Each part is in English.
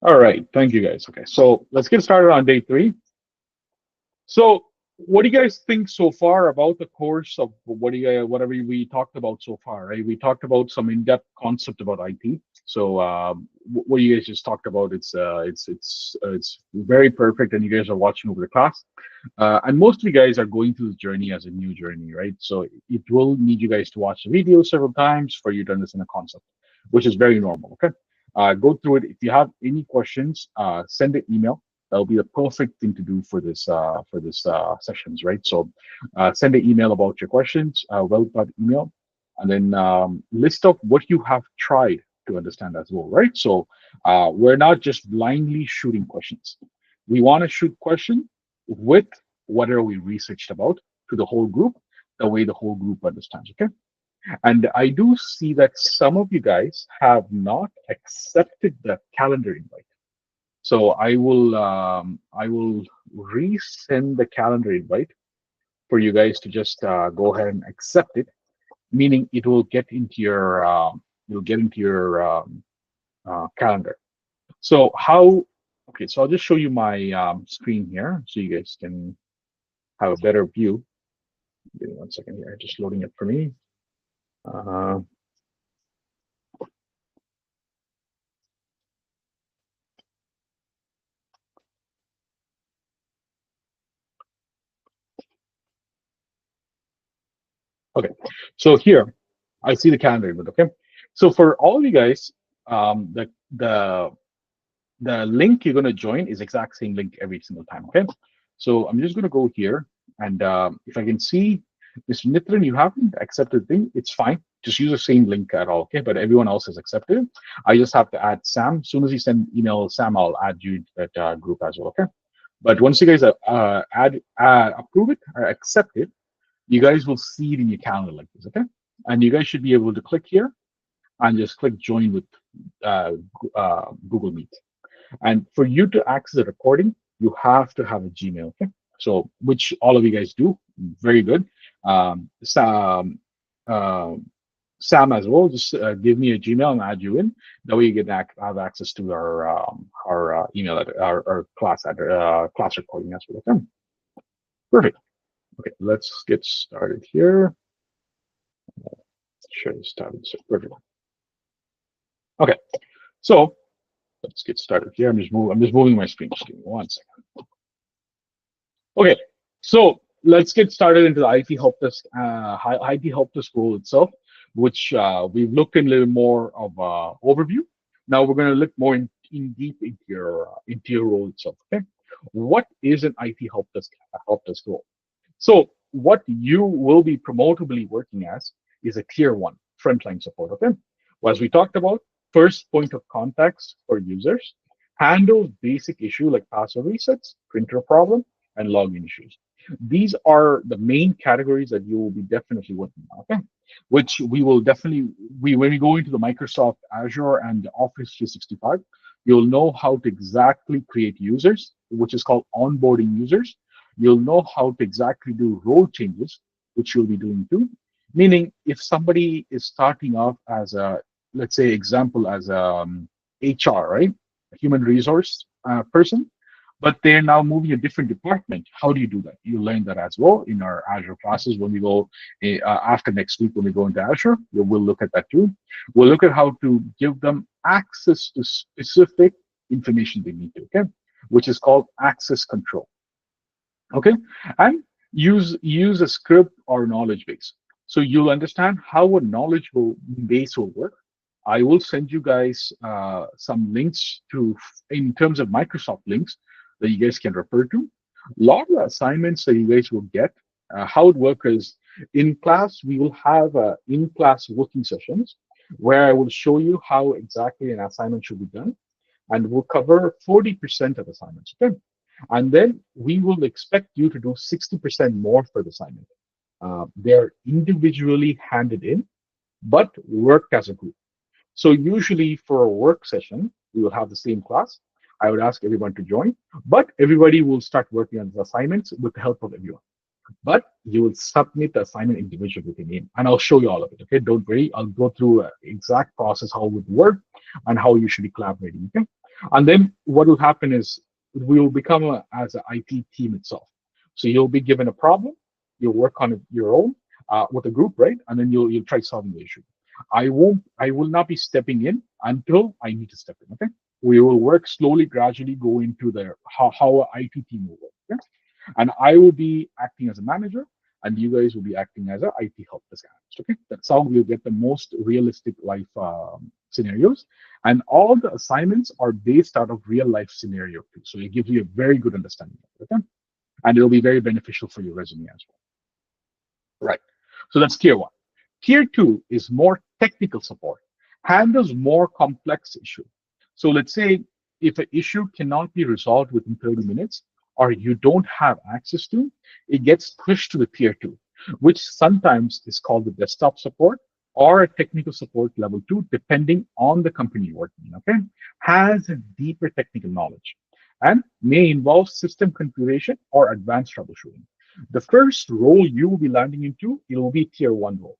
All right, thank you guys. Okay, so let's get started on day three. So, what do you guys think so far about the course of whatever we talked about so far? Right, we talked about some in-depth concept about IT. So, what you guys just talked about, it's very perfect, and you guys are watching over the class. And most of you guys are going through the journey as a new journey, right? So it will need you guys to watch the video several times for you to understand the concept, which is very normal. Okay, go through it. If you have any questions, send an email. That'll be the perfect thing to do for this sessions, right? So send an email about your questions, well thought email, and then list of what you have tried to understand as well, right? So we're not just blindly shooting questions. We want to shoot questions with whatever we researched about to the whole group, the way the whole group understands. Okay. And I do see that some of you guys have not accepted the calendar invite. So I will resend the calendar invite for you guys to just go ahead and accept it, meaning it will get into your you'll get into your calendar. So how? Okay, so I'll just show you my screen here so you guys can have a better view. Give me 1 second here, just loading it for me. Uh, okay, so here I see the calendar invite. Okay, so for all of you guys, the the link you're going to join is exact same link every single time. Okay, so I'm just going to go here, and if I can see Mr. Nitran, you haven't accepted the thing, it's fine. Just use the same link at all. Okay, but everyone else is accepted. I just have to add Sam. As soon as you send email Sam, I'll add you into that group as well. Okay, but once you guys approve it or accept it, you guys will see it in your calendar like this. Okay, and you guys should be able to click here and just click join with Google Meet. And for you to access the recording, you have to have a Gmail. Okay, so which all of you guys do, very good. Sam, uh, Sam as well. Just give me a Gmail and add you in. That way you get have access to our email our class recording as well. Okay, perfect. Okay, let's get started here. Sure, started. So perfect. Okay, so let's get started here. I'm just moving my screen. Just give me 1 second. Okay, so let's get started into the IT help desk, IT help desk role itself, which we've looked in a little more of overview. Now we're going to look more in deep into your role itself. Okay, what is an IT help desk role? So what you will be promotably working as is a tier one frontline support. Okay, well, as we talked about, first point of contacts for users, handle basic issue like password resets, printer problem, and login issues. These are the main categories that you will be definitely working on. Okay, which we will definitely when we go into the Microsoft Azure and Office 365, you'll know how to exactly create users, which is called onboarding users. You'll know how to exactly do role changes, which you'll be doing too. Meaning, if somebody is starting off as a, let's say, example as a HR, right, a human resource person, but they're now moving a different department. How do you do that? You learn that as well in our Azure classes when we go after next week when we go into Azure. We'll look at that too. We'll look at how to give them access to specific information they need to, okay, which is called access control. Okay, and use a script or knowledge base, so you'll understand how a base will work. I will send you guys some links to in terms of Microsoft links that you guys can refer to. A lot of the assignments that you guys will get, how it works is in class we will have in-class working sessions where I will show you how exactly an assignment should be done, and we'll cover 40% of assignments. Okay, and then we will expect you to do 60% more for the assignment. They're individually handed in, but work as a group. So usually for a work session, we will have the same class. I would ask everyone to join, but everybody will start working on the assignments with the help of everyone. But you will submit the assignment individually with your name, and I'll show you all of it. Okay, don't worry. I'll go through an exact process how it would work and how you should be collaborating. Okay. And then what will happen is we will become as an IT team itself. So you'll be given a problem, you'll work on it your own with a group, right? And then you'll try solving the issue. I will not be stepping in until I need to step in. Okay. We will work slowly, gradually go into the how a IT team will work. Okay? And I will be acting as a manager, and you guys will be acting as a IT help desk analyst. Okay, that's how we'll get the most realistic life scenarios, and all the assignments are based out of real life scenario too. So it gives you a very good understanding of it, okay? And it'll be very beneficial for your resume as well. Right. So that's tier one. Tier two is more technical support, handles more complex issue. So let's say if an issue cannot be resolved within 30 minutes or you don't have access to, it gets pushed to the tier two, which sometimes is called the desktop support or a technical support level two, depending on the company you're working in, okay? Has a deeper technical knowledge and may involve system configuration or advanced troubleshooting. The first role you will be landing into, it will be tier one role.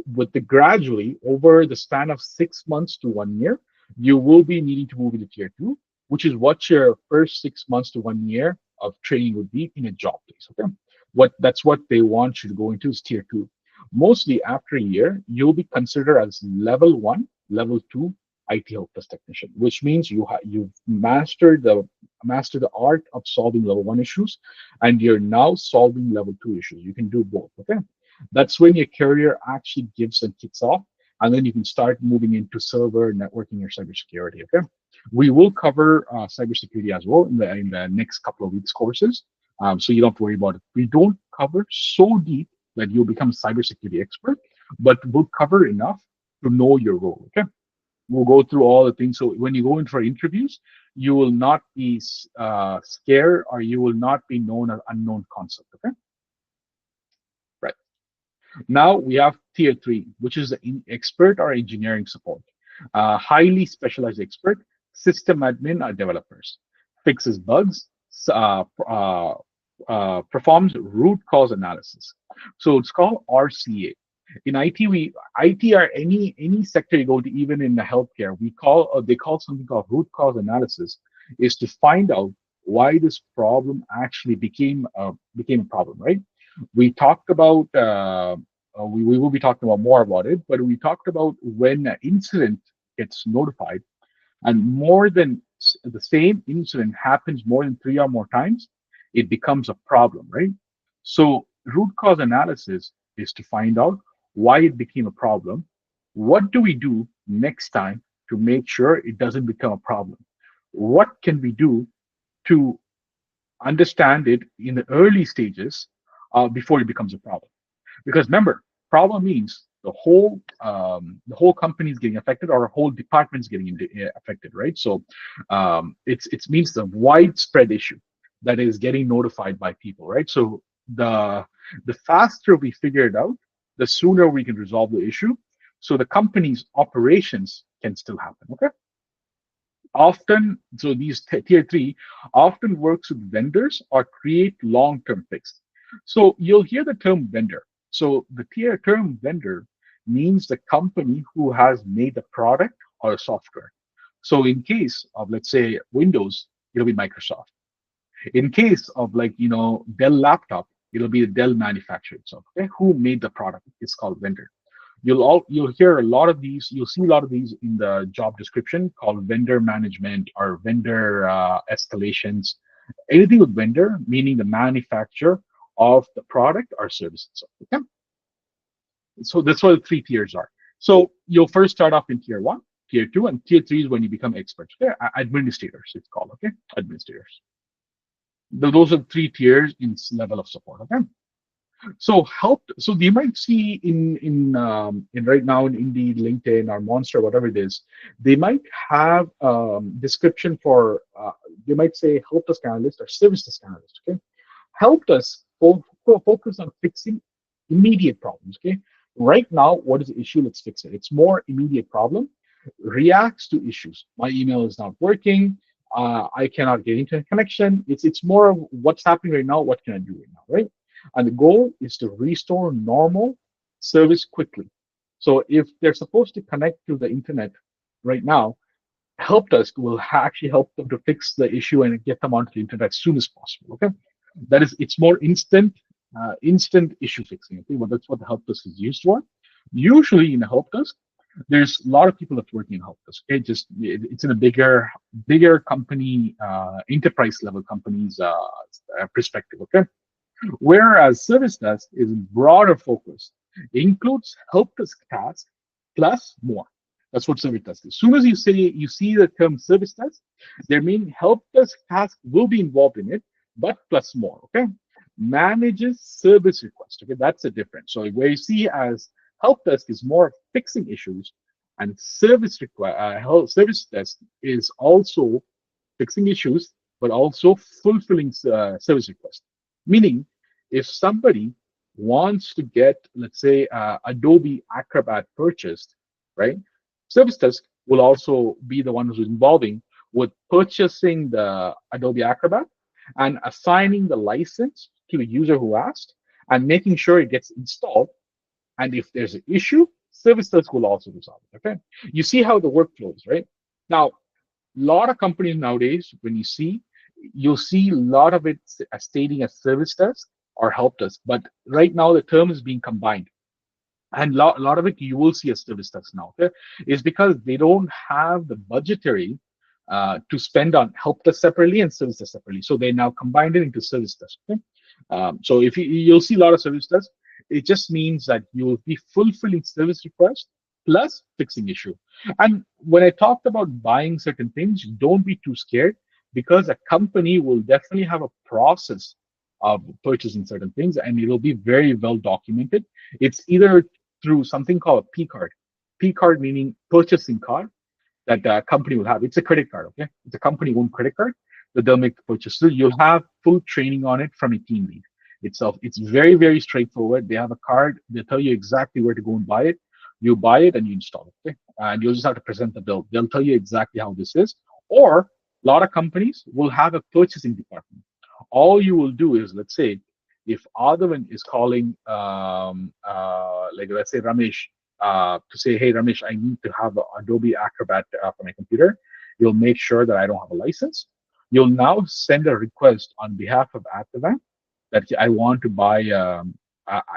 With the gradually over the span of 6 months to 1 year, you will be needing to move into tier two, which is what your first 6 months to 1 year of training would be in a job place. Okay, that's what they want you to go into is tier two. Mostly after a year, you'll be considered as level one, level two IT help desk technician, which means you've mastered the art of solving level one issues, and you're now solving level two issues. You can do both. Okay, that's when your career actually gives and kicks off, and then you can start moving into server networking or cybersecurity. Okay, we will cover cybersecurity as well in the next couple of weeks courses, so you don't have to worry about it. We don't cover so deep that you'll become a cybersecurity expert, but we'll cover enough to know your role. Okay, we'll go through all the things. So when you go in for interviews, you will not be scared or you will not be known as unknown concept. Okay, right. Now we have tier three, which is the expert or engineering support. Highly specialized expert, system admin or developers, fixes bugs, performs root cause analysis. So it's called RCA. In IT, IT or any sector you go to, even in the healthcare, they call something called root cause analysis, is to find out why this problem actually became a problem, right? We talked about we will be talking about more about it, but we talked about when an incident gets notified and more than the same incident happens more than three or more times, it becomes a problem, right? So root cause analysis is to find out why it became a problem. What do we do next time to make sure it doesn't become a problem? What can we do to understand it in the early stages before it becomes a problem? Because remember, problem means the whole company is getting affected or a whole department is getting affected, right? So it means the widespread issue that is getting notified by people, right? So the faster we figure it out, the sooner we can resolve the issue. So the company's operations can still happen. Okay. Often, so these tier three often works with vendors or create long-term fix. So you'll hear the term vendor. So the tier term vendor means the company who has made the product or a software. So in case of, let's say, Windows, it'll be Microsoft. In case of, like, Dell laptop, it'll be the Dell manufacturer itself. Okay, who made the product? It's called vendor. You'll hear a lot of these. You'll see a lot of these in the job description called vendor management or vendor escalations. Anything with vendor, meaning the manufacturer of the product or service itself. Okay, so that's what the three tiers are. So you'll first start off in tier one, tier two, and tier three is when you become experts. Okay, administrators, it's called. Okay, administrators. Those are three tiers in level of support. Okay. So you might see in right now in Indeed, LinkedIn, or Monster, whatever it is, they might have description for they might say help desk analyst or service desk analyst. Okay, help us focus on fixing immediate problems. Okay, right now, what is the issue? Let's fix it. It's more immediate problem. Reacts to issues. My email is not working. I cannot get into a connection. It's more of what's happening right now. What can I do right now? Right. And the goal is to restore normal service quickly. So if they're supposed to connect to the internet right now, help desk will actually help them to fix the issue and get them onto the internet as soon as possible. Okay, that is, it's more instant issue fixing. Okay, well, that's what the help desk is used for. Usually in a help desk, there's a lot of people that's working in help desk. Okay, it's in a bigger company, enterprise level companies perspective. Okay, whereas service desk is broader focus, includes help desk tasks plus more. That's what service desk is. As soon as you see the term service desk, there mean help desk task will be involved in it, but plus more. Okay, manages service request. Okay, that's a difference. So where you see as help desk is more fixing issues, and service desk is also fixing issues, but also fulfilling service requests. Meaning, if somebody wants to get, let's say, Adobe Acrobat purchased, right? Service desk will also be the one who's involving with purchasing the Adobe Acrobat and assigning the license to the user who asked and making sure it gets installed. And if there's an issue, service desk will also resolve it. Okay, you see how the workflow is, right? Now, a lot of companies nowadays, when you'll see a lot of it stating as service desk or help desk, but right now the term is being combined. And a lot of it you will see as service desk now. Okay, is because they don't have the budgetary to spend on help desk separately and service desk separately. So they now combined it into service desk. Okay, so if you'll see a lot of service desk, it just means that you will be fulfilling service requests plus fixing issue. And when I talked about buying certain things, don't be too scared, because a company will definitely have a process of purchasing certain things, and it'll be very well documented. It's either through something called a P card. P card meaning purchasing card that the company will have. It's a credit card, okay? It's a company-owned credit card that they'll make the purchase. So you'll have full training on it from a team lead itself. It's very, very straightforward. They have a card. They tell you exactly where to go and buy it. You buy it and you install it, okay? And you'll just have to present the bill. They'll tell you exactly how this is. Or a lot of companies will have a purchasing department. All you will do is, let's say, if Adhavan is calling, like let's say Ramesh, to say, hey Ramesh, I need to have Adobe Acrobat for my computer. You'll make sure that I don't have a license. You'll now send a request on behalf of Adhavan that I want to buy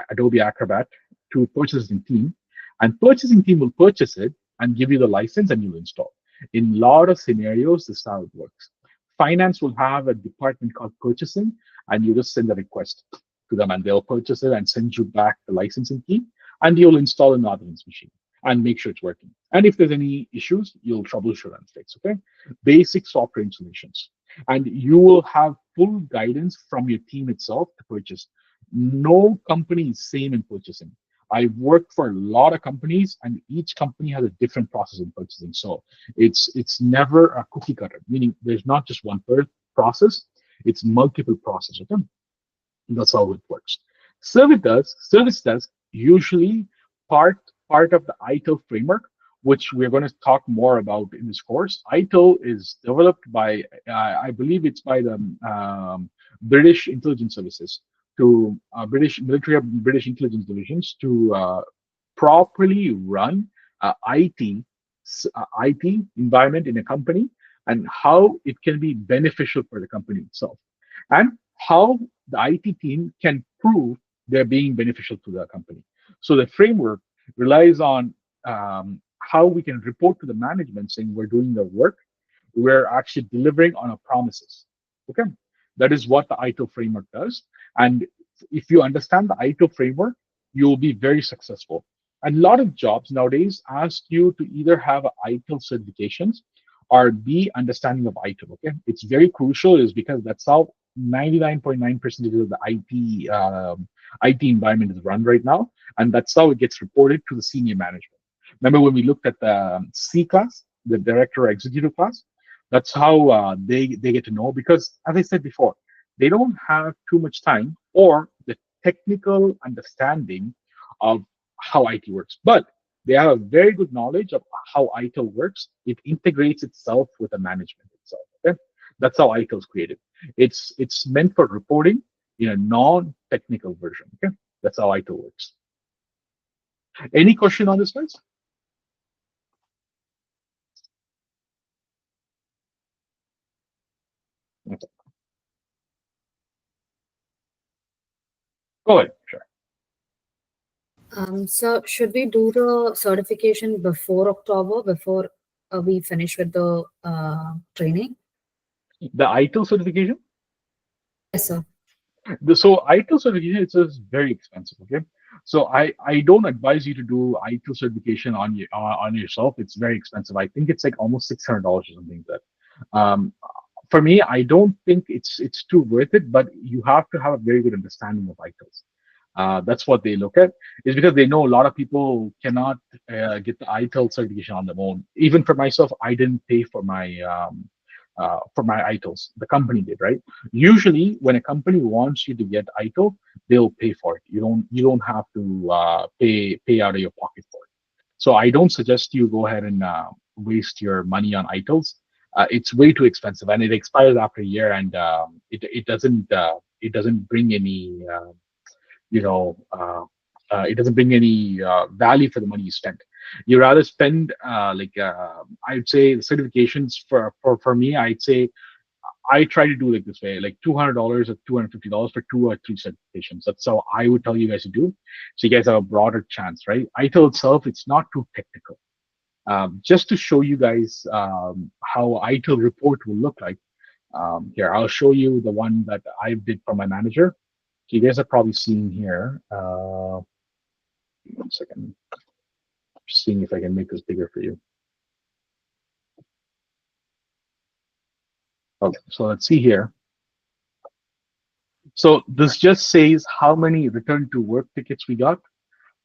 Adobe Acrobat to purchasing team, and purchasing team will purchase it and give you the license and you'll install. In a lot of scenarios, this is how it works. Finance will have a department called purchasing, and you just send a request to them and they'll purchase it and send you back the licensing key, and you'll install in Adhavan's machine and make sure it's working. And if there's any issues, you'll troubleshoot and fix, okay? Basic software installations. And you will have full guidance from your team itself to purchase. No company is same in purchasing. I've worked for a lot of companies, and each company has a different process in purchasing. So it's never a cookie cutter, meaning there's not just one process, it's multiple processes. Okay? That's how it works. Service desk usually part of the ITIL framework, which we're going to talk more about in this course. ITIL is developed by, I believe it's by the British Intelligence Services, to British military or British intelligence divisions to properly run IT environment in a company, and how it can be beneficial for the company itself, and how the IT team can prove they're being beneficial to the company. So the framework relies on how we can report to the management saying we're doing the work, we're actually delivering on our promises. Okay, that is what the ITIL framework does. And if you understand the ITIL framework, you will be very successful. And a lot of jobs nowadays ask you to either have ITIL certifications or be understanding of ITIL. Okay, it's very crucial, is because that's how 99.9% of the IT environment is run right now, and that's how it gets reported to the senior management. Remember when we looked at the C class, the director or executive class? That's how they get to know, because as I said before, they don't have too much time or the technical understanding of how IT works, but they have a very good knowledge of how ITIL works. It integrates itself with the management itself. Okay, that's how ITIL is created. It's meant for reporting in a non-technical version. Okay, that's how ITIL works. Any question on this, guys? Okay. Go ahead. Sure. So should we do the certification before October, before we finish with the training? The ITIL certification. Yes, sir. So ITIL certification is very expensive. Okay, so I don't advise you to do ITIL certification on yourself. It's very expensive. I think it's like almost $600 or something like that. For me, I don't think it's too worth it. But you have to have a very good understanding of ITILs. That's what they look at, is because they know a lot of people cannot get the ITIL certification on their own. Even for myself, I didn't pay for my ITILs. The company did, right? Usually, when a company wants you to get ITIL, they'll pay for it. You don't have to pay out of your pocket for it. So I don't suggest you go ahead and waste your money on ITILs. It's way too expensive, and it expires after a year, and it doesn't bring any you know, it doesn't bring any value for the money you spend. You rather spend I'd say the certifications for me. I'd say I try to do like this way, like $200 or $250 for 2 or 3 certifications. That's how I would tell you guys to do. So you guys have a broader chance, right? ITIL itself, it's not too technical. Just to show you guys how ITIL report will look like. Here, I'll show you the one that I did for my manager. So you guys have probably seen here. 1 second. Just seeing if I can make this bigger for you. Okay, so let's see here. So this just says how many return to work tickets we got,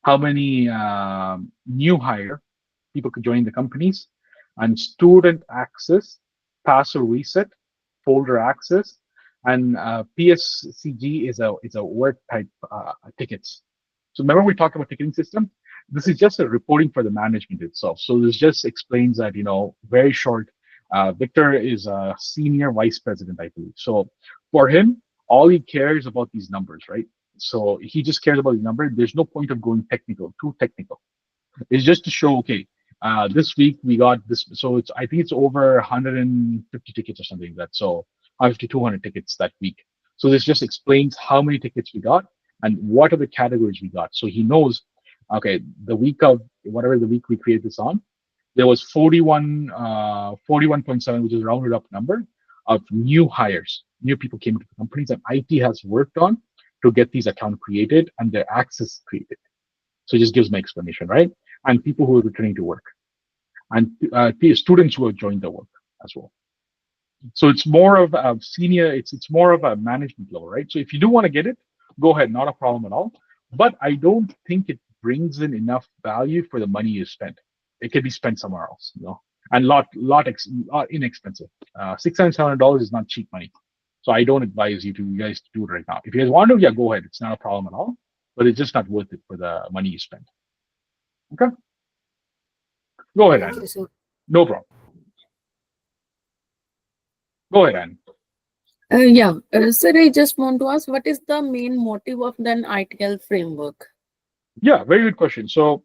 how many new hire people could join the companies, and student access, password reset, folder access, and PSCG is a work type tickets. So remember we talked about ticketing system. This is just a reporting for the management itself. So this just explains that very short. Victor is a senior vice president, I believe. So for him, all he cares about these numbers, right? So he just cares about the number. There's no point of going too technical. It's just to show, okay, this week we got this. So I think it's over 150 tickets or something like that. So 150, 200 tickets that week. So this just explains how many tickets we got and what are the categories we got. So he knows, okay, the week of whatever the week we create this on, there was 41.7, which is a rounded up number of new hires. New people came into the companies, and IT has worked on to get these accounts created and their access created. So it just gives my explanation, right? And people who are returning to work, and students who have joined the work as well. So it's more of a senior, it's more of a management level, right? So if you do want to get it, go ahead, not a problem at all. But I don't think it brings in enough value for the money you spend. It could be spent somewhere else, and lot inexpensive. $600-700 is not cheap money. So I don't advise you guys to do it right now. If you guys want to, yeah, go ahead. It's not a problem at all. But it's just not worth it for the money you spend. Okay, go ahead, Thank Anne. you, sir. No problem. Go ahead, Anne. Yeah, sir, I just want to ask, what is the main motive of the ITL framework? Yeah, very good question. So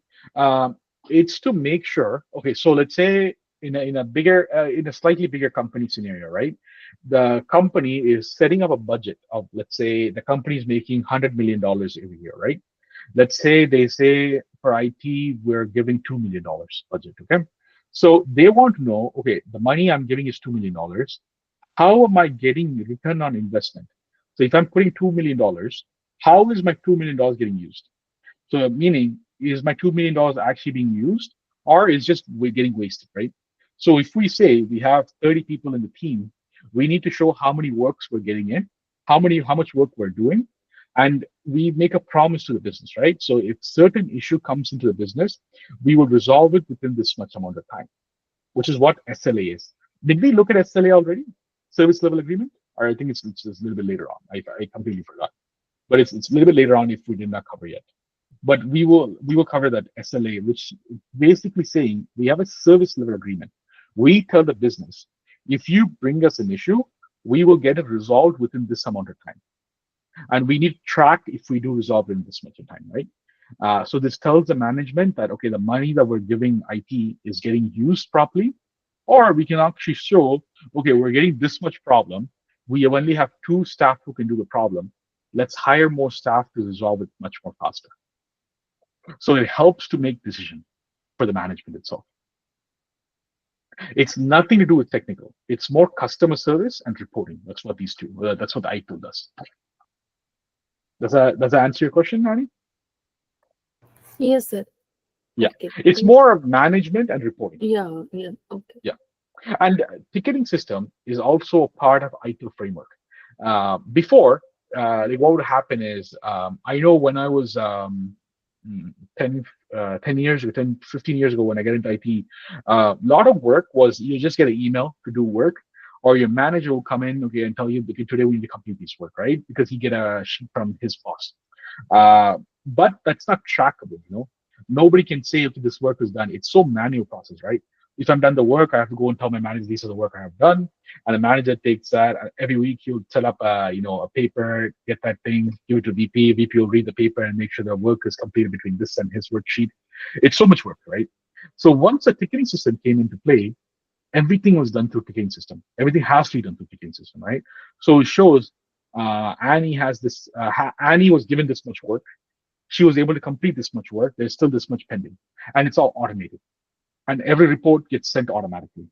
it's to make sure. Okay, so let's say in a slightly bigger company scenario, right? The company is setting up a budget of, let's say the company is making $100 million every year, right? Let's say they say for IT we're giving $2 million budget. Okay, so they want to know, okay, the money I'm giving is $2 million. How am I getting return on investment? So if I'm putting $2 million, how is my $2 million getting used? So meaning, is my $2 million actually being used, or is just we're getting wasted, right? So if we say we have 30 people in the team, we need to show how many works we're getting in, how much work we're doing, and we make a promise to the business, right? So if certain issue comes into the business, we will resolve it within this much amount of time, which is what SLA is. Did we look at SLA already? Service level agreement? Or I think it's a little bit later on. I completely forgot. But it's a little bit later on if we did not cover yet. But we will cover that SLA, which basically saying we have a service level agreement. We tell the business, if you bring us an issue, we will get it resolved within this amount of time. And we need to track if we do resolve in this much of time, right? So this tells the management that, okay, the money that we're giving IT is getting used properly, or we can actually show, okay, we're getting this much problem. We only have 2 staff who can do the problem. Let's hire more staff to resolve it much more faster. So it helps to make decision for the management itself. It's nothing to do with technical. It's more customer service and reporting. That's what these two. That's what the I tool does. Does that answer your question, Rani? Yes, sir. Yeah. Okay. It's more of management and reporting. Yeah, yeah. Okay. Yeah. And ticketing system is also a part of ITIL framework. Before, like what would happen is, I know when I was 10 years ago, 10, 15 years ago, when I get into IT, a lot of work was you just get an email to do work, or your manager will come in, okay, and tell you, okay, today we need to complete this work, right? Because he get a sheet from his boss. But that's not trackable, Nobody can say, okay, this work is done. It's so manual process, right? If I'm done the work, I have to go and tell my manager, these are the work I have done. And the manager takes that every week. He'll set up, a paper, get that thing, give it to VP. VP will read the paper and make sure the work is completed between this and his worksheet. It's so much work, right? So once the ticketing system came into play, everything was done through ticketing system. Everything has to be done through ticketing system, right? So it shows Annie has this. Annie was given this much work. She was able to complete this much work. There's still this much pending, and it's all automated. And every report gets sent automatically.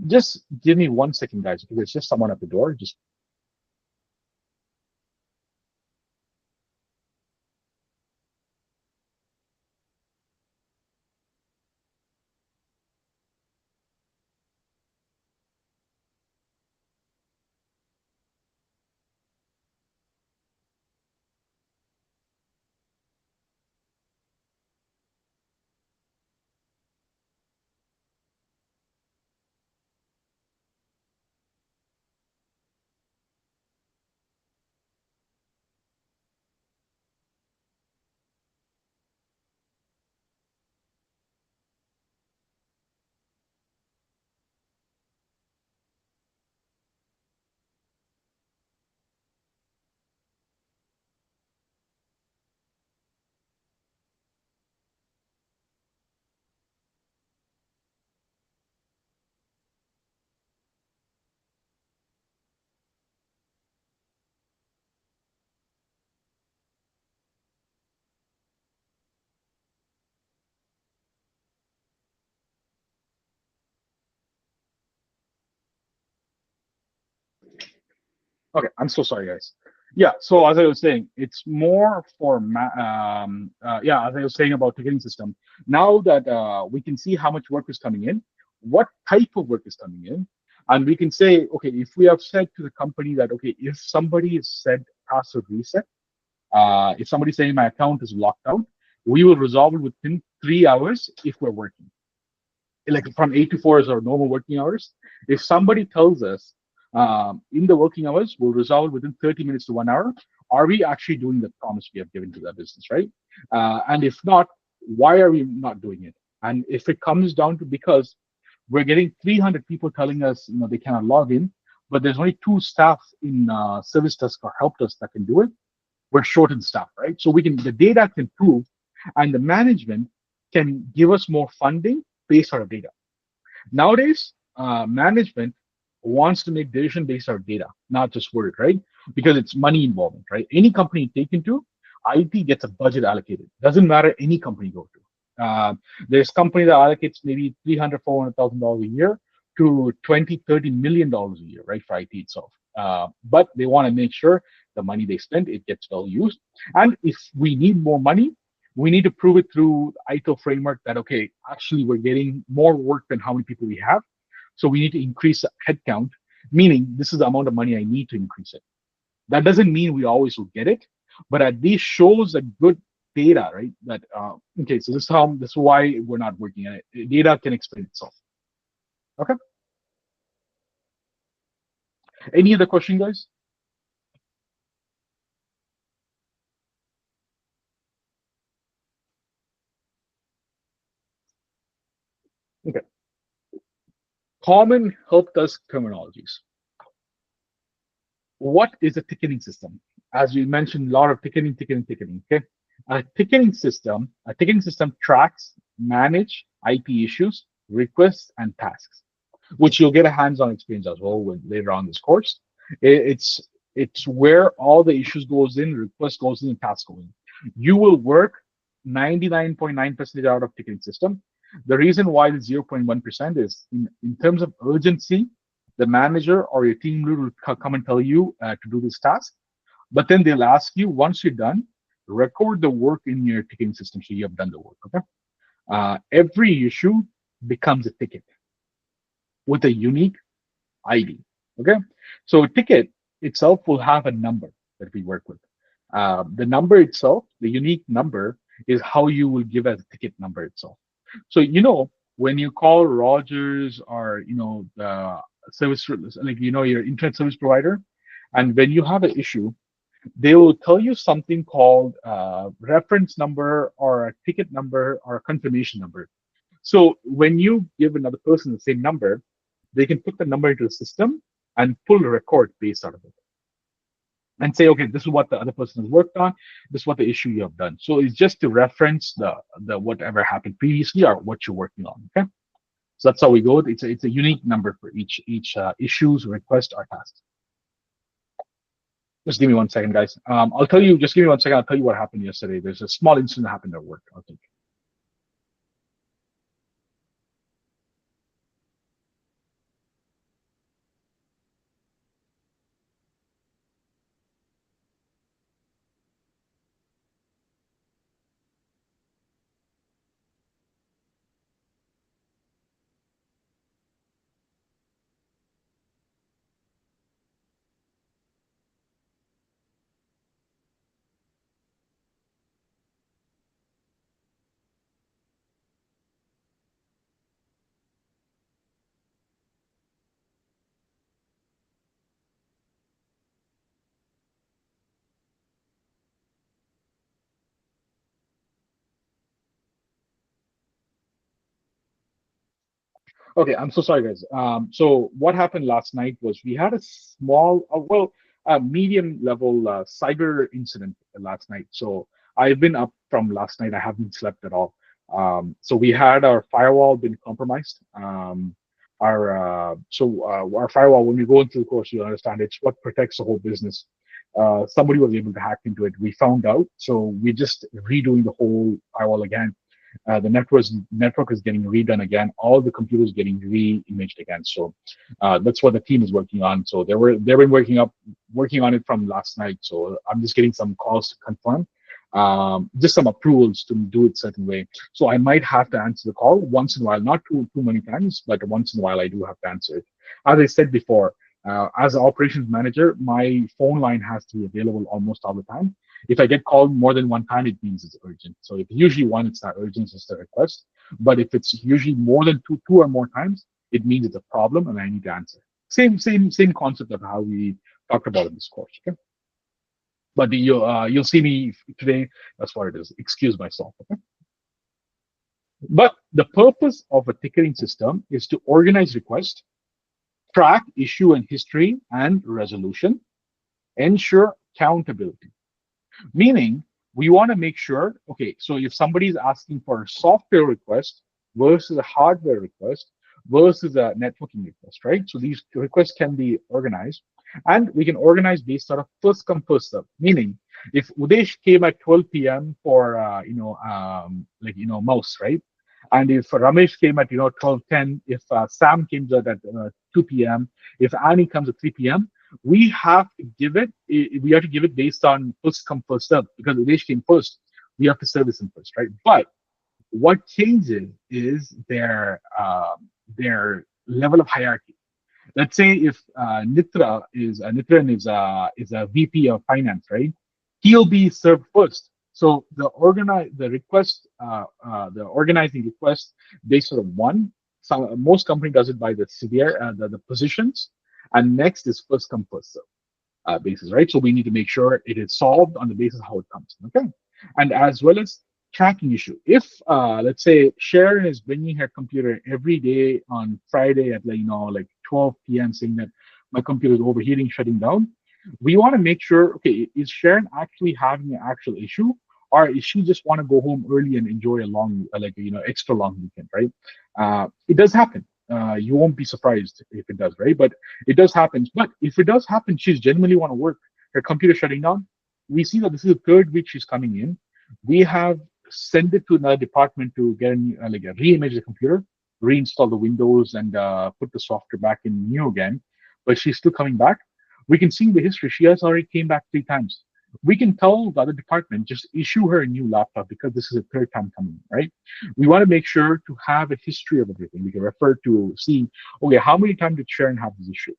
Just give me 1 second, guys. There's just someone at the door. Just okay. I'm so sorry, guys. Yeah. So as I was saying, it's more for as I was saying about ticketing system. Now that we can see how much work is coming in, what type of work is coming in, and we can say, okay, if we have said to the company that, okay, if somebody is said password reset, if somebody's saying my account is locked out, we will resolve it within 3 hours if we're working. Like from 8 to 4 is our normal working hours. If somebody tells us in the working hours, we'll resolve it within 30 minutes to 1 hour, are we actually doing the promise we have given to that business, right? And if not, why are we not doing it? And if it comes down to because we're getting 300 people telling us, they cannot log in, but there's only 2 staff in service desk or help desk that can do it, we're short in staff, right? So the data can prove, and the management can give us more funding based on our data. Nowadays, management wants to make decision based on data, not just word, right? Because it's money involvement, right? Any company you take into, IT gets a budget allocated. Doesn't matter any company you go to. There's company that allocates maybe $300,000, $400,000 a year to $20, $30 million a year, right, for IT itself. But they want to make sure the money they spend, it gets well used. And if we need more money, we need to prove it through the ITIL framework that, okay, actually we're getting more work than how many people we have. So we need to increase the headcount, meaning this is the amount of money I need to increase it. That doesn't mean we always will get it, but at least shows a good data, right? That, okay, so this is why we're not working on it. Data can explain itself. Okay. Any other question, guys? Okay. Common help desk terminologies. What is a ticketing system? As we mentioned, a lot of ticketing. Okay. A ticketing system tracks, manage IT issues, requests, and tasks, which you'll get a hands-on experience as well later on this course. It's where all the issues goes in, request goes in, and task goes in. You will work 99.9% out of ticketing system. The reason why the 0.1% is in terms of urgency, the manager or your team lead will come and tell you to do this task, but then they'll ask you once you're done, record the work in your ticketing system so you have done the work. Okay. Every issue becomes a ticket with a unique ID. Okay, so a ticket itself will have a number that we work with. The number itself, the unique number, is how you will give as a ticket number itself. So when you call Rogers or the service, like your internet service provider, and when you have an issue, they will tell you something called reference number or a ticket number or a confirmation number. So when you give another person the same number, they can put the number into the system and pull a record based out of it and say, okay, this is what the other person has worked on. This is what the issue you have done. So it's just to reference the whatever happened previously or what you're working on. Okay, so that's how we go. It's a unique number for each issues, request, or task. Just give me 1 second, guys. I'll tell you. Just give me 1 second. I'll tell you what happened yesterday. There's a small incident that happened at work. I think. Okay, I'm so sorry, guys. So what happened last night was we had a small, a medium level cyber incident last night. So I've been up from last night. I haven't slept at all. So we had our firewall been compromised. Our firewall, when we go into the course, you understand it's what protects the whole business. Somebody was able to hack into it. We found out, so we're just redoing the whole firewall again. The network is getting redone again. All the computers getting re-imaged again. So that's what the team is working on. So they've been working on it from last night. So I'm just getting some calls to confirm, just some approvals to do it certain way. So I might have to answer the call once in a while, not too many times, but once in a while I do have to answer it. As I said before, as an operations manager, my phone line has to be available almost all the time. If I get called more than one time, it means it's urgent. So if usually one, it's not urgent, it's just a request. But if it's usually more than two or more times, it means it's a problem and I need to answer. Same concept of how we talked about in this course. Okay. But you'll see me today. That's what it is. Excuse myself. Okay. But the purpose of a ticketing system is to organize requests, track issue and history and resolution, ensure accountability. Meaning, we want to make sure, okay, so if somebody is asking for a software request versus a hardware request versus a networking request, right? So these requests can be organized, and we can organize based out of first come, first serve. Meaning, if Udesh came at 12 p.m. for, mouse, right? And if Ramesh came at, 12:10, if Sam came at 2 p.m., if Annie comes at 3 p.m., we have to give it based on first come, first serve, because Udesh came first. We have to service him first, right? But what changes is their level of hierarchy. Let's say if Nitran is a VP of finance, right? He'll be served first. So the organizing request based on one. Most company does it by the the positions, and next is first come first serve basis, right? So we need to make sure it is solved on the basis of how it comes. Okay, and as well as tracking issue. If let's say Sharon is bringing her computer every day on Friday at 12 p.m. saying that my computer is overheating, shutting down, we want to make sure, okay, is Sharon actually having an actual issue, or is she just want to go home early and enjoy a long extra long weekend, right? It does happen. you won't be surprised if it does, right? But it does happen. But if it does happen, she's genuinely want to work. Her computer shutting down. We see that this is the third week she's coming in. We have sent it to another department to get like a re-image the computer, reinstall the Windows, and put the software back in new again. But she's still coming back. We can see the history. She has already came back 3 times. We can tell the other department just issue her a new laptop because this is the third time coming, right? We want to make sure to have a history of everything. We can refer to see, okay, how many times did Sharon have this issue?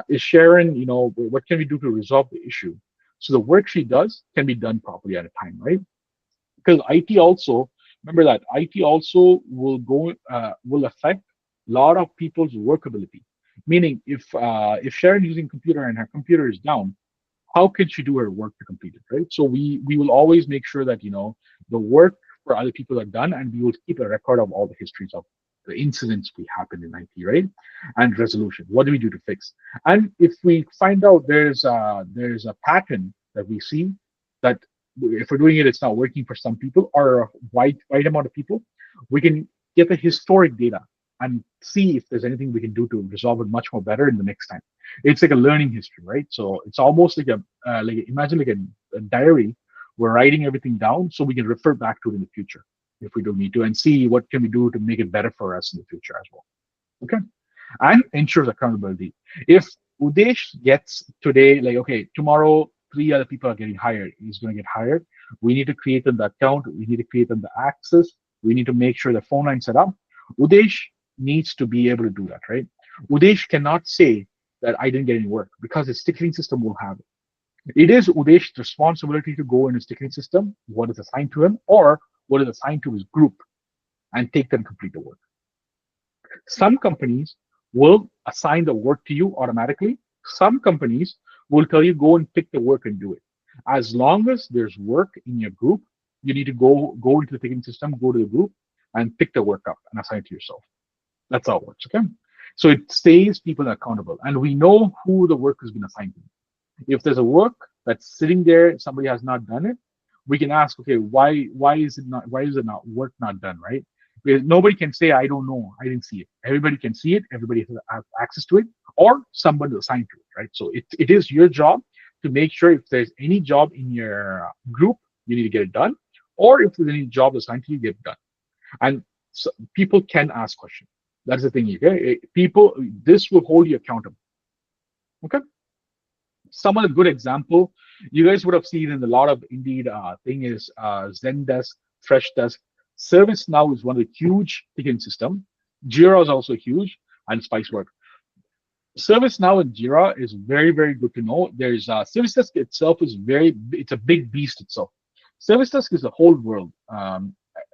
Is Sharon, what can we do to resolve the issue? So the work she does can be done properly at a time, right? Because IT also, remember that IT also will affect a lot of people's workability. Meaning, if Sharon using computer and her computer is down, how can she do her work to complete it, right? So we will always make sure that the work for other people are done, and we will keep a record of all the histories of the incidents we happen in IT, right? And resolution. What do we do to fix? And if we find out there's a pattern that we see that if we're doing it, it's not working for some people or a wide amount of people, we can get the historic data and see if there's anything we can do to resolve it much more better in the next time. It's like a learning history, right? So it's almost like imagine like a diary. We're writing everything down so we can refer back to it in the future if we don't need to, and see what can we do to make it better for us in the future as well. Okay, and ensures accountability. If Udesh gets today, like, okay, tomorrow 3 other people are getting hired, he's going to get hired. We need to create them the account. We need to create them the access. We need to make sure the phone line set up. Udesh needs to be able to do that, right? Udesh cannot say that I didn't get any work because his ticketing system will have it. It is Udesh's responsibility to go in his ticketing system, what is assigned to him, or what is assigned to his group, and take them complete the work. Some companies will assign the work to you automatically. Some companies will tell you go and pick the work and do it. As long as there's work in your group, you need to go into the ticketing system, go to the group, and pick the work up and assign it to yourself. That's how it works. Okay, so it stays people accountable, and we know who the work has been assigned to. If there's a work that's sitting there, somebody has not done it, we can ask, okay, why is it not work not done, right? Because nobody can say I don't know, I didn't see it. Everybody can see it, everybody has access to it, or somebody assigned to it, right? So it is your job to make sure if there's any job in your group, you need to get it done, or if there's any job assigned to you, get it done. And so people can ask questions. That's the thing, okay? This will hold you accountable. Okay. Some of the good example you guys would have seen in a lot of Indeed thing is Zendesk, Freshdesk. ServiceNow is one of the huge ticketing system. Jira is also huge, and Spicework. ServiceNow and Jira is very, very good to know. There's ServiceDesk itself it's a big beast itself. ServiceDesk is the whole world.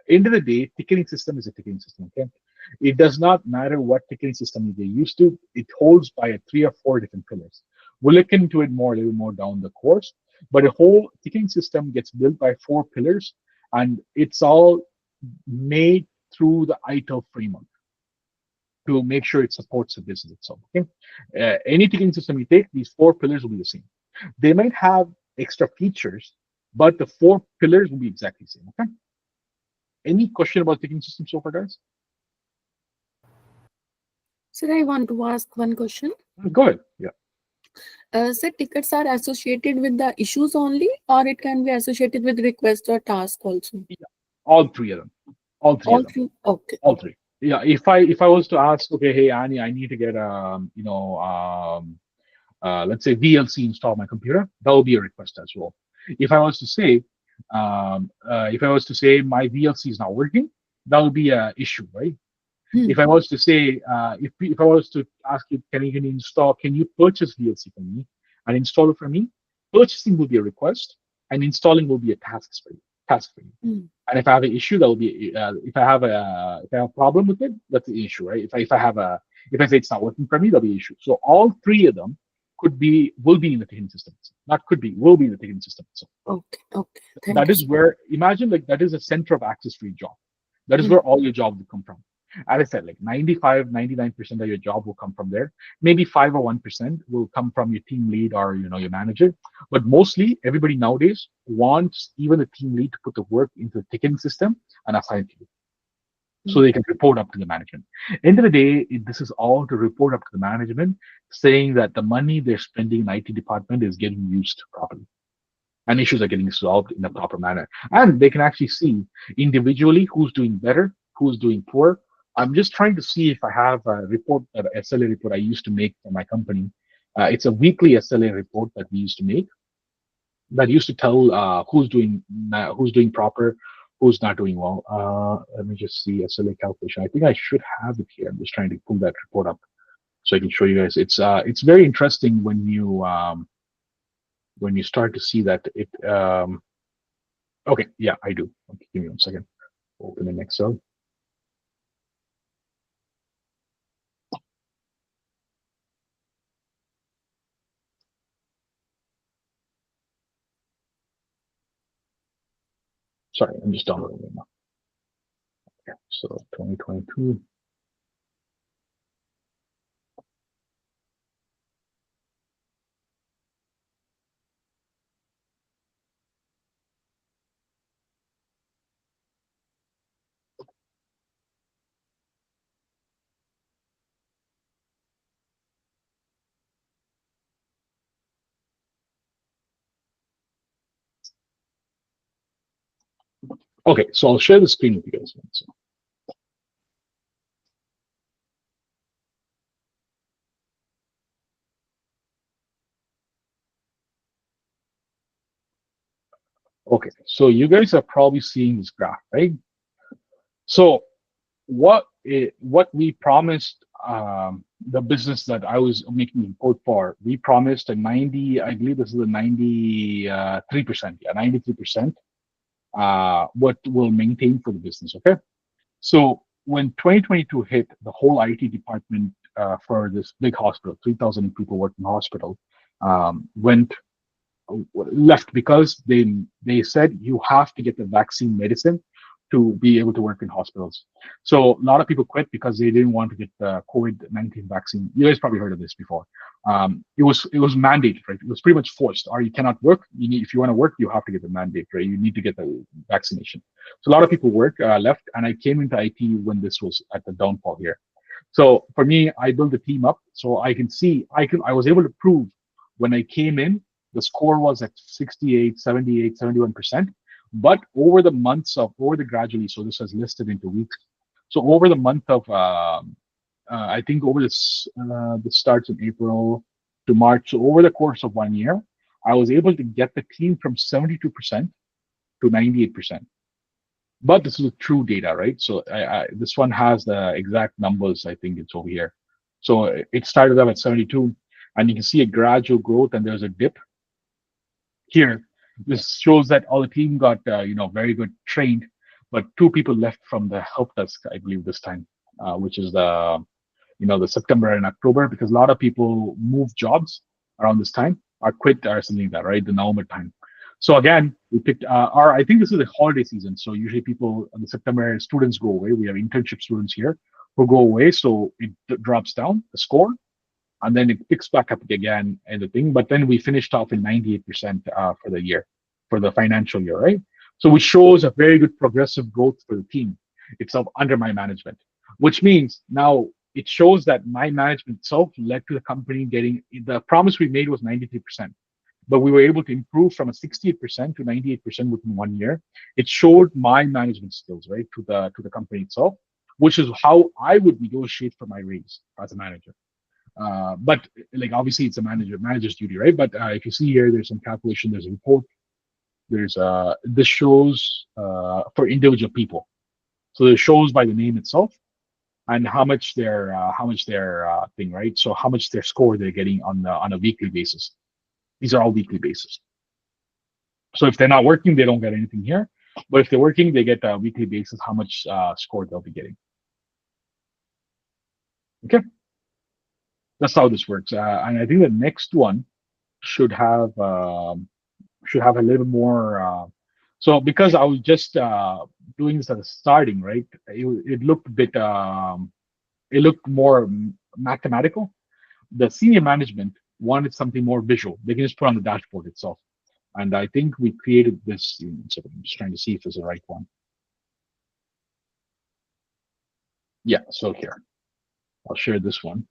End of the day, ticketing system is a ticketing system. Okay, it does not matter what ticketing system they used to. It holds by 3 or 4 different pillars. We'll look into it a little more down the course. But the whole ticketing system gets built by 4 pillars, and it's all made through the ITIL framework to make sure it supports the business itself. Okay, any ticketing system you take, these 4 pillars will be the same. They might have extra features, but the 4 pillars will be exactly the same. Okay. Any question about ticketing system so far, guys? Sir, I want to ask one question. Go ahead. Yeah. Sir, tickets are associated with the issues only, or it can be associated with request or task also? Yeah. All 3 of them. All 3 All of them. 3. Okay. All 3. Yeah. If I was to ask, okay, hey Annie, I need to get let's say VLC installed on my computer, that will be a request as well. If I was to say my VLC is not working, that will be an issue, right? If I was to say, if I was to ask you, can you purchase VLC for me and install it for me? Purchasing will be a request, and installing will be a task for you. And if I have an issue, that will be if I have a problem with it, that's the issue, right? If I say it's not working for me, that'll be an issue. So all 3 of them will be in the ticketing system. Not could be, will be in the ticketing system. So Okay. That is where, imagine like that is a center of access for your job. That is where all your job will come from. As I said, like 99% of your job will come from there. Maybe 5 or 1% will come from your team lead or your manager. But mostly, everybody nowadays wants even the team lead to put the work into the ticketing system and assign it to you. so they can report up to the management. End of the day, this is all to report up to the management, saying that the money they're spending in IT department is getting used properly and issues are getting solved in a proper manner. And they can actually see individually who's doing better, who's doing poor. I'm just trying to see if I have a report, an SLA report I used to make for my company. It's a weekly SLA report that we used to make that used to tell who's doing proper, who's not doing well. Let me just see SLA calculation. I think I should have it here. I'm just trying to pull that report up so I can show you guys. It's very interesting when you start to see that it. Okay, yeah, I do. Okay, give me 1 second. Open in Excel. Sorry, I'm just downloading it now. Okay, so 2022. Okay, so I'll share the screen with you guys. So, okay, so you guys are probably seeing this graph, right? So what we promised the business that I was making the report for, we promised a 90, I believe this is a 93%, yeah, 93%, what we'll maintain for the business, okay? So when 2022 hit, the whole IT department for this big hospital, 3,000 people working hospital, went left because they said you have to get the vaccine medicine to be able to work in hospitals. So a lot of people quit because they didn't want to get the COVID-19 vaccine. You guys probably heard of this before. It was mandated, right? It was pretty much forced. Or you cannot work. If you want to work, you have to get the mandate, right? You need to get the vaccination. So a lot of people left, and I came into IT when this was at the downfall here. So for me, I built the team up so I can see I was able to prove when I came in, the score was at 68, 78, 71%. But over the gradually, so this was listed into weeks. So over the month of, I think over this starts in April to March. So over the course of 1 year, I was able to get the team from 72% to 98%. But this is true data, right? So this one has the exact numbers. I think it's over here. So it started up at 72, and you can see a gradual growth, and there's a dip here. This shows that all the team got very good trained, but 2 people left from the help desk, I believe, this time, which is the September and October, because a lot of people move jobs around this time or quit or something like that, right? The November time. So again, we picked I think this is the holiday season. So usually people in the September, students go away. We have internship students here who go away. So it drops down the score, and then it picks back up again and the thing. But then we finished off in 98% for the year, for the financial year, right? So which shows a very good progressive growth for the team itself under my management, which means now it shows that my management itself led to the company getting the promise we made was 93%, but we were able to improve from a 68% to 98% within 1 year. It showed my management skills, right, to the company itself, which is how I would negotiate for my raise as a manager. But like obviously it's a manager's duty, right? But if you see here, there's some calculation, there's a report, there's this shows for individual people. So it shows by the name itself and how much their thing, right? So how much their score they're getting on a weekly basis. These are all weekly basis. So if they're not working, they don't get anything here. But if they're working, they get a weekly basis how much score they'll be getting. Okay. That's how this works. And I think the next one should have a little more. So because I was just doing this at the starting, right? It looked a bit. It looked more mathematical. The senior management wanted something more visual. They can just put on the dashboard itself. And I think we created this. So I'm just trying to see if it's the right one. Yeah, so here, I'll share this one.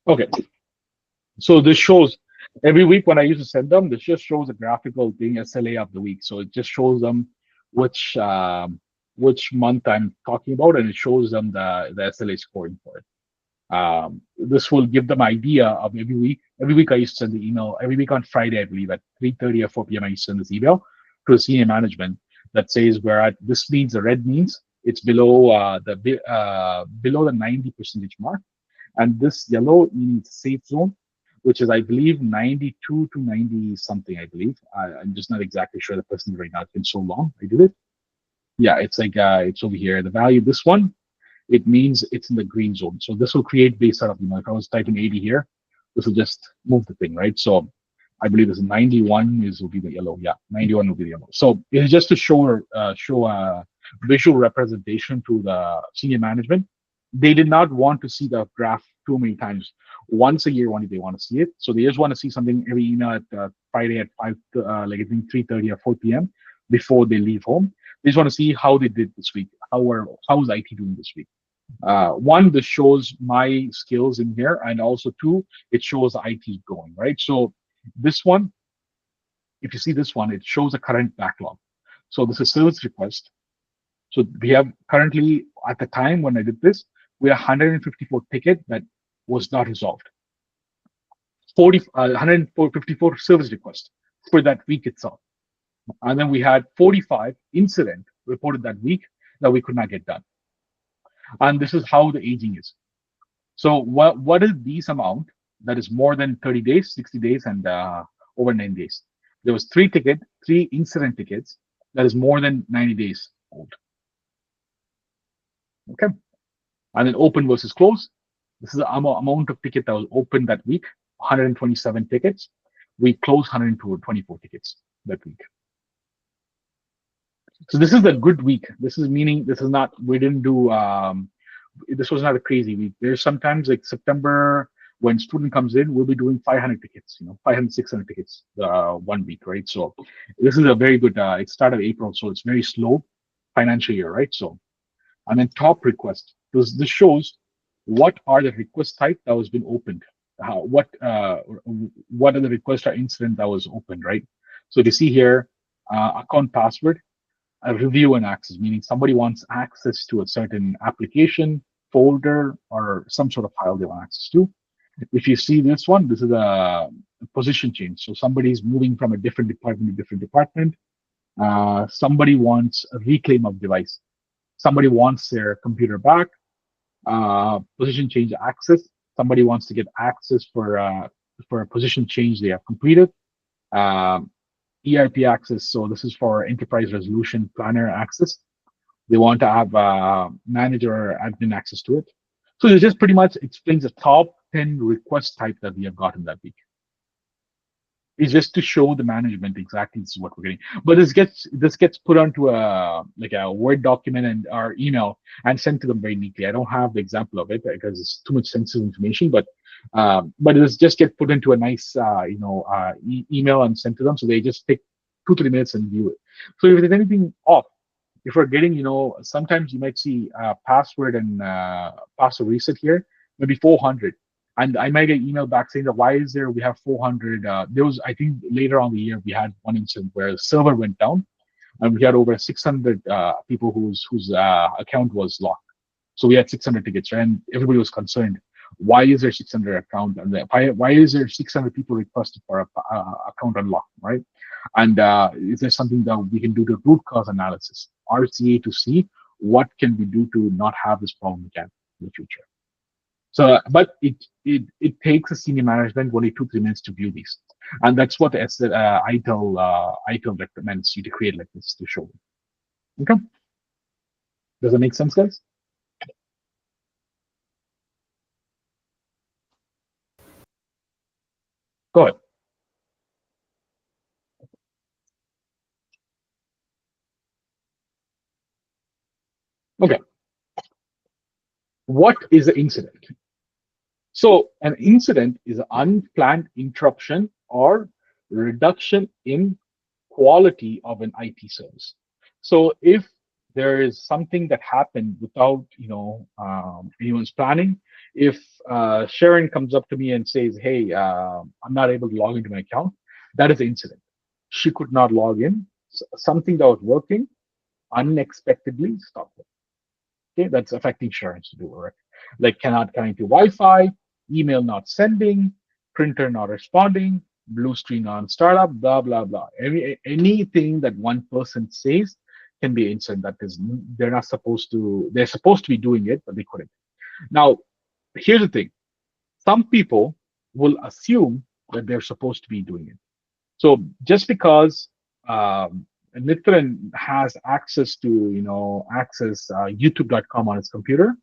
Okay, so this shows every week when I used to send them, this just shows a graphical thing SLA of the week. So it just shows them which month I'm talking about, and it shows them the SLA scoring for it. This will give them idea of every week. Every week I used to send the email. Every week on Friday, I believe at 3:30 or 4 p.m. I used to send this email to the senior management that says we're at this means the red means it's below below the 90% mark, and this yellow means safe zone, which is I believe 92 to 90 something. I believe I'm just not exactly sure the percentage right now. It's been so long I did it. Yeah, it's like it's over here. The value this one it means it's in the green zone. So this will create based out of, if I was typing 80 here, this will just move the thing, right? So I believe this is 91 will be the yellow. Yeah, 91 will be the yellow. So it's just to show a visual representation to the senior management. They did not want to see the graph too many times. Once a year, only they want to see it. So they just want to see something every email at Friday at 5, like I think 3:30 or 4 p.m. before they leave home. They just want to see how they did this week. How's IT doing this week? One, this shows my skills in here, and also two, it shows IT going, right? So this one, if you see this one, it shows a current backlog. So this is service request. So we have currently, at the time when I did this, we have 154 ticket that was not resolved. 154 service requests for that week itself. And then we had 45 incident reported that week that we could not get done. And this is how the aging is. So what is this amount that is more than 30 days, 60 days, and over 9 days? There was three incident tickets that is more than 90 days old. Okay. And then open versus close. This is the amount of ticket that was open that week, 127 tickets. We closed 124 tickets that week. So this is a good week. This is meaning this is not, we didn't do, this was not a crazy week. There's sometimes like September when student comes in, we'll be doing 500 tickets, 500, 600 tickets 1 week, right? So this is a very good, it's start of April, so it's very slow financial year, right? So, and then top request, this shows what are the request type that was been opened. What are the request or incident that was opened, right? So you see here, account password, a review and access, meaning somebody wants access to a certain application, folder, or some sort of file they want access to. If you see this one, this is a position change. So somebody's moving from a different department to different department. Somebody wants a reclaim of device. Somebody wants their computer back. Position change access. Somebody wants to get access for a position change they have completed. ERP access. So this is for enterprise resolution planner access. They want to have manager or admin access to it. So it just pretty much explains the top 10 request type that we have gotten that week. It's just to show the management exactly this is what we're getting. But this gets put onto a Word document and our email and sent to them very neatly. I don't have the example of it because it's too much sensitive information, but it just get put into a nice email and sent to them. So they just take 2-3 minutes and view it. So if there's anything off, if we're getting, sometimes you might see password and password reset here, maybe 400. And I might get email back saying that why is we have 400? There was, I think later on the year, we had one incident where the server went down and we had over 600 people whose account was locked. So we had 600 tickets, right? And everybody was concerned. Why is there 600 account? And why is there 600 people requested for a account unlock, right? And is there something that we can do to root cause analysis, RCA, to see what can we do to not have this problem again in the future? So, but it takes a senior management only 2-3 minutes to view these, and that's what ITIL recommends you to create like this to show. Okay, does that make sense, guys? Go ahead. Okay. What is an incident? So an incident is an unplanned interruption or reduction in quality of an IT service. So if there is something that happened without anyone's planning, if Sharon comes up to me and says, "Hey, I'm not able to log into my account," that is an incident. She could not log in. Something that was working unexpectedly stopped. Okay, that's affecting Sharon's to do work. Like cannot connect to Wi-Fi, email not sending, printer not responding, blue screen on startup, blah blah blah. Anything that one person says can be incident. That is, they're not supposed to. They're supposed to be doing it, but they couldn't. Now, here's the thing: some people will assume that they're supposed to be doing it. So just because Nitran has access to access YouTube.com on his computer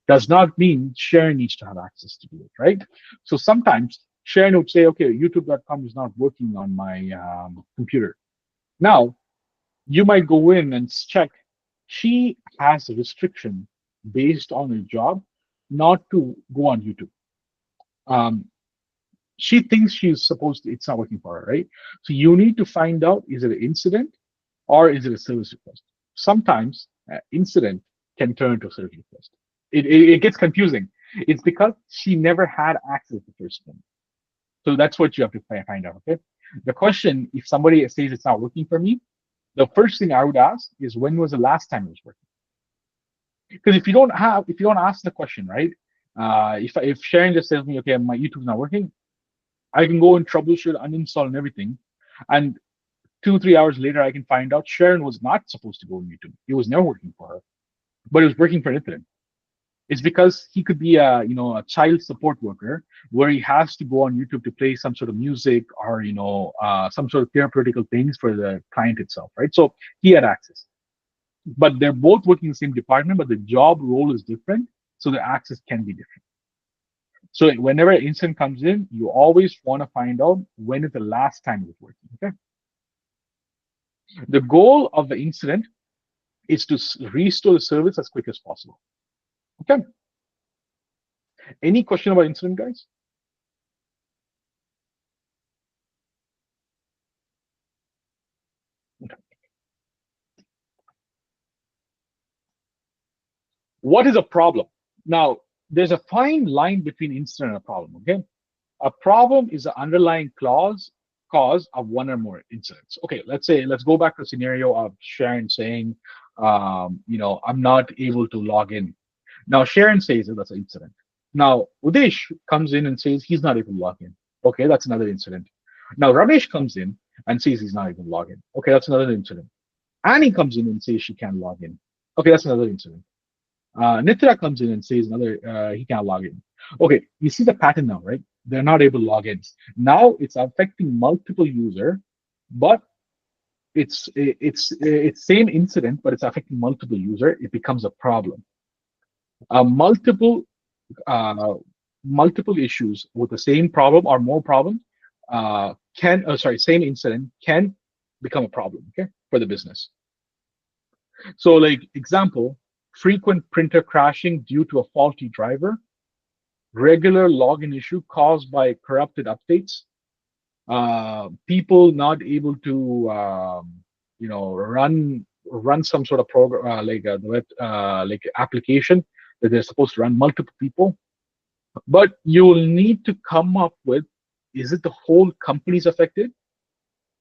does not mean Sharon needs to have access to do it, right? So sometimes Sharon would say, "Okay, YouTube.com is not working on my computer." Now you might go in and check. She has a restriction based on her job not to go on YouTube. Um, she thinks she's supposed to, it's not working for her, right? So you need to find out, is it an incident or is it a service request? Sometimes incident can turn into a service request. It gets confusing. It's because she never had access the first one. So that's what you have to find out, okay? The question, if somebody says it's not working for me, the first thing I would ask is, when was the last time it was working? Because if you don't ask the question, right? If Sharon just tells me, "Okay, my YouTube's not working," I can go and troubleshoot, uninstall, and everything. And 2-3 hours later, I can find out Sharon was not supposed to go on YouTube. It was never working for her, but it was working for Nithin. It's because he could be a child support worker where he has to go on YouTube to play some sort of music or some sort of therapeutical things for the client itself, right? So he had access, but they're both working in the same department, but the job role is different, so the access can be different. So whenever an incident comes in, you always want to find out when is the last time it was working. Okay. The goal of the incident is to restore the service as quick as possible. Okay. Any question about incident, guys? Okay. What is a problem? Now, there's a fine line between incident and a problem. Okay. A problem is the underlying cause of one or more incidents. Okay, let's go back to the scenario of Sharon saying, I'm not able to log in. Now Sharon says that's an incident. Now Udesh comes in and says he's not able to log in. Okay, that's another incident. Now Ramesh comes in and says he's not able to log in. Okay, that's another incident. Annie comes in and says she can't log in. Okay, that's another incident. Nitra comes in and says he can't log in. Okay, you see the pattern now, right? They're not able to log in. Now it's affecting multiple user, but it's same incident, but it's affecting multiple user. It becomes a problem. Multiple issues with the same problem or more problems same incident can become a problem, okay, for the business. So like example, frequent printer crashing due to a faulty driver, regular login issue caused by corrupted updates, people not able to run some sort of program like application that they're supposed to run multiple people. But you will need to come up with, is it the whole company's affected?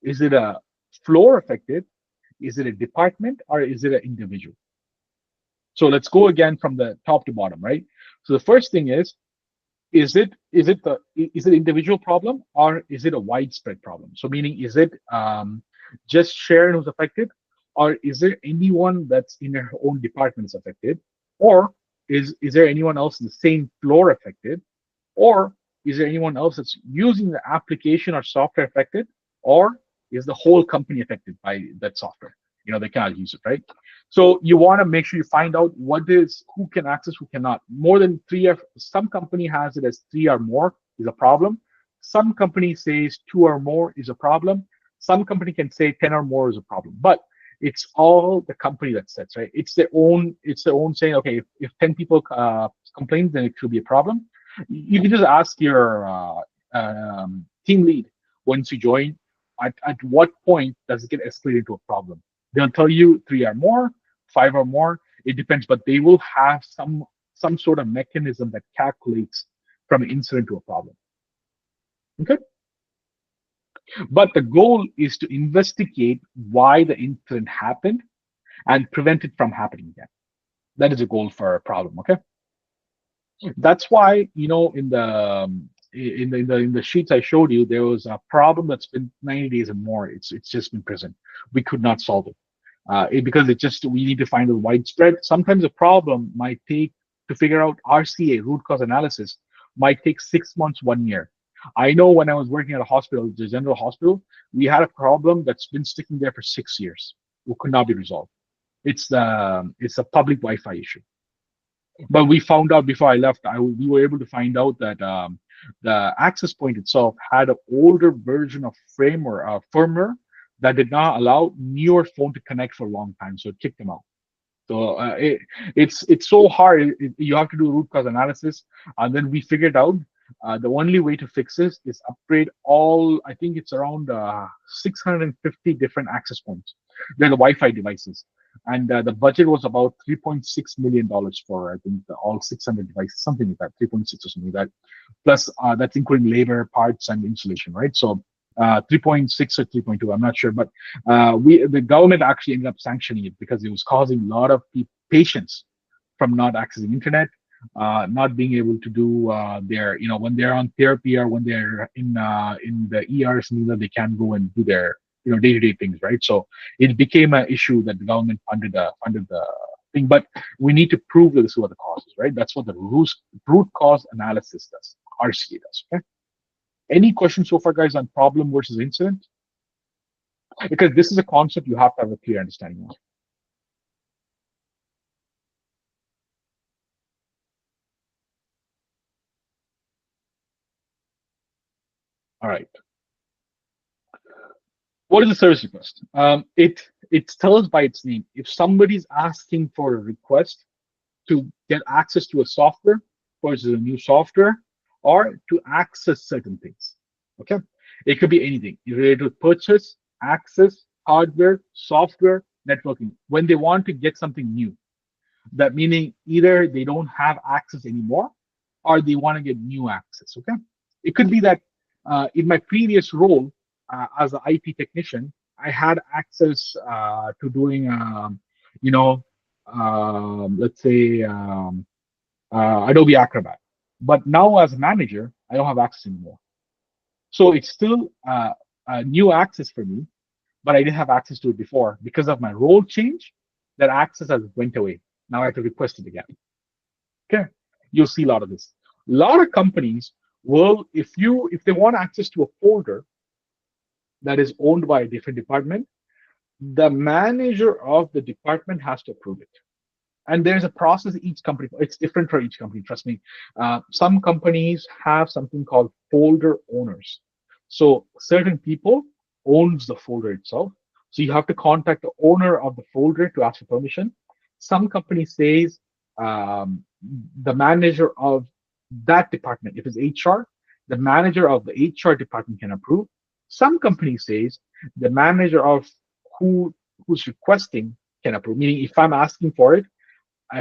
Is it a floor affected? Is it a department, or is it an individual? So let's go again from the top to bottom, right? So the first thing is it individual problem, or is it a widespread problem? So meaning, is it just Sharon who's affected, or is there anyone that's in her own department is affected, or is there anyone else in the same floor affected, or is there anyone else that's using the application or software affected, or is the whole company affected by that software? They cannot use it, right? So you want to make sure you find out who can access, who cannot. More than 3, or some company has it as 3 or more is a problem. Some company says 2 or more is a problem. Some company can say 10 or more is a problem. But It's all the company that sets, right? It's their own saying, okay, if 10 people complain, then it should be a problem. You can just ask your team lead once you join, at what point does it get escalated to a problem? They'll tell you 3 or more, 5 or more. It depends, but they will have some sort of mechanism that calculates from an incident to a problem. Okay. But the goal is to investigate why the incident happened and prevent it from happening again. That is a goal for a problem. Okay. That's why, in the sheets I showed you, there was a problem that's been 90 days and more. It's just been present. We could not solve it. Because we need to find a widespread. Sometimes a problem might take, to figure out RCA, root cause analysis, might take 6 months, 1 year. I know when I was working at a hospital, the general hospital, we had a problem that's been sticking there for 6 years. It could not be resolved. It's a public Wi-Fi issue. But we found out before I left, we were able to find out that the access point itself had an older version of firmware that did not allow newer phone to connect for a long time, so it kicked them out. So it's so hard. You have to do root cause analysis, and then we figured out the only way to fix this is upgrade all. I think it's around 650 different access points. They're the Wi-Fi devices, and the budget was about $3.6 million for, I think, all 600 devices, something like that, 3.6 or something like that. Plus that's including labor, parts, and installation, right? So 3.6 or 3.2, I'm not sure, but the government actually ended up sanctioning it because it was causing a lot of patients from not accessing internet, not being able to do their, when they're on therapy or when they're in the ERs, they can't go and do their day-to-day things, right? So it became an issue that the government funded the thing, but we need to prove that this is what the cause is, right? That's what the root cause analysis does, RCA does. Okay. Any questions so far, guys, on problem versus incident? Because this is a concept you have to have a clear understanding of. All right. What is a service request? It tells by its name. If somebody's asking for a request to get access to a software, versus a new software, or to access certain things. Okay, it could be anything related to purchase, access, hardware, software, networking. When they want to get something new, that meaning either they don't have access anymore, or they want to get new access. Okay, it could be that in my previous role as an IT technician, I had access to doing, let's say, Adobe Acrobat. But now as a manager, I don't have access anymore. So it's still a new access for me, but I didn't have access to it before. Because of my role change, that access has went away. Now I have to request it again. Okay, you'll see a lot of this. A lot of companies will, if they want access to a folder that is owned by a different department, the manager of the department has to approve it. And there's a process each company, it's different for each company, trust me. Some companies have something called folder owners. So certain people owns the folder itself. So you have to contact the owner of the folder to ask for permission. Some company says the manager of that department, if it's HR, the manager of the HR department can approve. Some company says the manager of who's requesting can approve, meaning if I'm asking for it,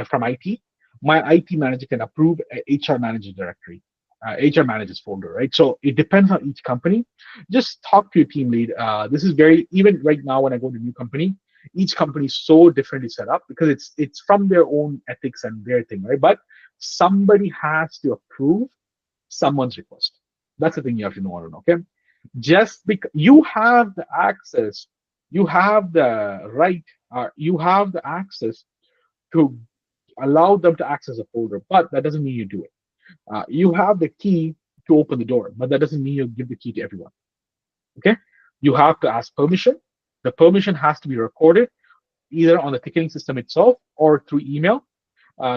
from IT, my IT manager can approve a HR manager directory, HR managers folder, right? So it depends on each company. Just talk to your team lead. This is even right now when I go to a new company, each company is so differently set up because it's from their own ethics and their thing, right? But somebody has to approve someone's request. That's the thing you have to know, okay? Just because you have the access, you have the right, you have the access to allow them to access a folder, but that doesn't mean you do it. You have the key to open the door, but that doesn't mean you give the key to everyone. Okay, you have to ask permission. The permission has to be recorded either on the ticketing system itself or through email,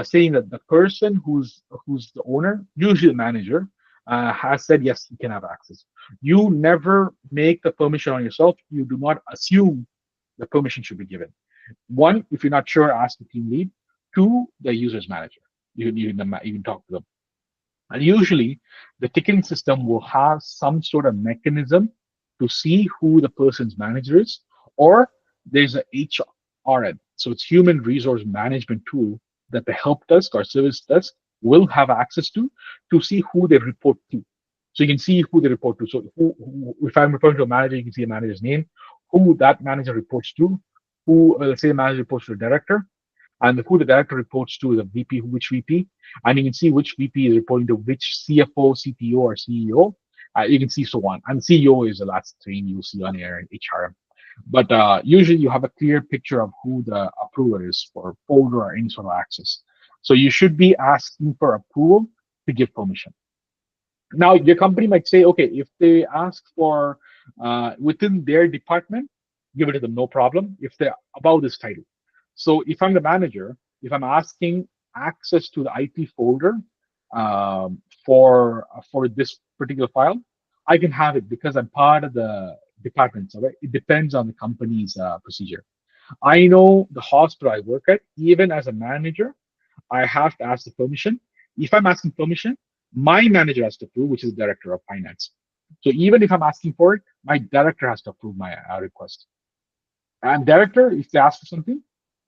saying that the person who's the owner, usually the manager, has said yes, you can have access. You never make the permission on yourself. You do not assume the permission should be given. One, if you're not sure, ask the team lead. Two, the user's manager. You can talk to them. And usually, the ticketing system will have some sort of mechanism to see who the person's manager is, or there's a HRM. So it's human resource management tool that the help desk or service desk will have access to see who they report to. So you can see who they report to. So if I'm referring to a manager, you can see a manager's name, who that manager reports to, who, let's say, a manager reports to a director, and who the director reports to is a VP, which VP, and you can see which VP is reporting to which CFO, CTO, or CEO. You can see so on. And CEO is the last thing you'll see on air in HRM. But usually you have a clear picture of who the approver is for folder or any sort of access. So you should be asking for approval to give permission. Now, your company might say, okay, if they ask for within their department, give it to them, no problem, if they're above this title. So if I'm the manager, if I'm asking access to the IT folder for this particular file, I can have it because I'm part of the department. So it depends on the company's procedure. I know the hospital I work at, even as a manager, I have to ask the permission. If I'm asking permission, my manager has to approve, which is the director of finance. So even if I'm asking for it, my director has to approve my request. And director, if they ask for something,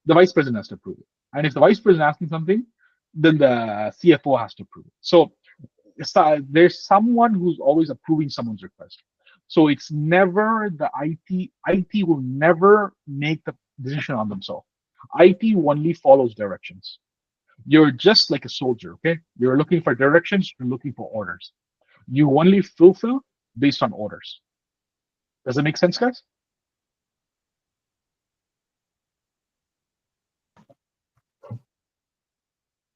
the vice president has to approve it. And if the vice president asking something, then the CFO has to approve it. So there's someone who's always approving someone's request. So it's never the IT. IT will never make the decision on themselves. IT only follows directions. You're just like a soldier, okay? You're looking for directions, you're looking for orders. You only fulfill based on orders. Does that make sense, guys?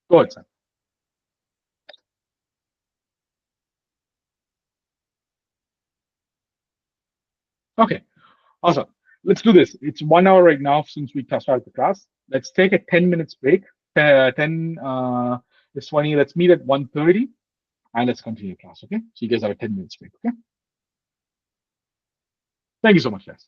Go ahead, Sam. Okay, awesome. Let's do this. It's 1 hour right now since we started the class. Let's take a 10 minutes break. 10 is 20. Let's meet at 1:30 and let's continue class, okay? So you guys have a 10 minutes break, okay? Thank you so much, guys.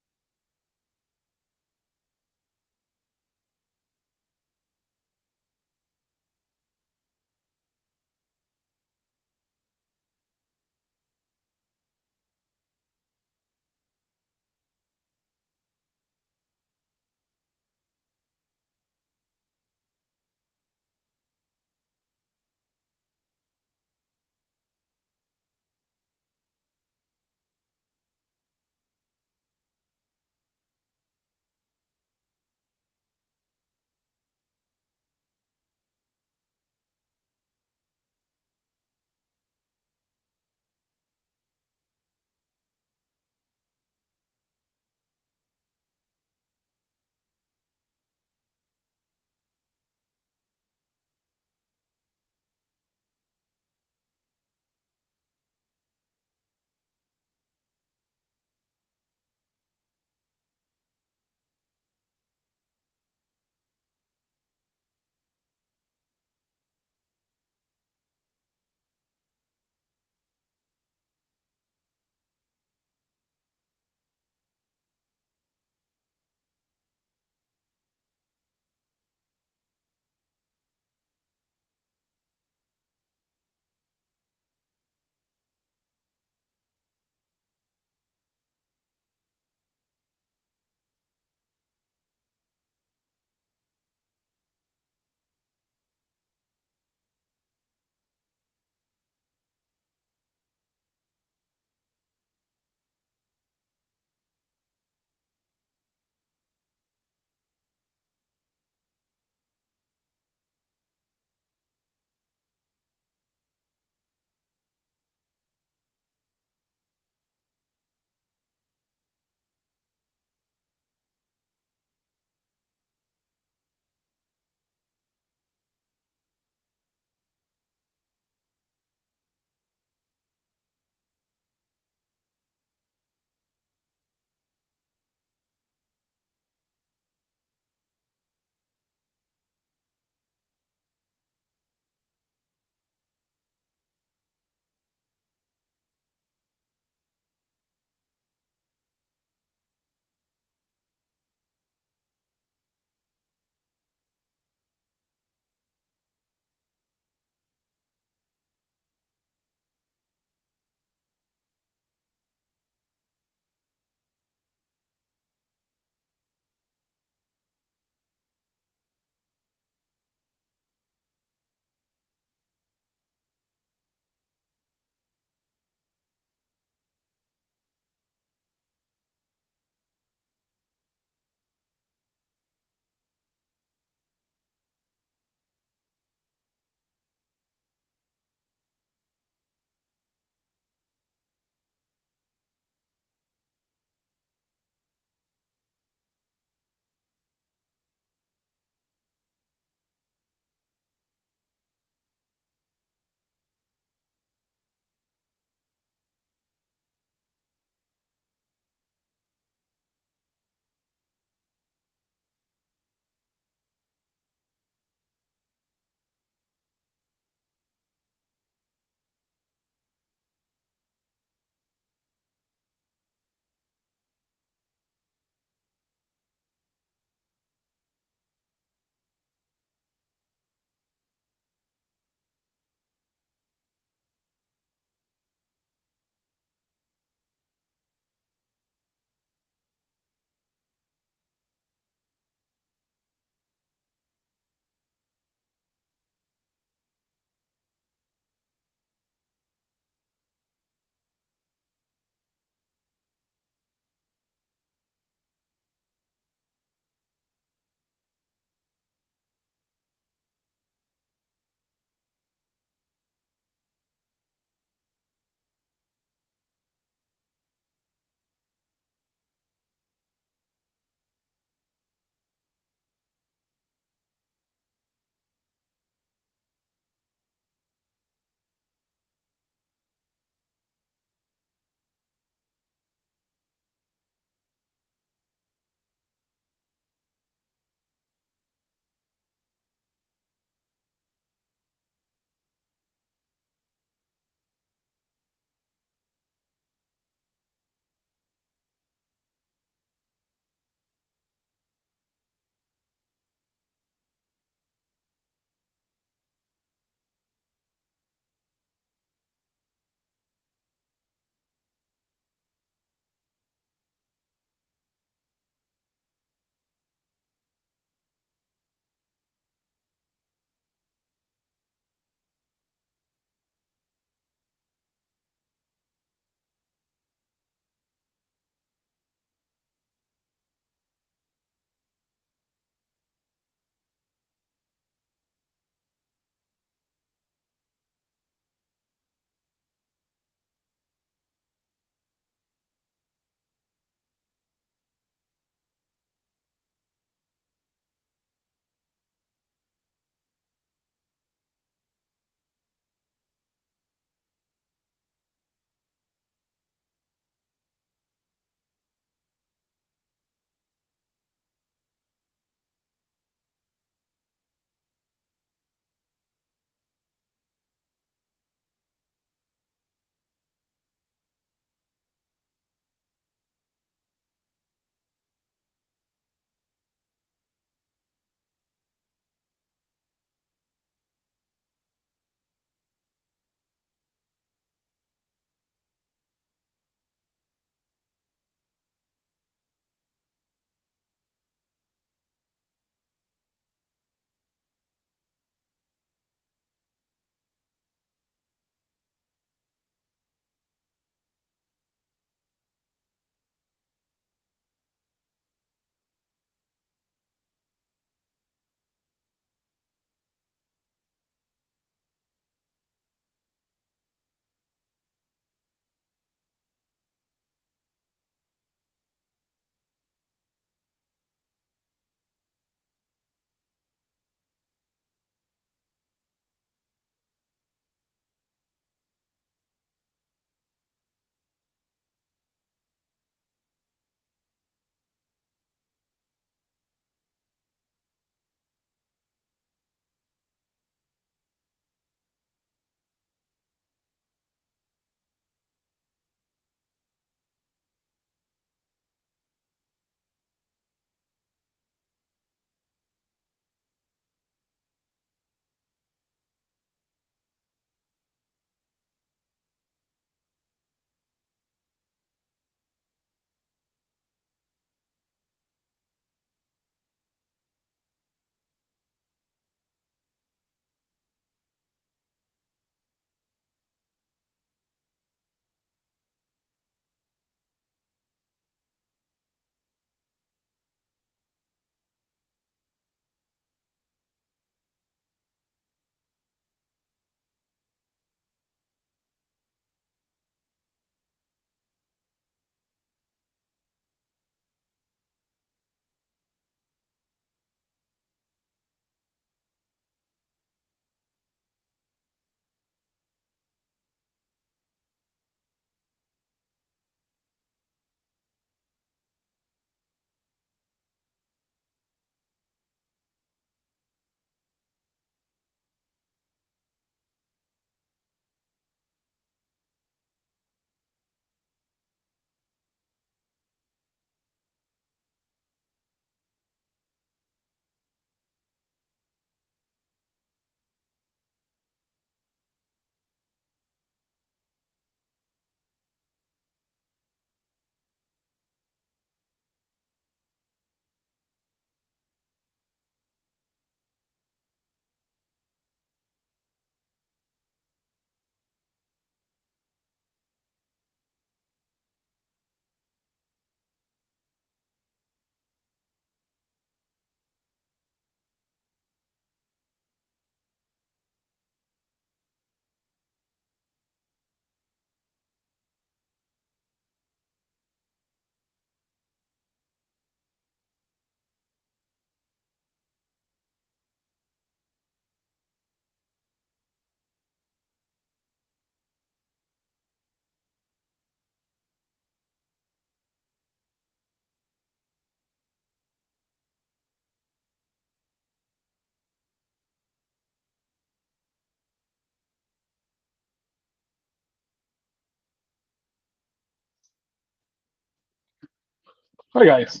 Hi guys,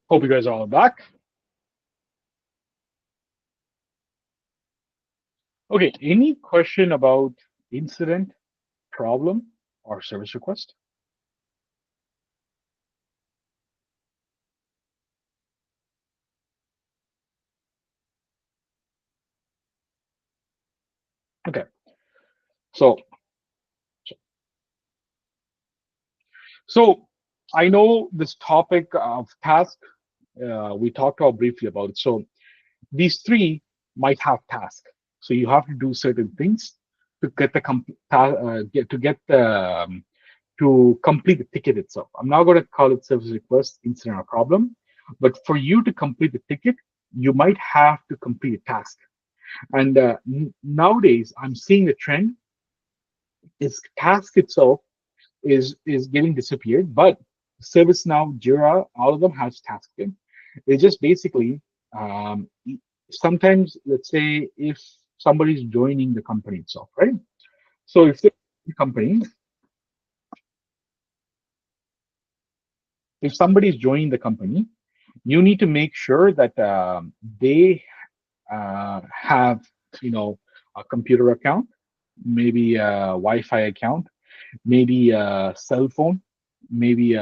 hope you guys are all back. Okay, any question about incident, problem, or service request? Okay, so so I know this topic of task. We talked about briefly about it. So these three might have task. So you have to do certain things to get the to complete the ticket itself. I'm not going to call it service request, incident, or problem, but for you to complete the ticket, you might have to complete a task. And nowadays, I'm seeing the trend is task itself is getting disappeared, but ServiceNow, Jira, all of them has tasking. It's just basically um, sometimes, let's say, if somebody's joining the company itself, right? So if somebody's joining the company, you need to make sure that they have, a computer account, maybe a Wi-Fi account, maybe a cell phone, maybe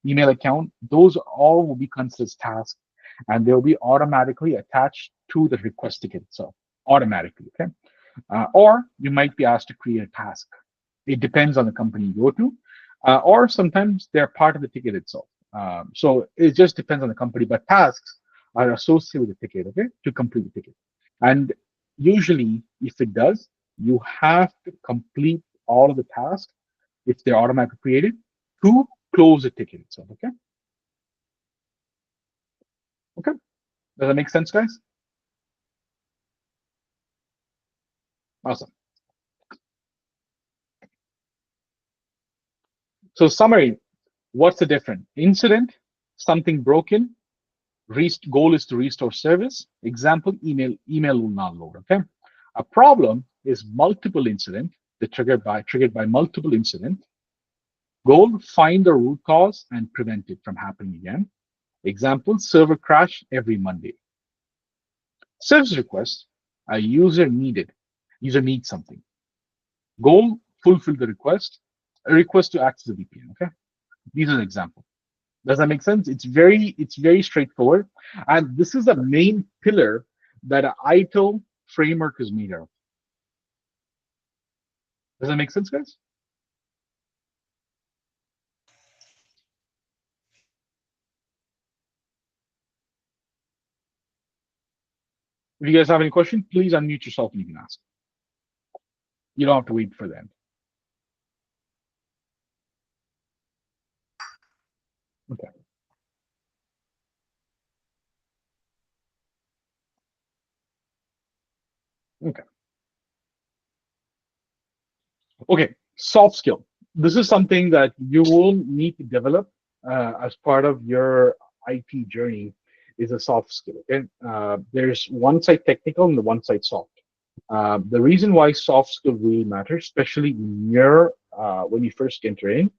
email account. Those all will be considered as tasks, and they'll be automatically attached to the request ticket itself, automatically. Okay, or you might be asked to create a task. It depends on the company you go to, or sometimes they're part of the ticket itself. So it just depends on the company, but tasks are associated with the ticket, okay, to complete the ticket. And usually, if it does, you have to complete all of the tasks if they're automatically created to close the ticket itself. Okay. Okay. Does that make sense, guys? Awesome. So summary, what's the difference? Incident, something broken. Goal is to restore service. Example, email will not load. Okay. A problem is multiple incident that triggered by multiple incident. Goal, find the root cause and prevent it from happening again. Example, server crash every Monday. Service request, a user needs something. Goal, fulfill the request. A request to access the VPN. Okay, these are the examples. Does that make sense? It's very straightforward, and this is the main pillar that an ITIL framework is made of. Does that make sense, guys? If you guys have any questions, please unmute yourself and you can ask. You don't have to wait for the end. Okay. Okay. Okay. Soft skill. This is something that you will need to develop as part of your IT journey. Is a soft skill. Okay. There's one side technical and the one side soft. The reason why soft skill really matters, especially when you first enter in,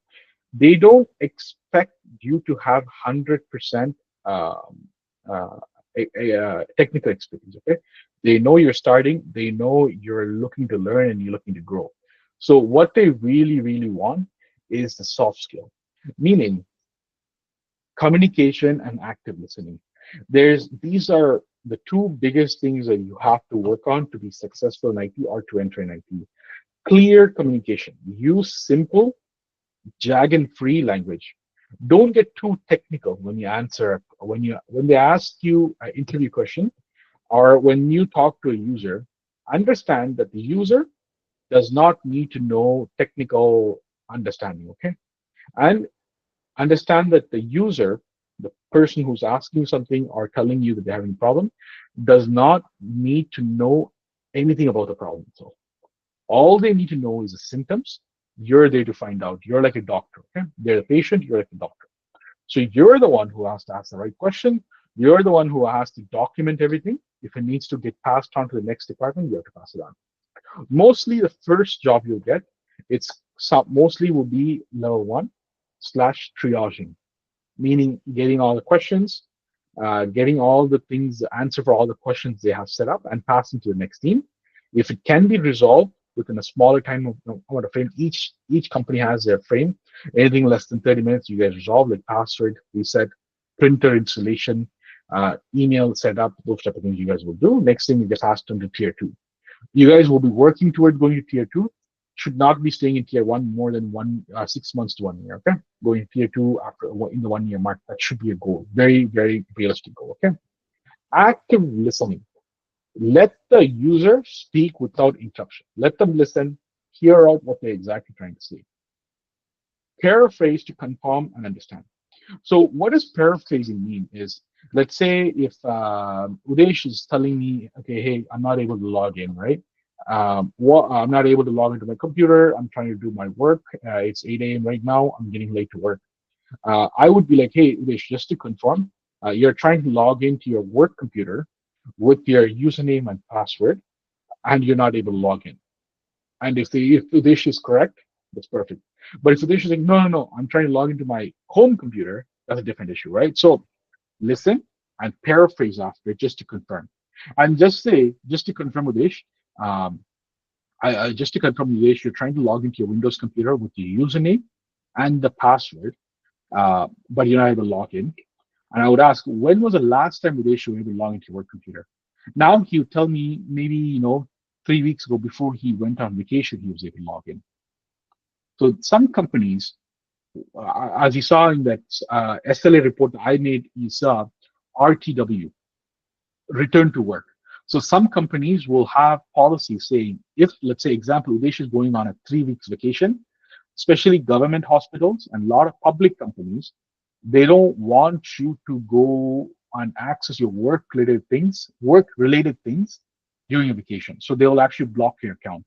they don't expect you to have 100% um, uh, technical expertise. Okay, they know you're starting, they know you're looking to learn and you're looking to grow. So what they really, really want is the soft skill, meaning communication and active listening. These are the two biggest things that you have to work on to be successful in IT or to enter in IT. Clear communication. Use simple, jargon-free language. Don't get too technical when you answer when they ask you an interview question or when you talk to a user. Understand that the user does not need to know technical understanding. Okay, and understand that the user, the person who's asking you something or telling you that they're having a problem, does not need to know anything about the problem. So all they need to know is the symptoms. You're there to find out. You're like a doctor. Okay? They're the patient, you're like a doctor. So you're the one who has to ask the right question. You're the one who has to document everything. If it needs to get passed on to the next department, you have to pass it on. Mostly the first job you'll get, mostly will be level 1 / triaging. meaning getting all the questions, getting all the things, answer for all the questions they have set up, and passing to the next team. If it can be resolved within a smaller time of frame, each company has their frame. Anything less than 30 minutes, you guys resolve, like password reset, printer installation, email setup, those type of things you guys will do. Next thing, you get passed on to tier 2. You guys will be working toward going to tier 2. Should not be staying in tier 1 more than 6 months to 1 year. Okay, going to tier 2 after in the 1 year mark. That should be a goal. Very, very realistic goal. Okay, active listening. Let the user speak without interruption. Let them listen, hear out what they're exactly trying to say. Paraphrase to confirm and understand. So what does paraphrasing mean is, let's say if Udesh is telling me, okay, hey, I'm not able to log in, right? I'm not able to log into my computer. I'm trying to do my work. It's 8 a.m. right now. I'm getting late to work. I would be like, hey, Udesh, just to confirm, you're trying to log into your work computer with your username and password, and you're not able to log in. And if Udesh is correct, that's perfect. But if Udesh is like, no, I'm trying to log into my home computer, that's a different issue, right? So listen and paraphrase after it just to confirm. And just to confirm, Udesh, just to confirm, Udesh, you're trying to log into your Windows computer with your username and the password, but you're not able to log in. And I would ask, when was the last time Udesh you were able to log into your work computer? Now he would tell me maybe 3 weeks ago before he went on vacation, he was able to log in. So some companies, as you saw in that SLA report that I made, you saw RTW, return to work. So some companies will have policies saying, if, let's say, example, Udesh is going on a 3 weeks vacation, especially government hospitals and a lot of public companies, they don't want you to go and access your work-related things during your vacation. So they will actually block your account.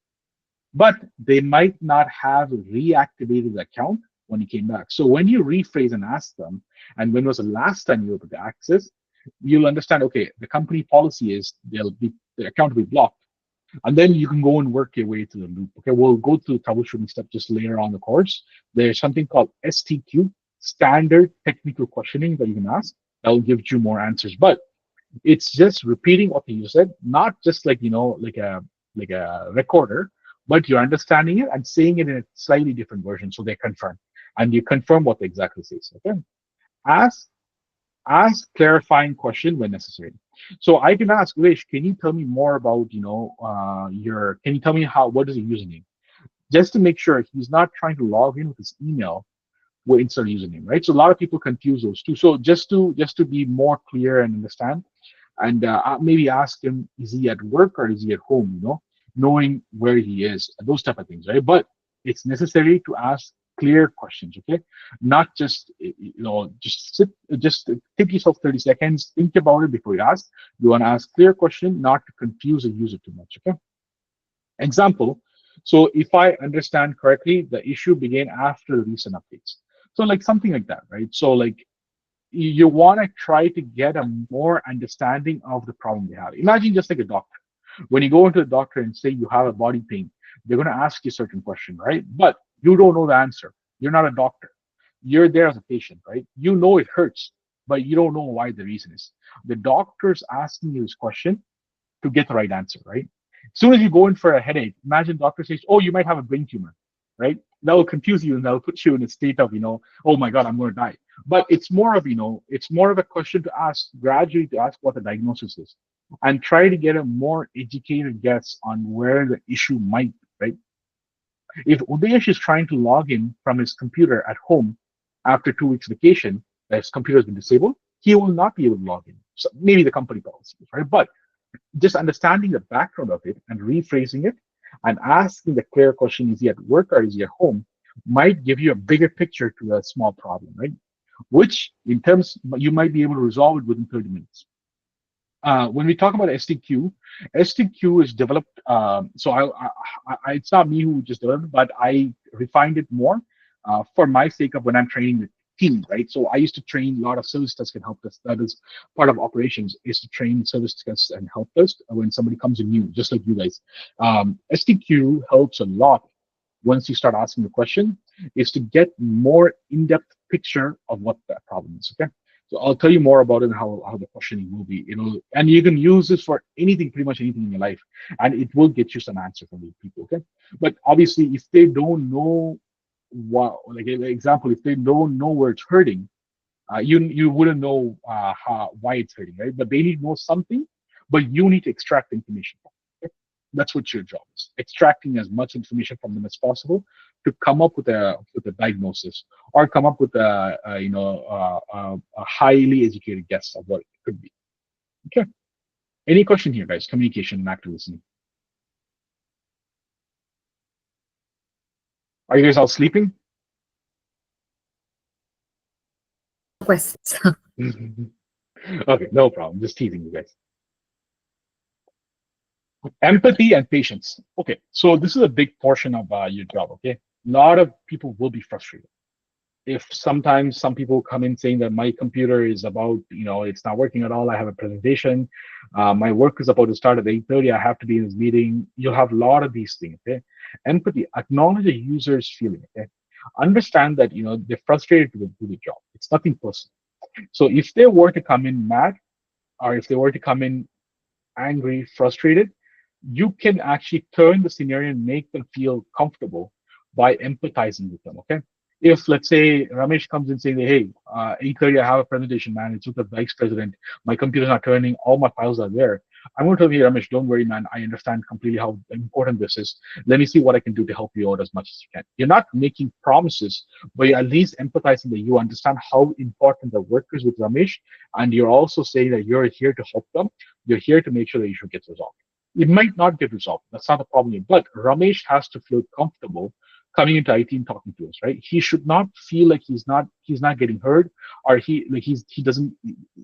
But they might not have reactivated the account when you came back. So when you rephrase and ask them, and when was the last time you were able to access, you'll understand, okay, the company policy is the account will be blocked. And then you can go and work your way to the loop. Okay, we'll go through troubleshooting stuff just later on the course. There's something called STQ, standard technical questioning, that you can ask. That will give you more answers. But it's just repeating what you said, not just like like a recorder, but you're understanding it and saying it in a slightly different version, so they confirm, and you confirm what they exactly says. Okay, ask clarifying question when necessary. So I can ask, Udesh, can you tell me more about can you tell me what is your username, just to make sure he's not trying to log in with his email with insert username, right? So a lot of people confuse those two. So just to be more clear and understand, and maybe ask him, is he at work or is he at home? Knowing where he is, those type of things, right? But it's necessary to ask clear questions, okay? Not just just take yourself 30 seconds, think about it before you ask. You want to ask clear question, not to confuse the user too much, okay? Example, so if I understand correctly, the issue began after the recent updates. So like something like that, right? So like you want to try to get a more understanding of the problem they have. Imagine just like a doctor. When you go into the doctor and say you have a body pain, they're going to ask you a certain question, right? But you don't know the answer. You're not a doctor. You're there as a patient, right? You know it hurts, but you don't know why the reason is. The doctor's asking you this question to get the right answer, right? As soon as you go in for a headache, imagine doctor says, oh, you might have a brain tumor, right? That will confuse you and that will put you in a state of, oh my God, I'm going to die. But it's more of, it's more of a question to ask, gradually to ask what the diagnosis is and try to get a more educated guess on where the issue might be, right? If Udesh is trying to log in from his computer at home after 2 weeks vacation, his computer has been disabled, he will not be able to log in. So maybe the company policy, right? But just understanding the background of it and rephrasing it and asking the clear question, is he at work or is he at home, might give you a bigger picture to a small problem, right? Which in terms, you might be able to resolve it within 30 minutes. When we talk about STQ is developed. So it's not me who just developed it, but I refined it more for my sake of when I'm training the team, right? So I used to train a lot of service desk and help desk. That is part of operations, is to train service desk and help desk when somebody comes in new, just like you guys. STQ helps a lot once you start asking the question, is to get more in-depth picture of what that problem is. Okay, so I'll tell you more about it and how the questioning will be. And you can use this for anything, pretty much anything in your life, and it will get you some answer from the people. Okay, but obviously, if they don't know what, like an example, if they don't know where it's hurting, you wouldn't know why it's hurting, right? But they need to know something, but you need to extract information from them. Okay? That's what your job is: extracting as much information from them as possible to come up with a diagnosis, or come up with a highly educated guess of what it could be. Okay. Any question here, guys? Communication and active listening. Are you guys all sleeping? Questions. Okay, no problem. Just teasing you guys. Empathy and patience. Okay, so this is a big portion of your job. Okay, a lot of people will be frustrated if sometimes some people come in saying that my computer is about, it's not working at all. I have a presentation. My work is about to start at 8:30. I have to be in this meeting. You'll have a lot of these things. Okay, empathy. Acknowledge the user's feeling. Okay, understand that they're frustrated to do the job. It's nothing personal. So if they were to come in mad, or if they were to come in angry, frustrated, you can actually turn the scenario and make them feel comfortable by empathizing with them. Okay. If, let's say, Ramesh comes in saying, hey, 8:30, I have a presentation, man. It's with the vice president. My computer's not turning. All my files are there. I'm going to tell you, Ramesh, don't worry, man. I understand completely how important this is. Let me see what I can do to help you out as much as you can. You're not making promises, but you're at least empathizing that you understand how important the work is with Ramesh. And you're also saying that you're here to help them. You're here to make sure the issue gets resolved. It might not get resolved. That's not a problem. But Ramesh has to feel comfortable coming into IT and talking to us, right? He should not feel like he's not getting heard, or he doesn't,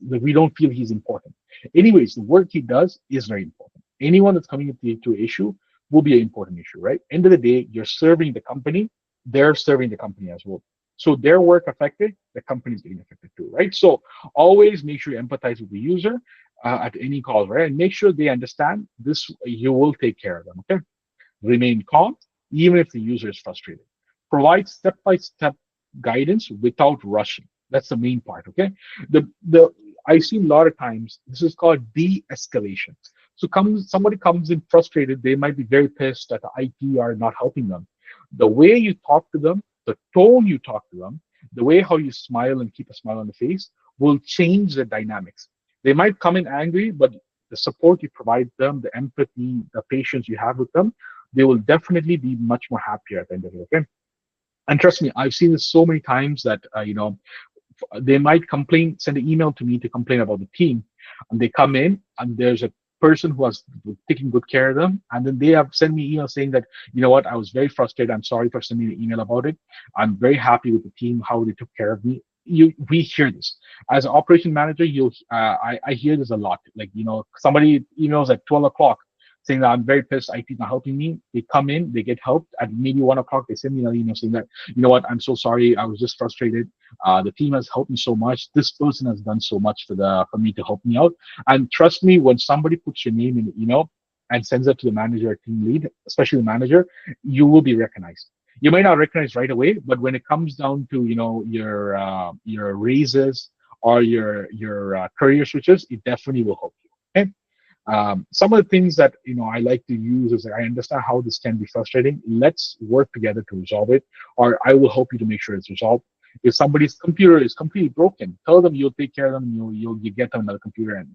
like, we don't feel he's important. Anyways, the work he does is very important. Anyone that's coming into an issue will be an important issue, right? End of the day, you're serving the company, they're serving the company as well. So their work affected, the company's getting affected too, right? So always make sure you empathize with the user at any call, right? And make sure they understand this, you will take care of them, okay? Remain calm, even if the user is frustrated. Provide step-by-step guidance without rushing. That's the main part, okay? I've seen a lot of times, this is called de-escalation. So somebody comes in frustrated, they might be very pissed that the IT are not helping them. The way you talk to them, the tone you talk to them, the way how you smile and keep a smile on the face will change the dynamics. They might come in angry, but the support you provide them, the empathy, the patience you have with them, they will definitely be much more happier at the end of it. Okay, and trust me, I've seen this so many times that they might complain, send an email to me to complain about the team, and they come in and there's a person who has taken good care of them, and then they have sent me email saying that, you know what, I was very frustrated. I'm sorry for sending an email about it. I'm very happy with the team, how they took care of me. We hear this as an operation manager. I hear this a lot. Like, somebody emails at 12 o'clock saying that I'm very pissed, IT is not helping me. They come in, they get helped. At maybe 1 o'clock, they send me an email saying that, you know what, I'm so sorry, I was just frustrated. The team has helped me so much. This person has done so much for me to help me out. And trust me, when somebody puts your name in the email and sends it to the manager or team lead, especially the manager, you will be recognized. You may not recognize right away, but when it comes down to your raises or your career switches, it definitely will help you. Okay. Some of the things that I like to use is that I understand how this can be frustrating. Let's work together to resolve it, or I will help you to make sure it's resolved. If somebody's computer is completely broken, tell them you'll take care of them. You get them another computer, and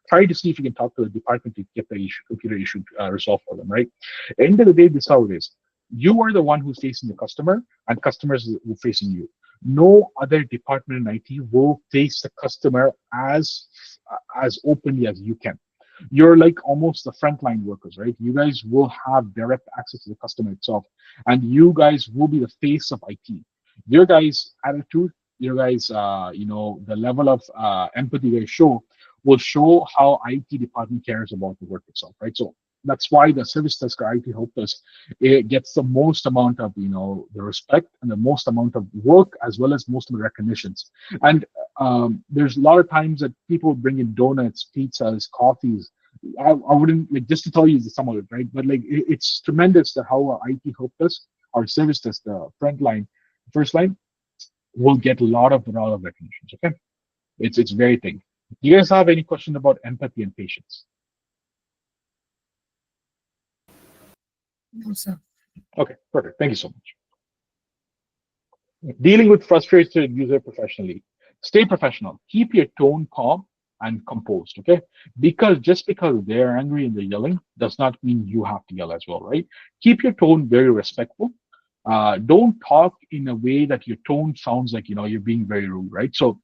try to see if you can talk to the department to get the computer issue resolved for them. Right? At the end of the day, this is how it is. You are the one who's facing the customer, and customers are facing you. No other department in IT will face the customer as openly as you can. You're like almost the frontline workers, right? You guys will have direct access to the customer itself, and you guys will be the face of IT. Your guys' attitude, your guys, the level of empathy they show will show how IT department cares about the work itself, right? So that's why the service desk or IT help desk, it gets the most amount of the respect and the most amount of work, as well as most of the recognitions. And there's a lot of times that people bring in donuts, pizzas, coffees. I wouldn't, like, just to tell you some of it, right? But like it's tremendous that how our IT help desk, our service desk, the first line, will get a lot of recognitions. Okay, it's very thing. Do you guys have any question about empathy and patience? No, sir. Okay, perfect. Thank you so much. Dealing with frustrated user professionally. Stay professional. Keep your tone calm and composed. Okay, because just because they're angry and they're yelling does not mean you have to yell as well, right? Keep your tone very respectful. Don't talk in a way that your tone sounds like you're being very rude, right? So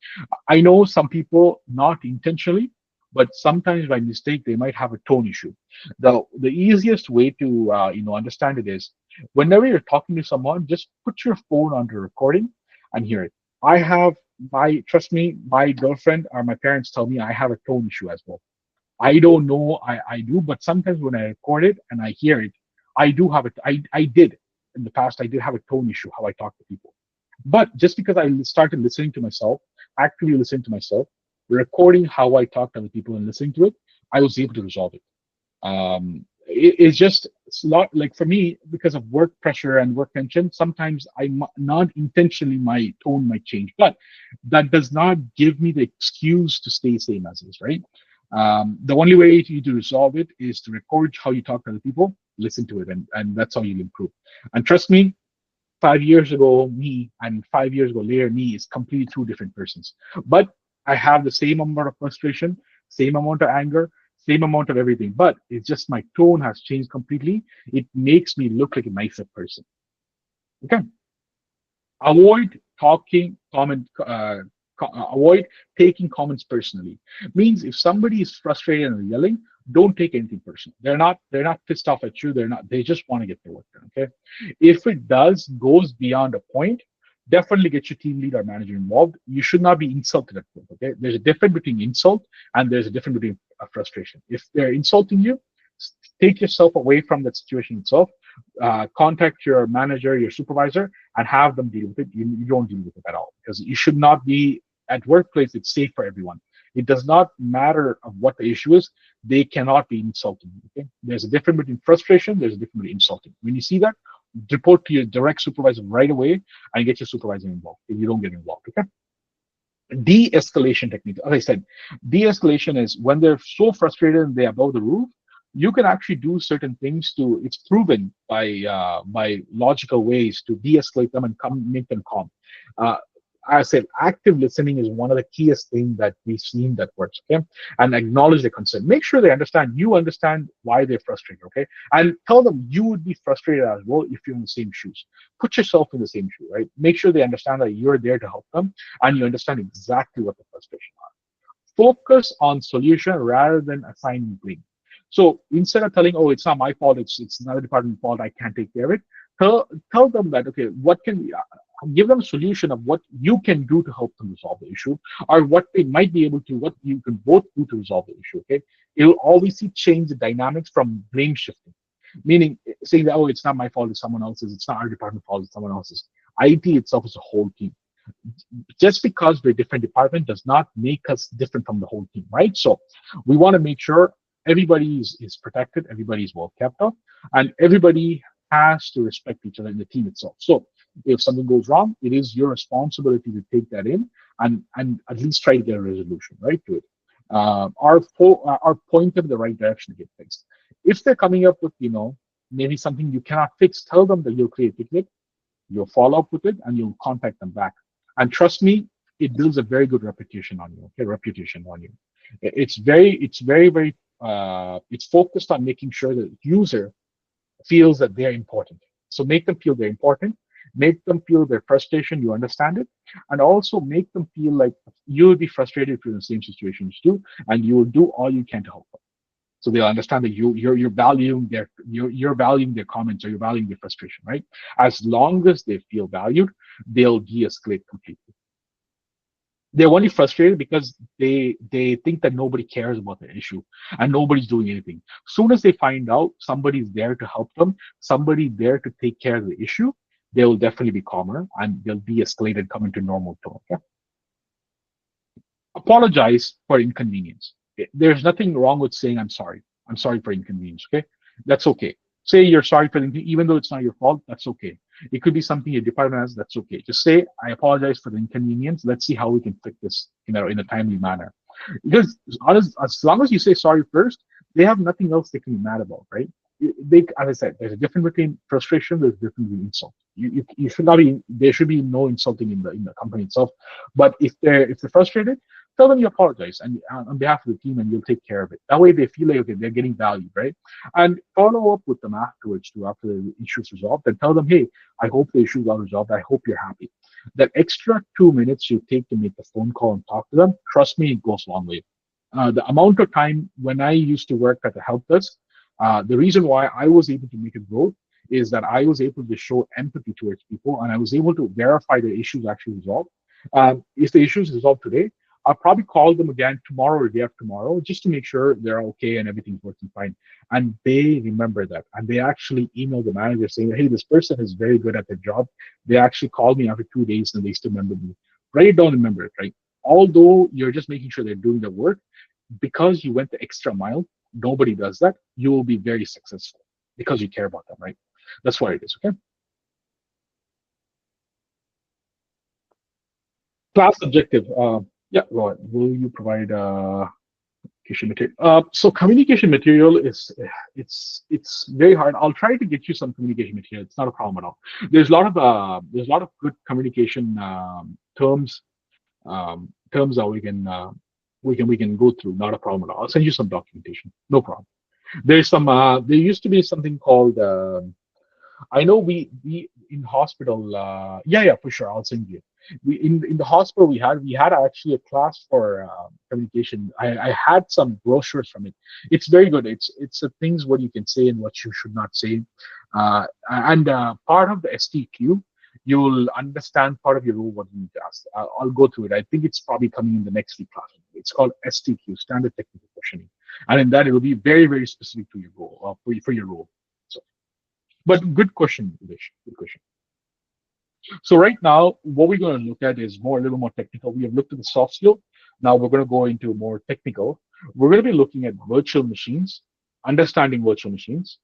I know some people not intentionally, but sometimes by mistake they might have a tone issue. The easiest way to understand it is whenever you're talking to someone, just put your phone onto recording and hear it. I have trust me, my girlfriend or my parents tell me I have a tone issue as well. I don't know, I do, but sometimes when I record it and I hear it, I do have it. I did in the past. I did have a tone issue how I talk to people. But just because I started listening to myself, actively listening to myself, recording how I talk to other people and listening to it, I was able to resolve it. It's just it's not like for me because of work pressure and work tension. Sometimes not intentionally my tone might change, but that does not give me the excuse to stay same as is, right? The only way you to resolve it is to record how you talk to other people, listen to it, and that's how you'll improve. And trust me, 5 years ago me and 5 years ago later me is completely two different persons. But I have the same amount of frustration, same amount of anger, same amount of everything. But it's just my tone has changed completely. It makes me look like a nicer person. Okay. Avoid talking avoid taking comments personally. Means if somebody is frustrated and yelling, don't take anything personal. They're not pissed off at you. They just want to get their work done. Okay. If it goes beyond a point, definitely get your team lead or manager involved. You should not be insulted at them. Okay. There's a difference between insult and there's a difference between frustration. If they're insulting you, take yourself away from that situation itself. Contact your manager, your supervisor, and have them deal with it. You don't deal with it at all because you should not be at workplace. It's safe for everyone. It does not matter of what the issue is. They cannot be insulting. Okay, there's a difference between frustration. There's a difference between insulting. When you see that, report to your direct supervisor right away and get your supervisor involved. If you don't get involved, okay. De-escalation technique. As I said, de-escalation is when they're so frustrated and they're above the roof. You can actually do certain things to. It's proven by logical ways to de-escalate them and make them calm. Uh, I said active listening is one of the keyest things that we've seen that works. Okay, and acknowledge their concern. Make sure they understand. You understand why they're frustrated. Okay, and tell them you would be frustrated as well if you're in the same shoes. Put yourself in the same shoe. Right. Make sure they understand that you're there to help them and you understand exactly what the frustration are. Focus on solution rather than assigning blame. So instead of telling, "Oh, it's not my fault. It's another department's fault. I can't take care of it," tell them that okay, what can we give them a solution of what you can do to help them resolve the issue, or what they might be able to, what you can both do to resolve the issue. Okay, it'll obviously change the dynamics from blame shifting, meaning saying that oh, it's not my fault, it's someone else's. It's not our department's fault, it's someone else's. IT itself is a whole team. Just because we're a different department does not make us different from the whole team, right? So we want to make sure everybody is protected, everybody is well kept up, and everybody has to respect each other in the team itself. So if something goes wrong, it is your responsibility to take that in and at least try to get a resolution, right, to it. Or point them in the right direction to get fixed. If they're coming up with, maybe something you cannot fix, tell them that you'll create a ticket, you'll follow up with it, and you'll contact them back. And trust me, it builds a very good reputation on you. Okay, reputation on you. It's focused on making sure that the user feels that they're important. So make them feel they're important. Make them feel their frustration. You understand it, and also make them feel like you'll be frustrated if you're in the same situations too, and you will do all you can to help them. So they'll understand that you're valuing you're valuing their comments or you're valuing their frustration, right? As long as they feel valued, they'll de-escalate completely. They're only frustrated because they think that nobody cares about the issue and nobody's doing anything. Soon as they find out somebody's there to help them, somebody there to take care of the issue, they will definitely be calmer and they'll de-escalate and come into normal tone. Okay? Apologize for inconvenience. There's nothing wrong with saying I'm sorry. I'm sorry for inconvenience. Okay, that's okay. Say you're sorry for the even though it's not your fault. That's okay. It could be something your department has. That's okay. Just say, I apologize for the inconvenience. Let's see how we can fix this, in a timely manner. Because as long as you say sorry first, they have nothing else they can be mad about, right? As I said, there's a difference between frustration. There's a difference between insult. You should not be. There should be no insulting in the company itself. But if they're frustrated, tell them you apologize and on behalf of the team, and you'll take care of it. That way, they feel like, okay, they're getting value, right? And follow up with them afterwards too, after the issue's resolved, and tell them, hey, I hope the issue got resolved. I hope you're happy. That extra 2 minutes you take to make the phone call and talk to them, trust me, it goes a long way. The amount of time when I used to work at the help desk, the reason why I was able to make it grow is that I was able to show empathy towards people, and I was able to verify the issues actually resolved. If the issue is resolved today, I'll probably call them again tomorrow or day after tomorrow just to make sure they're okay and everything's working fine. And they remember that. And they actually email the manager saying, hey, this person is very good at their job. They actually called me after 2 days and they still remember me. Write it down, remember it, right? Although you're just making sure they're doing their work, because you went the extra mile, nobody does that, you will be very successful because you care about them, right? That's what it is, okay? Class objective. Yeah, go ahead. Will you provide communication material? So communication material it's very hard. I'll try to get you some communication material. It's not a problem at all. There's a lot of good communication terms that we can go through. Not a problem at all. I'll send you some documentation. No problem. There's some. There used to be something called. I know we in hospital. Yeah, for sure. I'll send you. We in the hospital we had actually a class for communication. I had some brochures from it. It's very good. It's the things what you can say and what you should not say. And part of the STQ, you'll understand part of your role what you need to ask. I'll go through it. I think it's probably coming in the next week class. It's called STQ, Standard Technical Questioning, and in that it will be very very specific to your role for your role. So. But good question, Udesh. Good question. So right now, what we're going to look at is a little more technical. We have looked at the soft skill. Now we're going to go into more technical. We're going to be looking at virtual machines, understanding virtual machines.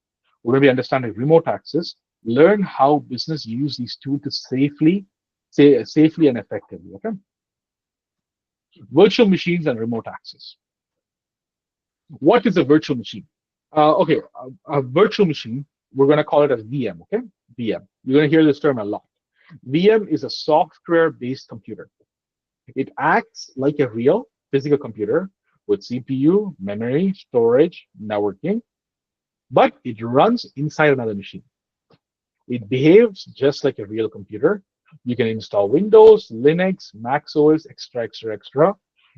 We're going to be understanding remote access, learn how business use these tools to safely and effectively. Okay. Virtual machines and remote access. What is a virtual machine? Okay, a virtual machine, we're going to call it a VM, okay? VM. You're going to hear this term a lot. VM is a software-based computer. It acts like a real physical computer with CPU, memory, storage, networking, but it runs inside another machine. It behaves just like a real computer. You can install Windows, Linux, Mac OS, extra.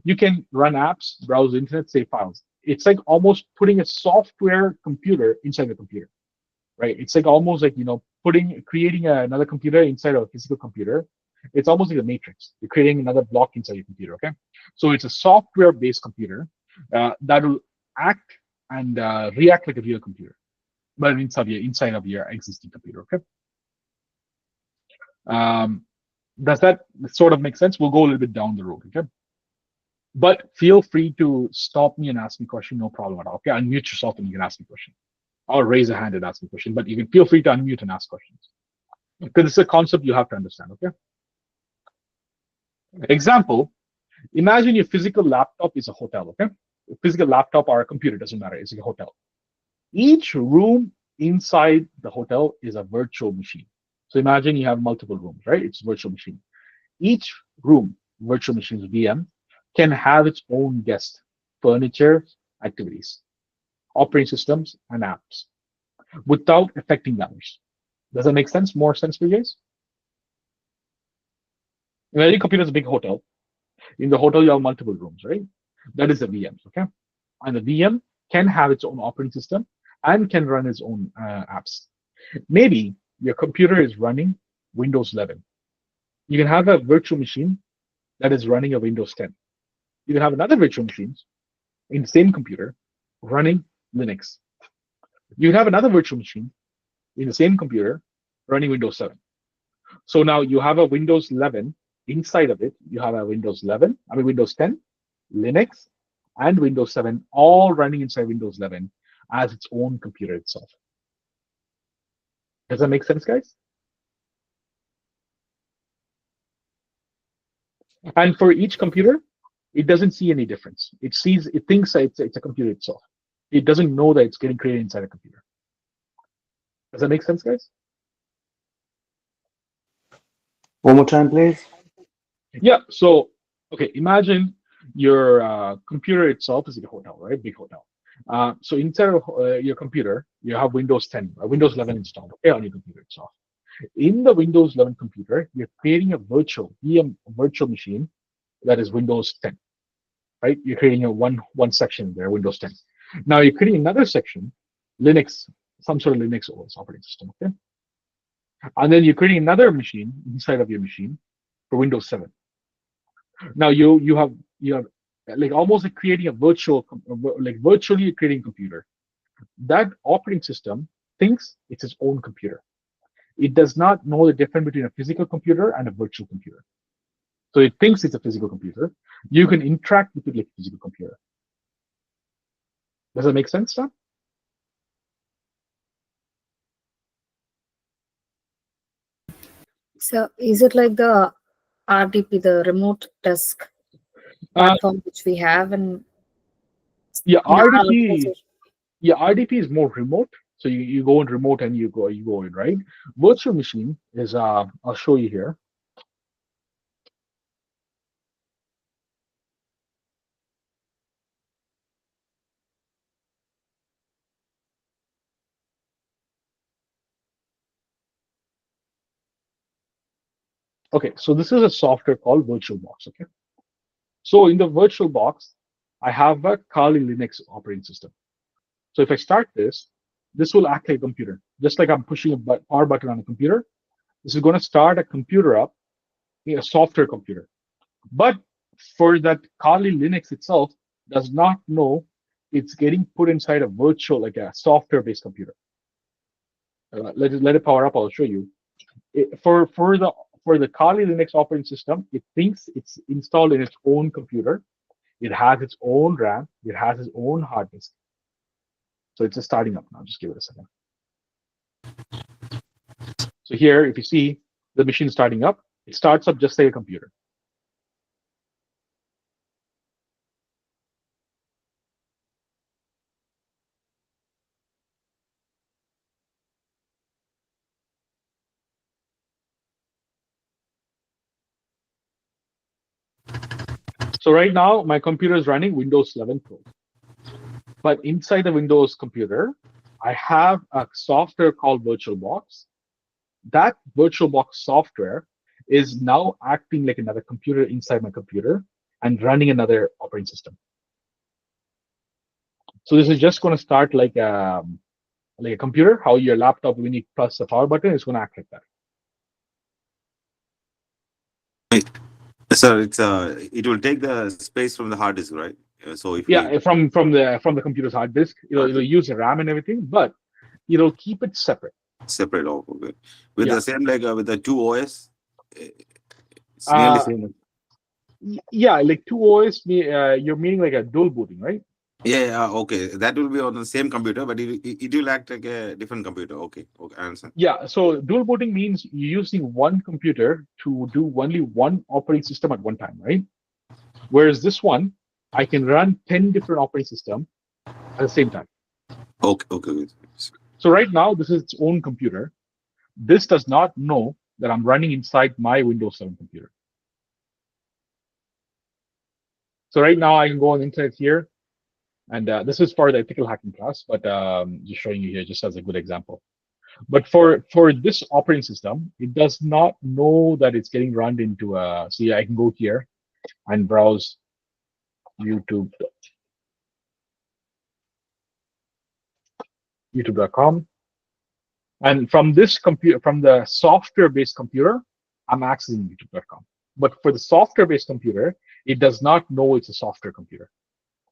You can run apps, browse the internet, save files. It's like almost putting a software computer inside the computer, right? It's like almost like, creating another computer inside of a physical computer. It's almost like a matrix. You're creating another block inside your computer, okay? So it's a software-based computer that will act and react like a real computer, but inside of your existing computer, okay? Does that sort of make sense? We'll go a little bit down the road, okay? But feel free to stop me and ask me a question, no problem at all. Okay, unmute yourself and you can ask me a question. Or raise a hand and ask me a question, but you can feel free to unmute and ask questions. Because it's a concept you have to understand, okay? Example, imagine your physical laptop is a hotel, okay? A physical laptop or a computer, doesn't matter, it's like a hotel. Each room inside the hotel is a virtual machine. So imagine you have multiple rooms, right? It's a virtual machine. Each room, virtual machines, VM, can have its own guest, furniture, activities, operating systems, and apps without affecting the others. Does that make sense? More sense for you guys? Imagine computer is a big hotel. In the hotel, you have multiple rooms, right? That is the VM, okay? And the VM can have its own operating system and can run its own apps. Maybe your computer is running Windows 11. You can have a virtual machine that is running a Windows 10. You can have another virtual machine in the same computer running Linux. You can have another virtual machine in the same computer running Windows 7. So now you have a Windows 11. Inside of it, you have a Windows 10, Linux, and Windows 7 all running inside Windows 11 as its own computer itself. Does that make sense, guys? And for each computer, it doesn't see any difference. It thinks that it's a computer itself. It doesn't know that it's getting created inside a computer. Does that make sense, guys? One more time, please. Yeah. So, okay, imagine your computer itself is a hotel, right? Big hotel. So inside of your computer, you have Windows 10, Windows 11 installed, okay, on your computer itself. In the Windows 11 computer, you're creating a virtual virtual machine that is Windows 10, right? You're creating a one section there, Windows 10. Now you're creating another section, Linux, some sort of Linux OS operating system, okay? And then you're creating another machine inside of your machine for Windows 7. Now you have like almost like creating a virtually creating a computer. That operating system thinks it's its own computer. It does not know the difference between a physical computer and a virtual computer. So it thinks it's a physical computer. You can interact with it like a physical computer. Does that make sense, Tom? So is it like the RDP, the remote desk platform which we have, and Yeah, in our RDP. organization? Yeah, RDP is more remote. So you go in remote and you go in, right? Virtual machine is I'll show you here. Okay, so this is a software called VirtualBox. Okay, so in the VirtualBox, I have a Kali Linux operating system. So if I start this will act like a computer, just like I'm pushing a power button on a computer. This is going to start a computer up, a software computer. But for that, Kali Linux itself does not know it's getting put inside a virtual, like a software-based computer. Let it power up. I'll show you. For the Kali Linux operating system, it thinks it's installed in its own computer. It has its own RAM. It has its own hard disk. So it's just starting up now. Just give it a second. So here, if you see the machine starting up, it starts up just like a computer. So right now, my computer is running Windows 11 Pro. But inside the Windows computer, I have a software called VirtualBox. That VirtualBox software is now acting like another computer inside my computer and running another operating system. So this is just going to start like a computer, how your laptop, when you press the power button, it's going to act like that. So it will take the space from the hard disk, right? So if from the computer's hard disk, it'll use the RAM and everything, but it'll keep it separate. Separate, okay. With Yeah. the same with the two OS, it's nearly same. Yeah, like two OS, you're meaning like a dual booting, right? Yeah, okay. That will be on the same computer, but it will act like a different computer. Okay, I understand. Yeah, so dual booting means you're using one computer to do only one operating system at one time, right? Whereas this one, I can run 10 different operating systems at the same time. Okay. So right now, this is its own computer. This does not know that I'm running inside my Windows 7 computer. So right now, I can go on the internet here, and this is for the ethical hacking class, but just showing you here just as a good example. But for this operating system, it does not know that it's getting run into a. See, I can go here and browse YouTube.com, and from this computer, from the software-based computer, I'm accessing YouTube.com. But for the software-based computer, it does not know it's a software computer.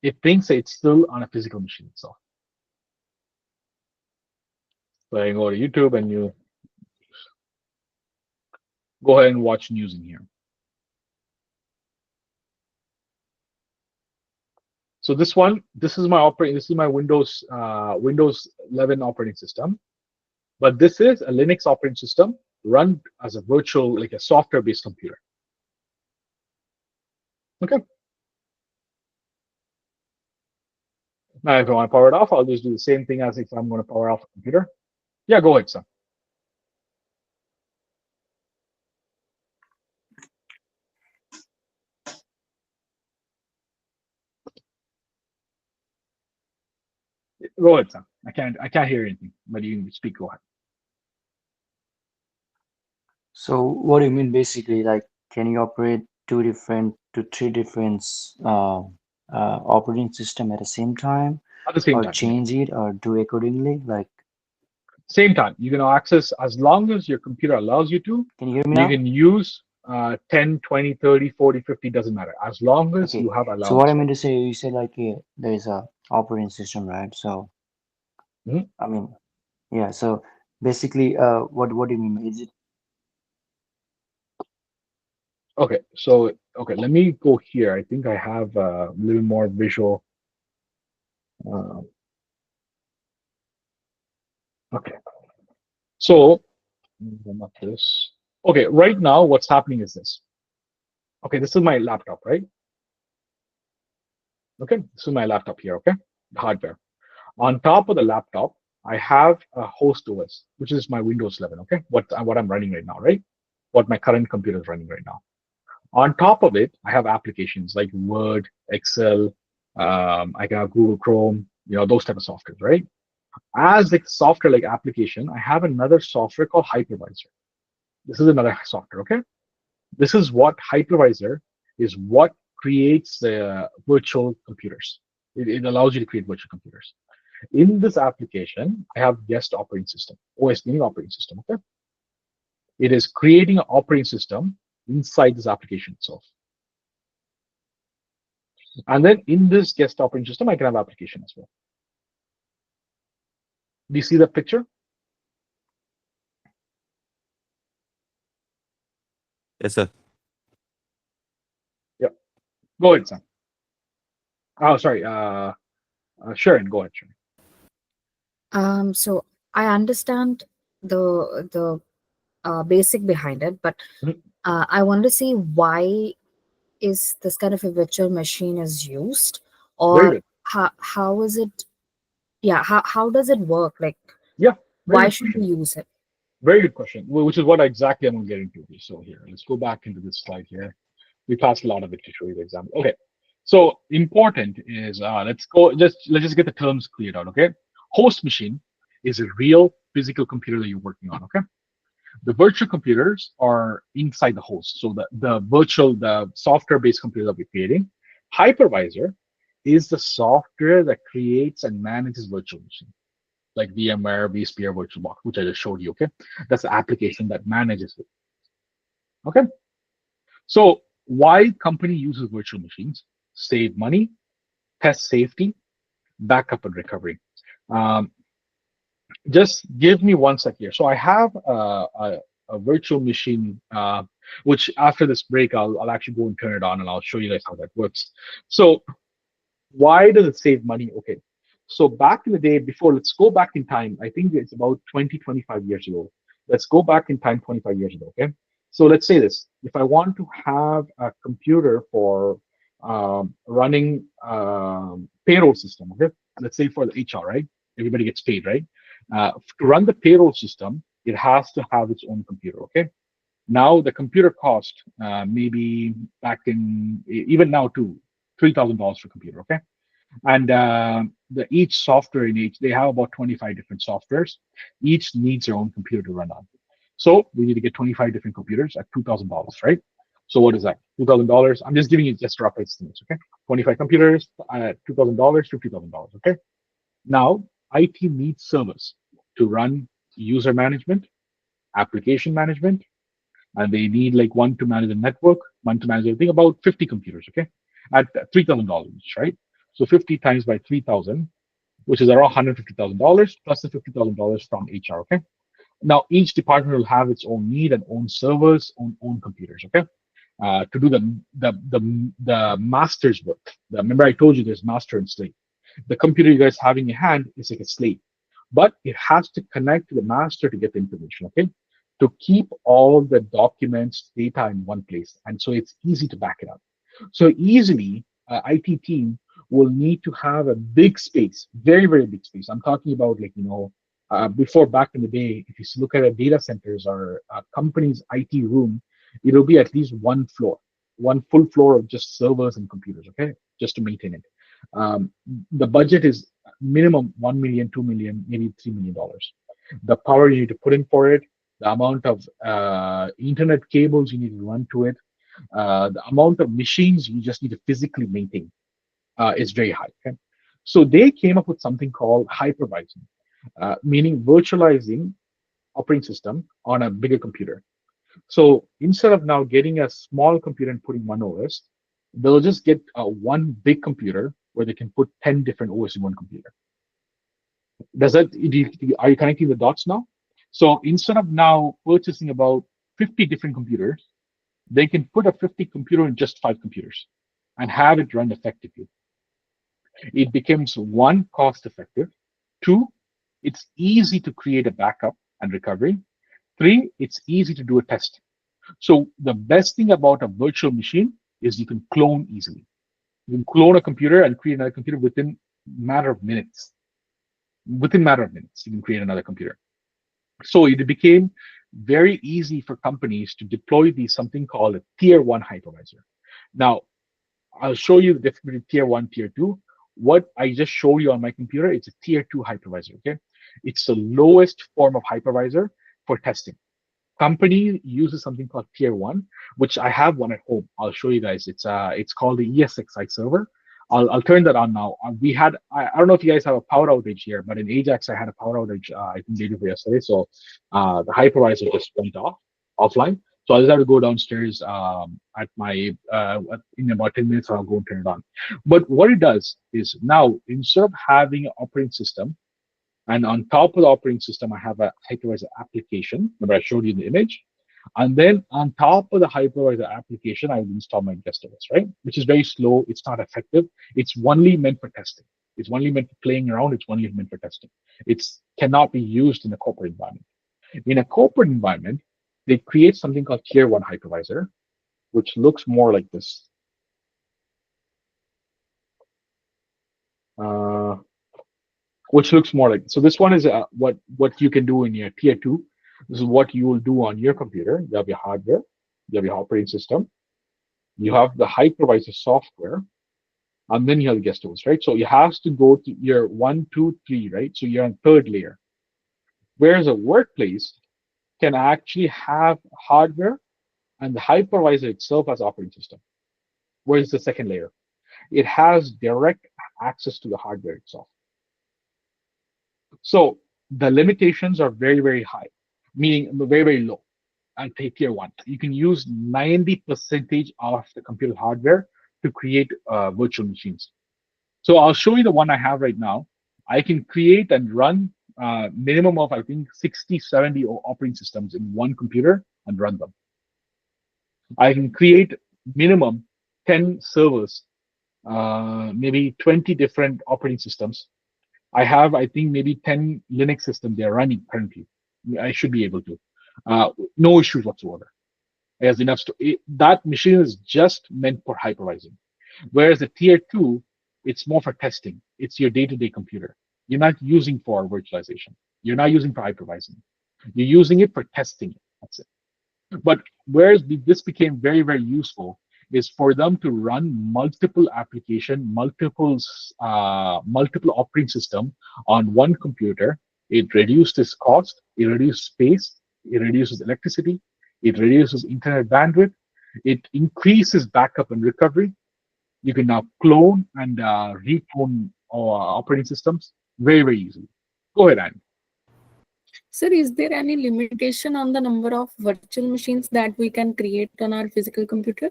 It thinks that it's still on a physical machine itself. So I go to YouTube and you go ahead and watch news in here. So this is my Windows 11 operating system, but this is a Linux operating system run as a virtual, like a software-based computer. Okay. Now, if I want to power it off, I'll just do the same thing as if I'm going to power off a computer. Yeah, go ahead, son. Go ahead, son. I can't hear anything, but you can speak. Go ahead. So what do you mean basically? Like, can you operate to three different operating system at the same time, At the same or time. change it, or do accordingly? Like, Same time. You can access as long as your computer allows you to. can you hear me You now? can use 10, 20, 30, 40, 50, doesn't matter. As long as Okay. you have So what I allowance. mean to say, you said like there is a operating system, right? So Mhm. I mean, yeah. So basically, what do you mean? Is it Okay, so let me go here. I think I have a little more visual. Uh, okay, so not this. Okay, right now what's happening is this. Okay, this is my laptop, right? Okay, this is my laptop here. Okay, the hardware. On top of the laptop, I have a host OS, which is my Windows 11. Okay, what I'm running right now, right? What my current computer is running right now. On top of it, I have applications like Word, Excel. I got Google Chrome. Those type of softwares, right? As the software like application, I have another software called Hypervisor. This is another software. Okay, this is what Hypervisor is. What creates the virtual computers. It allows you to create virtual computers. In this application, I have guest operating system, OS meaning operating system. Okay, it is creating an operating system inside this application itself. And then in this guest operating system, I can have application as well. Do you see the picture? Yes, sir. Yeah. Go ahead, Sam. Oh, sorry. Sharon, go ahead, Sharon. So I understand the basic behind it, but Mhm. I want to see why is this kind of a virtual machine is used, Very or good. how is it? Yeah, how does it work? Like, Yeah, very why good should question. we use it? Very good question. Which is what exactly I'm going to get into. So here, let's go back into this slide here. We passed a lot of it to show you the example. Okay. So important is let's just get the terms cleared out. Okay. Host machine is a real physical computer that you're working on. Okay. The virtual computers are inside the host. So the software-based computer that we're creating. Hypervisor is the software that creates and manages virtual machine, like VMware, vSphere, VirtualBox, which I just showed you. Okay, that's the application that manages it. Okay, so why company uses virtual machines? Save money, test safety, backup and recovery. Um, just give me one sec here. So I have a virtual machine, which after this break, I'll actually go and turn it on and I'll show you guys how that works. So why does it save money? Okay. So back in the day before, let's go back in time. I think it's about 20, 25 years ago. Let's go back in time 25 years ago. Okay. So let's say this. If I want to have a computer for running payroll system, okay, let's say for the HR, right? Everybody gets paid, right? To run the payroll system, it has to have its own computer, okay? Now the computer cost maybe back in even now too $3,000 for computer, okay? And each software in each they have about 25 different softwares. Each needs their own computer to run on. So we need to get 25 different computers at $2,000, right? So what is that? $2,000. I'm just giving you just rough estimates, okay? 25 computers at $2,000, $50,000, okay? Now IT needs servers to run user management, application management, and they need like one to manage the network, one to manage everything, about 50 computers, okay, at $3,000 each, right? So 50 times by 3,000, which is around $150,000 plus the $50,000 from HR, okay? Now each department will have its own need and own servers, own computers, okay? To do the master's work. Remember I told you there's master and slave. The computer you guys have in your hand is like a slave, but it has to connect to the master to get the information, okay? To keep all the documents, data in one place. And so it's easy to back it up. So easily, IT team will need to have a big space, very, very big space. I'm talking about like, before back in the day, if you look at a data centers or a company's IT room, it'll be at least one floor, one full floor of just servers and computers, okay, just to maintain it. The budget is minimum 1 million, 2 million, maybe $3 million. The power you need to put in for it, the amount of internet cables you need to run to it, the amount of machines you just need to physically maintain is very high. Okay? So they came up with something called hypervising, meaning virtualizing operating system on a bigger computer. So instead of now getting a small computer and putting one OS, they'll just get one big computer where they can put 10 different OS in one computer. Are you connecting the dots now? So instead of now purchasing about 50 different computers, they can put a 50 computer in just 5 computers and have it run effectively. It becomes one, cost effective. 2, it's easy to create a backup and recovery. 3, it's easy to do a test. So the best thing about a virtual machine is you can clone easily. You can clone a computer and create another computer within a matter of minutes. Within a matter of minutes, you can create another computer. So it became very easy for companies to deploy these something called a tier 1 hypervisor. Now, I'll show you the difference between tier 1, tier 2. What I just showed you on my computer, it's a tier 2 hypervisor, okay? It's the lowest form of hypervisor for testing. Company uses something called tier 1, which I have one at home. I'll show you guys. It's called the ESXi server. I'll turn that on now. I don't know if you guys have a power outage here, but in Ajax I had a power outage I think day before yesterday. So the hypervisor just went offline. So I just have to go downstairs at my in about 10 minutes. I'll go and turn it on. But what it does is now instead of having an operating system, and on top of the operating system, I have a hypervisor application. Remember, I showed you the image. And then on top of the hypervisor application, I will install my guest OS, right? Which is very slow. It's not effective. It's only meant for testing. It's only meant for playing around. It's only meant for testing. It cannot be used in a corporate environment. In a corporate environment, they create something called tier 1 hypervisor, which looks more like this. Which looks more like, so this one is what you can do in your tier 2. This is what you will do on your computer. You have your hardware, you have your operating system, you have the hypervisor software, and then you have the guest OS, right? So you have to go to your 1, 2, 3, right? So you're on 3rd layer. Whereas a workplace can actually have hardware and the hypervisor itself as operating system. Whereas the 2nd layer, it has direct access to the hardware itself. So the limitations are very, very high, meaning very, very low. And take tier 1. You can use 90% of the computer hardware to create virtual machines. So I'll show you the one I have right now. I can create and run minimum of, I think, 60, 70 operating systems in one computer and run them. I can create minimum 10 servers, maybe 20 different operating systems. I have, I think, maybe 10 Linux systems they're running currently. I should be able to. No issues whatsoever. It has enough. That machine is just meant for hypervising. Whereas the tier 2, it's more for testing. It's your day-to-day computer. You're not using for virtualization. You're not using for hypervising. You're using it for testing. That's it. But whereas this became very, very useful is for them to run multiple application, multiple operating system on one computer. It reduces cost, it reduces space, it reduces electricity, it reduces internet bandwidth, it increases backup and recovery. You can now clone and reclone operating systems very, very easily. Go ahead, Anne. Sir, is there any limitation on the number of virtual machines that we can create on our physical computer?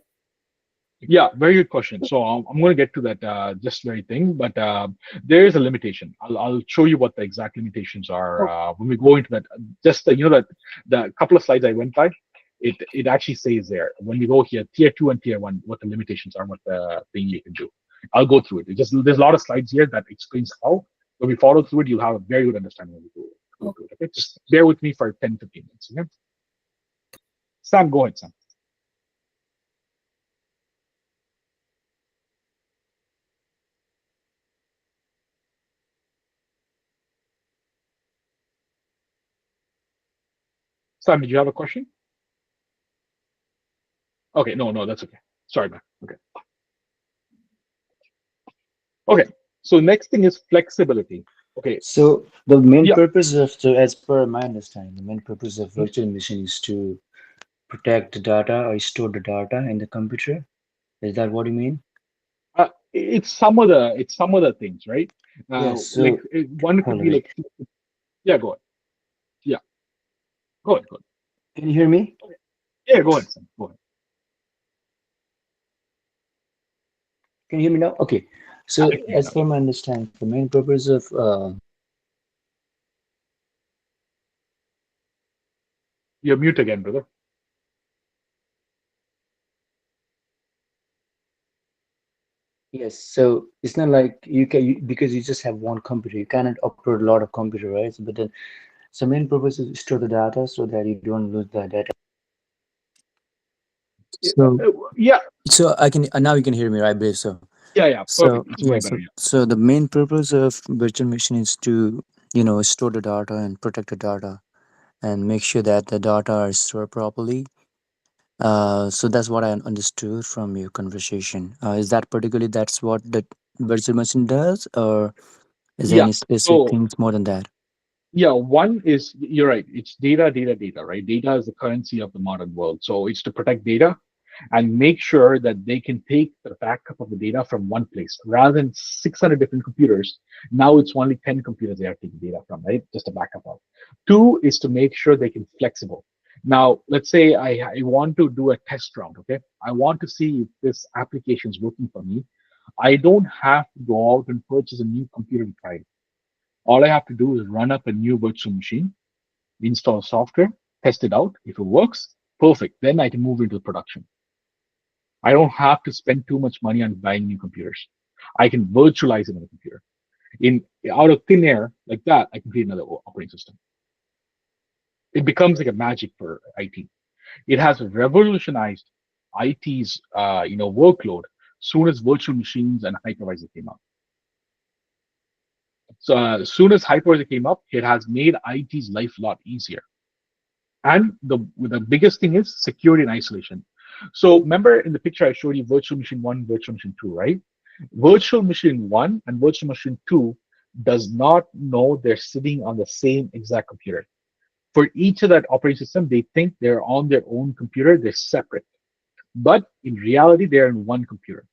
Yeah, very good question. So I'm going to get to that just very thing, but there is a limitation. I'll show you what the exact limitations are when we go into that. Just that the couple of slides I went by, it actually says there when you go here, tier 2 and tier 1, what the limitations are, what the thing you can do. I'll go through it. There's a lot of slides here that explains how. When we follow through it, you'll have a very good understanding when we go through it. Okay, just bear with me for 10-15 minutes. Okay, Sam, go ahead, Sam. Sam, did you have a question? Okay, no, that's okay. Sorry, man. Okay. Okay. So next thing is flexibility. Okay. So the main Yeah. purpose of, so as per my understanding, the main purpose of virtual machine is to protect the data or store the data in the computer. Is that what you mean? It's some other things, right? Yes. Like So one could hold be on, like, wait. yeah, go ahead. Yeah, go ahead. Go ahead. Can you hear me? Yeah, go ahead, Sam. Go ahead. Can you hear me now? Okay. I So can hear you as now. per my understanding, the main purpose of You're mute again, brother. yes, so it's not like because you just have one computer, you cannot operate a lot of computer, right? So, but then, so main purpose is to store the data so that you don't lose the data. So, Yeah, so I can now you can hear me, right, I believe so. yeah, So perfect. This is yeah, way better. so Yeah. so the main purpose of virtual machine is to, store the data and protect the data and make sure that the data are stored properly. So that's what I understood from your conversation. Is that particularly that's what the virtual machine does, or is there Yeah. any specific So things more than that? yeah, one is you're right. It's data, right? Data is the currency of the modern world. So it's to protect data and make sure that they can take the backup of the data from one place rather than 600 different computers. Now it's only 10 computers they are taking data from, right? Just a backup of. Two is to make sure they can flexible. Now, let's say I want to do a test round, okay? I want to see if this application is working for me. I don't have to go out and purchase a new computer to try it. All I have to do is run up a new virtual machine, install software, test it out. If it works, perfect. Then I can move into production. I don't have to spend too much money on buying new computers. I can virtualize it on the computer. In out of thin air, like that, I can create another operating system. It becomes like a magic for IT. It has revolutionized IT's workload soon as virtual machines and hypervisor came out. So as soon as hypervisor came up, it has made IT's life a lot easier. And the biggest thing is security and isolation. So remember in the picture I showed you virtual machine 1, virtual machine 2, right? Virtual machine 1 and virtual machine 2 does not know they're sitting on the same exact computer. For each of that operating system, they think they're on their own computer, they're separate. But in reality, they're in one computer.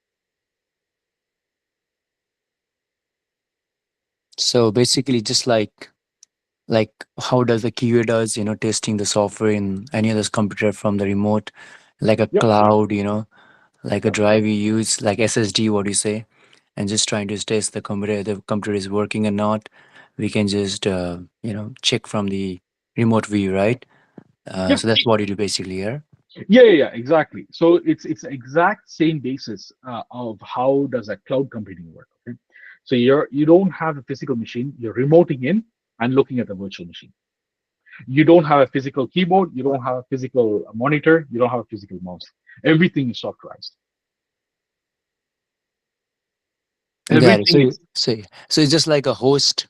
So basically, just like how does the QA does, testing the software in any other computer from the remote, like a Yep, cloud, like a yep, drive you use, like SSD, what do you say, and just trying to test the computer is working or not. We can just check from the remote view, right? yeah. So that's what you do basically here. Yeah, exactly. So it's the exact same basis of how does a cloud computing work. Okay? So you don't have a physical machine. You're remoting in and looking at the virtual machine. You don't have a physical keyboard. You don't have a physical monitor. You don't have a physical mouse. Everything is softwareized. Got it. Everything So is so it's just like a host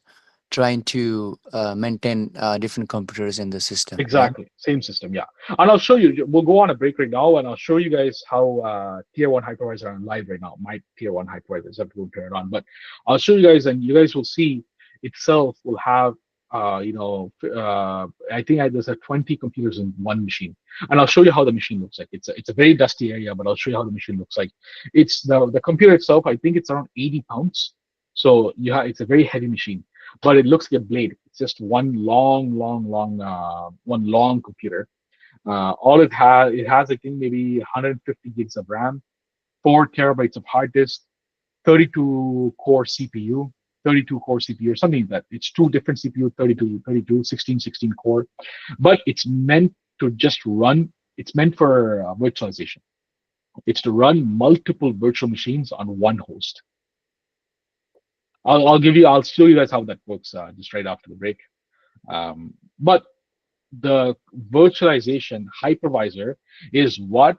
trying to maintain different computers in the system, right? exactly same system. Yeah, and I'll show you. We'll go on a break right now, and I'll show you guys how tier one hypervisor are live right now. My tier one hypervisors have to go turn it on, but I'll show you guys, and you guys will see itself will have I think there's 20 computers in one machine, and I'll show you how the machine looks like. It's a very dusty area, but I'll show you how the machine looks like. It's the computer itself. I think it's around 80 pounds, so it's a very heavy machine, but it looks like a blade. It's just one long computer. All it has I think maybe 150 gigs of RAM, 4 terabytes of hard disk, 32 core CPU, 32 core CPU or something like that. It's two different CPU, 32, 16 core, but it's meant to just run. It's meant for virtualization. It's to run multiple virtual machines on one host. I'll show you guys how that works just right after the break. But the virtualization hypervisor is what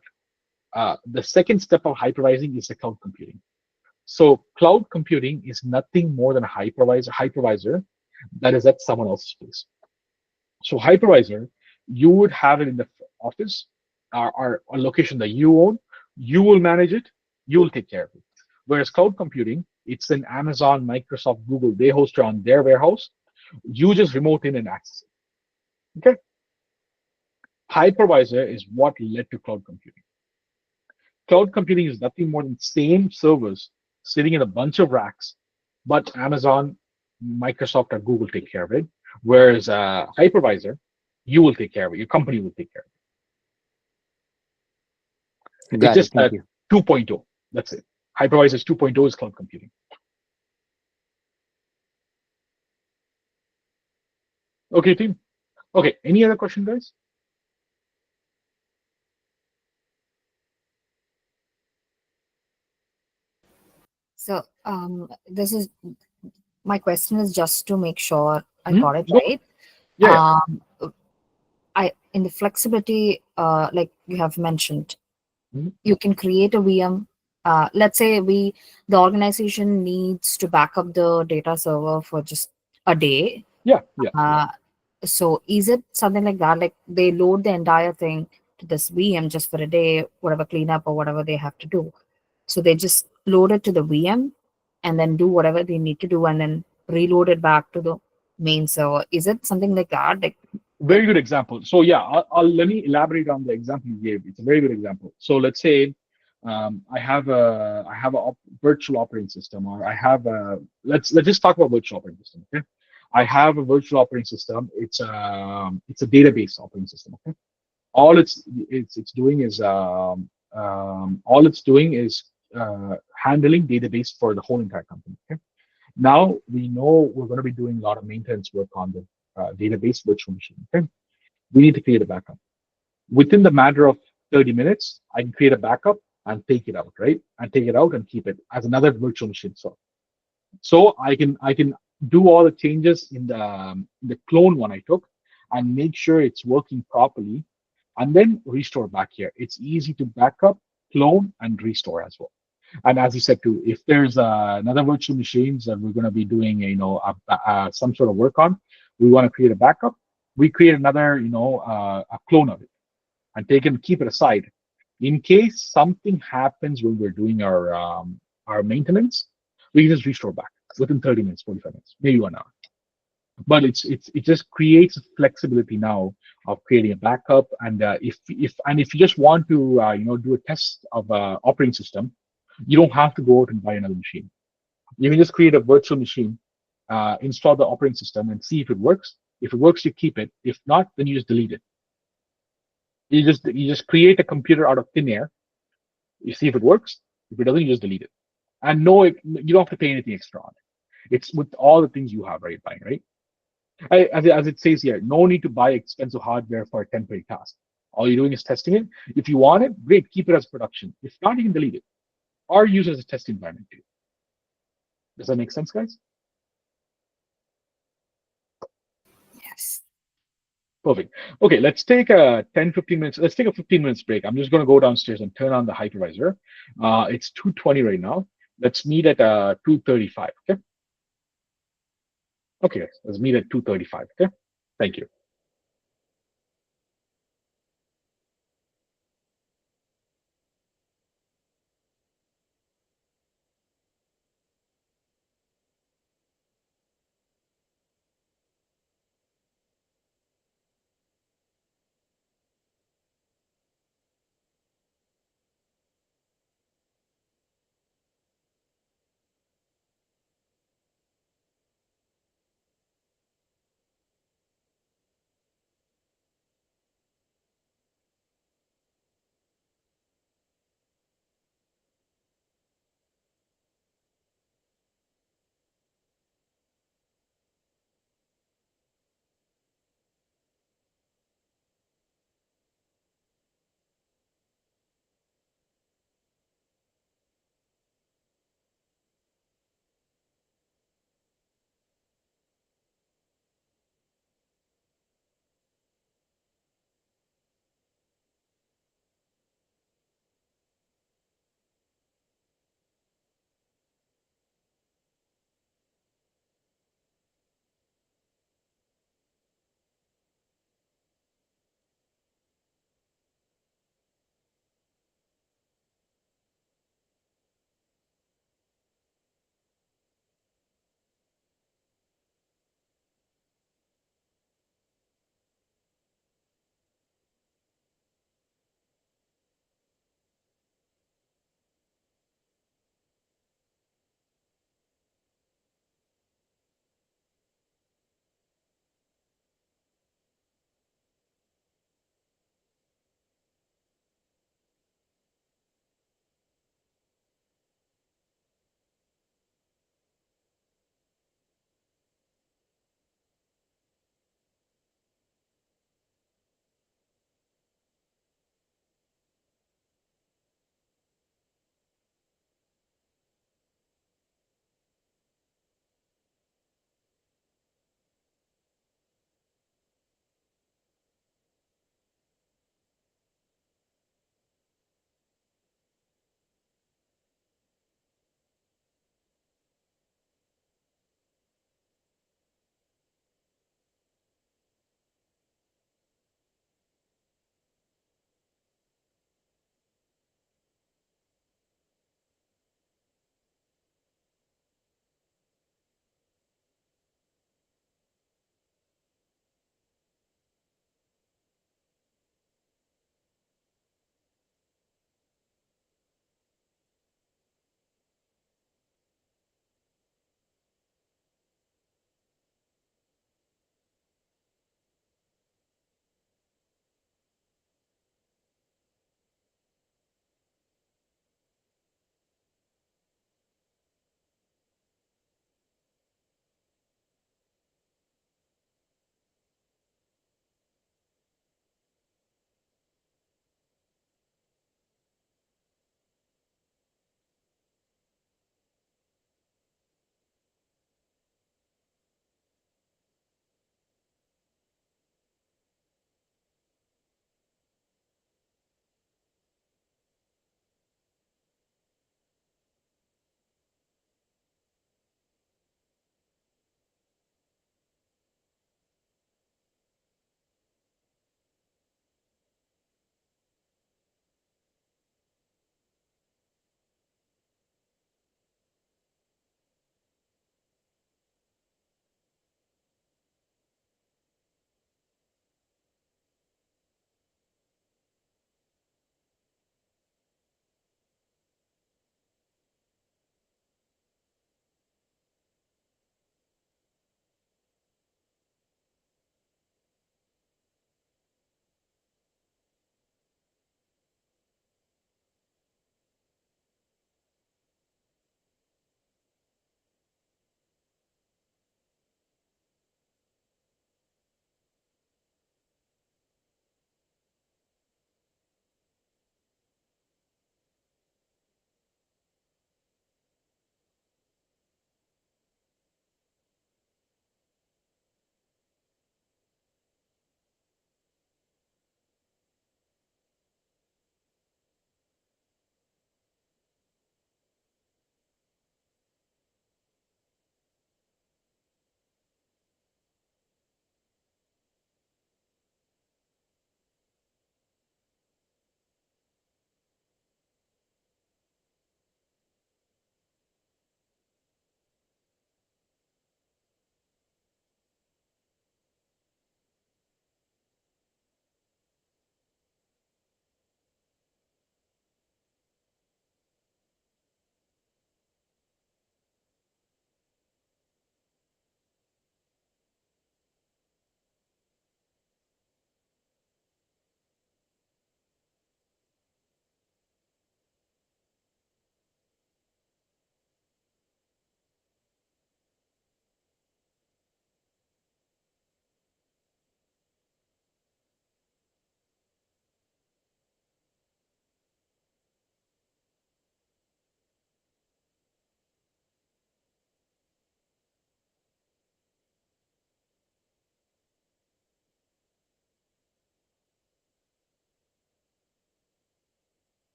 the second step of hypervising is the cloud computing. So cloud computing is nothing more than a hypervisor that is at someone else's place. So hypervisor You would have it in the office or a location that you own. You will manage it. You will take care of it. Whereas cloud computing, it's in Amazon, Microsoft, Google. They host it on their warehouse. You just remote in and access it. Okay. Hypervisor is what led to cloud computing. Cloud computing is nothing more than same servers sitting in a bunch of racks, but Amazon, Microsoft, or Google take care of it. Whereas hypervisor, you will take care of it. Your company will take care of it. It's Got it. just Thank a you. 2.0. That's it. Hypervisor's 2.0 is cloud computing. Okay, team. Okay, any other question, guys? So this is my question is just to make sure I Mhm. got it Go. right. Yeah. I in the flexibility, like you have mentioned, Mhm. you can create a VM. Let's say the organization needs to back up the data server for just a day. Yeah. Yeah. Uh, so is it something like that? Like they load the entire thing to this VM just for a day, whatever cleanup or whatever they have to do. So they just load it to the VM and then do whatever they need to do and then reload it back to the main server. Is it something like that? Like, Very good example. So yeah, let me elaborate on the example you gave. It's a very good example. So let's say I have a virtual operating system, or I have a let's just talk about virtual operating system. Okay, I have a virtual operating system. It's a database operating system. Okay, all it's doing is all it's doing is handling database for the whole entire company. Okay, now we know we're going to be doing a lot of maintenance work on the database virtual machine. Okay, we need to create a backup. Within the matter of 30 minutes, I can create a backup and take it out, right? And take it out and keep it as another virtual machine. So I can do all the changes in the clone one I took and make sure it's working properly, and then restore back here. It's easy to back up, clone, and restore as well. And as you said too, if there's another virtual machines that we're going to be doing, some sort of work on, we want to create a backup. We create another, a clone of it, and take and keep it aside in case something happens when we're doing our maintenance. We can just restore back within 30 minutes, 45 minutes, maybe 1 hour. But it just creates flexibility now of creating a backup. And if you just want to do a test of operating system, you don't have to go out and buy another machine. You can just create a virtual machine, install the operating system, and see if it works. If it works, you keep it. If not, then you just delete it. You just create a computer out of thin air. You see if it works. If it doesn't, you just delete it. And no, you don't have to pay anything extra on it. It's with all the things you have right buying, right? As it says here, no need to buy expensive hardware for a temporary task. All you're doing is testing it. If you want it, great, keep it as production. If not, you can delete it or use it as a test environment too. Does that make sense, guys? yes. Perfect. Okay, let's take a 10, 15 minutes. Let's take a 15 minutes break. I'm just going to go downstairs and turn on the hypervisor. It's 2:20 right now. Let's meet at 2:35. Okay. Okay, let's meet at 2:35. Okay. Thank you.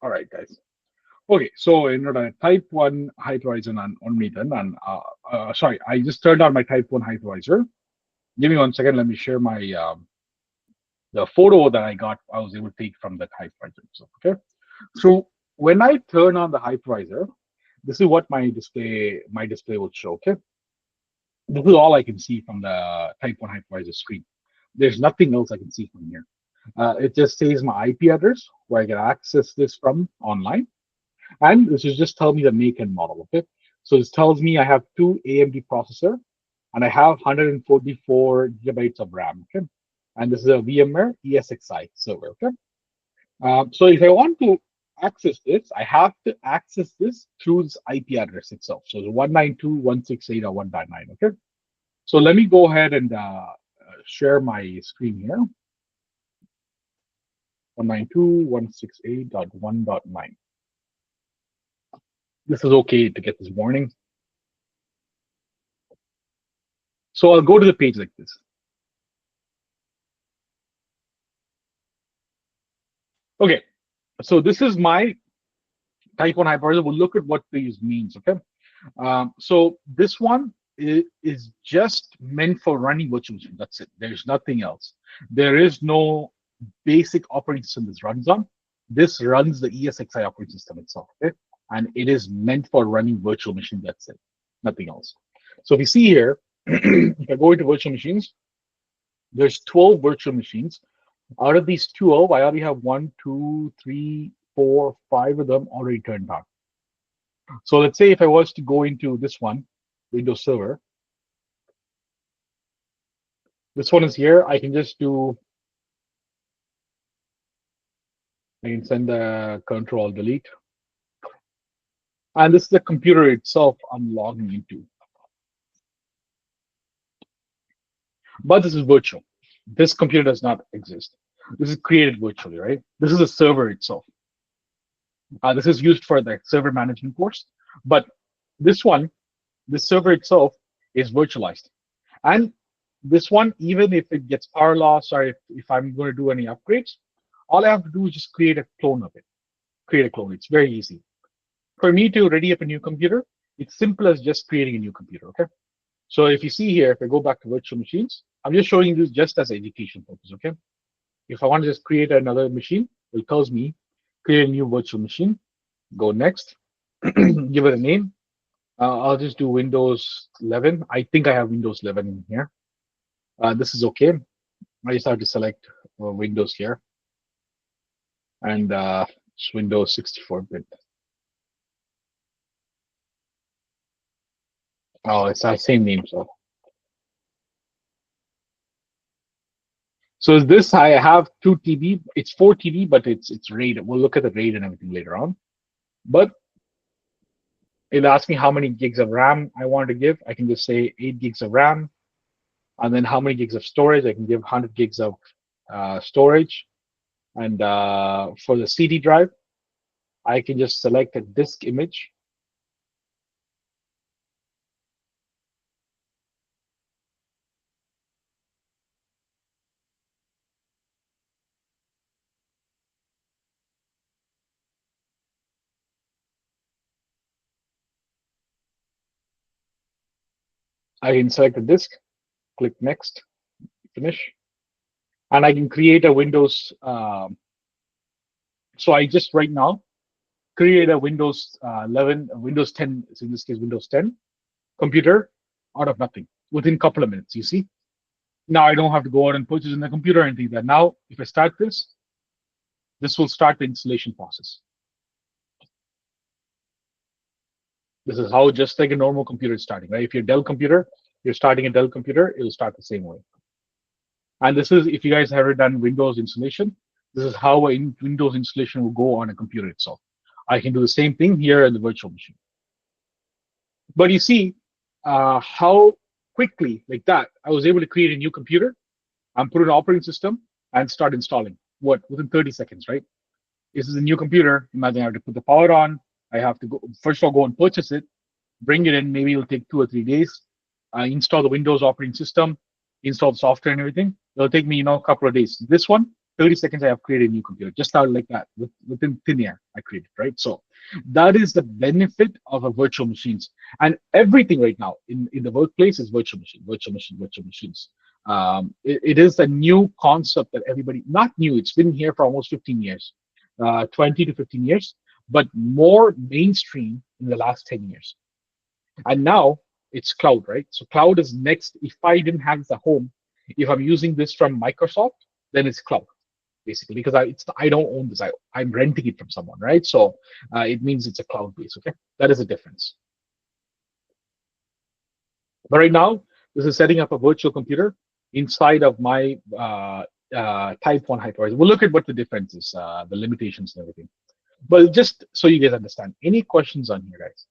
All right, guys. Okay, so in order type 1 hypervisor on me then, and sorry, I just turned on my type 1 hypervisor. Give me 1 second. Let me share my the photo that I was able to take from that hypervisor. So, okay, so when I turn on the hypervisor, this is what my display will show. Okay, this is all I can see from the type 1 hypervisor screen. There's nothing else I can see from here. It just says my IP address where I can access this from online. And this is just tell me the make and model. Okay, so this tells me I have 2 AMD processor and I have 144 gigabytes of RAM. Okay, and this is a VMware ESXi server. Okay, so if I want to access this, I have to access this through this IP address itself. So the 192.168.1.9. Okay, so let me go ahead and share my screen here. 192.168.1.9. This is okay to get this warning. So I'll go to the page like this. Okay, so this is my type 1 hypervisor. We'll look at what these means, okay? So this one is just meant for running virtual machines. That's it. There's nothing else. There is no basic operating system this runs on. This runs the ESXi operating system itself, okay? And it is meant for running virtual machines. That's it. Nothing else. So if you see here, if I go into virtual machines, there's 12 virtual machines. Out of these 12, I already have 1, 2, 3, 4, 5 of them already turned on. So let's say if I was to go into this one, Windows Server, this one is here. I can just do, I can send the Control Delete. And this is the computer itself I'm logging into. But this is virtual. This computer does not exist. This is created virtually, right? This is a server itself. This is used for the server management course. But this one, this server itself is virtualized. And this one, even if it gets power loss or if I'm going to do any upgrades, all I have to do is just create a clone of it. Create a clone. It's very easy. For me to ready up a new computer, it's simple as just creating a new computer, okay? So if you see here, if I go back to virtual machines, I'm just showing you this just as education purpose, okay? If I want to just create another machine, it tells me create a new virtual machine, go next, give it a name. I'll just do Windows 11. I think I have Windows 11 in here. This is okay. I just have to select Windows here. And it's Windows 64-bit. Oh, it's the same name, so this I have 2 TB. It's 4 TB, but it's RAID. We'll look at the RAID and everything later on. But it'll ask me how many gigs of RAM I want to give. I can just say 8 gigs of RAM, and then how many gigs of storage. I can give 100 gigs of storage. And for the CD drive, I can just select a disk image. I can select a disk, click next, finish, and I can create a Windows. So I just right now create a Windows 11, Windows 10, so in this case Windows 10 computer out of nothing within a couple of minutes. You see, now I don't have to go out and purchase a computer or anything like that. Now, if I start this will start the installation process. This is how just like a normal computer is starting, right? If you're a Dell computer, you're starting a Dell computer, it'll start the same way. And this is, if you guys have ever done Windows installation, this is how a Windows installation will go on a computer itself. I can do the same thing here in the virtual machine. But you see how quickly, like that, I was able to create a new computer and put an operating system and start installing. What, within 30 seconds, right? This is a new computer. Imagine I have to put the power on. I have to go, first of all, go and purchase it, bring it in. Maybe it'll take 2 or 3 days. Install the Windows operating system, install the software and everything. It'll take me, a couple of days. This one, 30 seconds, I have created a new computer. Just out like that, within thin air, I created, right? So that is the benefit of a virtual machines. And everything right now in the workplace is virtual machines. It is a new concept that everybody, not new, it's been here for almost 15 years, 20 to 15 years, but more mainstream in the last 10 years. And now it's cloud, right? So cloud is next. If I didn't have this at home, if I'm using this from Microsoft, then it's cloud basically, because I don't own this. I'm renting it from someone, right? So it means it's a cloud base. Okay, that is a difference. But right now, this is setting up a virtual computer inside of my Type 1 hypervisor. We'll look at what the difference is, the limitations and everything. But just so you guys understand, any questions on here, guys?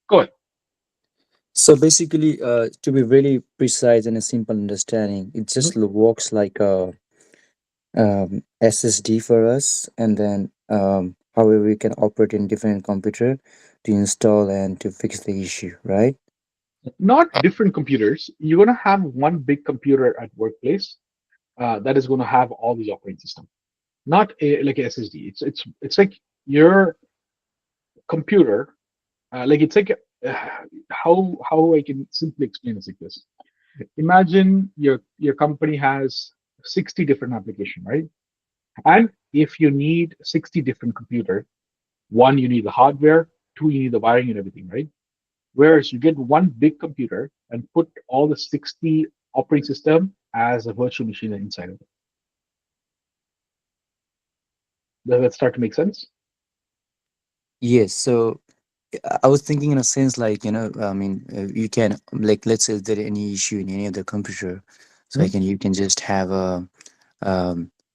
Go ahead. So basically, to be really precise and a simple understanding, it just works like a SSD for us, and then however we can operate in different computer to install and to fix the issue, right? Not different computers. You're going to have one big computer at workplace that is going to have all these operating system, not like a SSD. It's like your computer. Like it's like how I can simply explain this like this. Imagine your company has 60 different applications, right? And if you need 60 different computer, one, you need the hardware, two, you need the wiring and everything, right? Whereas you get one big computer and put all the 60 operating system as a virtual machine inside of it. Does that start to make sense? Yes. So I was thinking in a sense like, I mean, you can, like, let's say if there any issue in any of the computer, so Mhm. you can just have a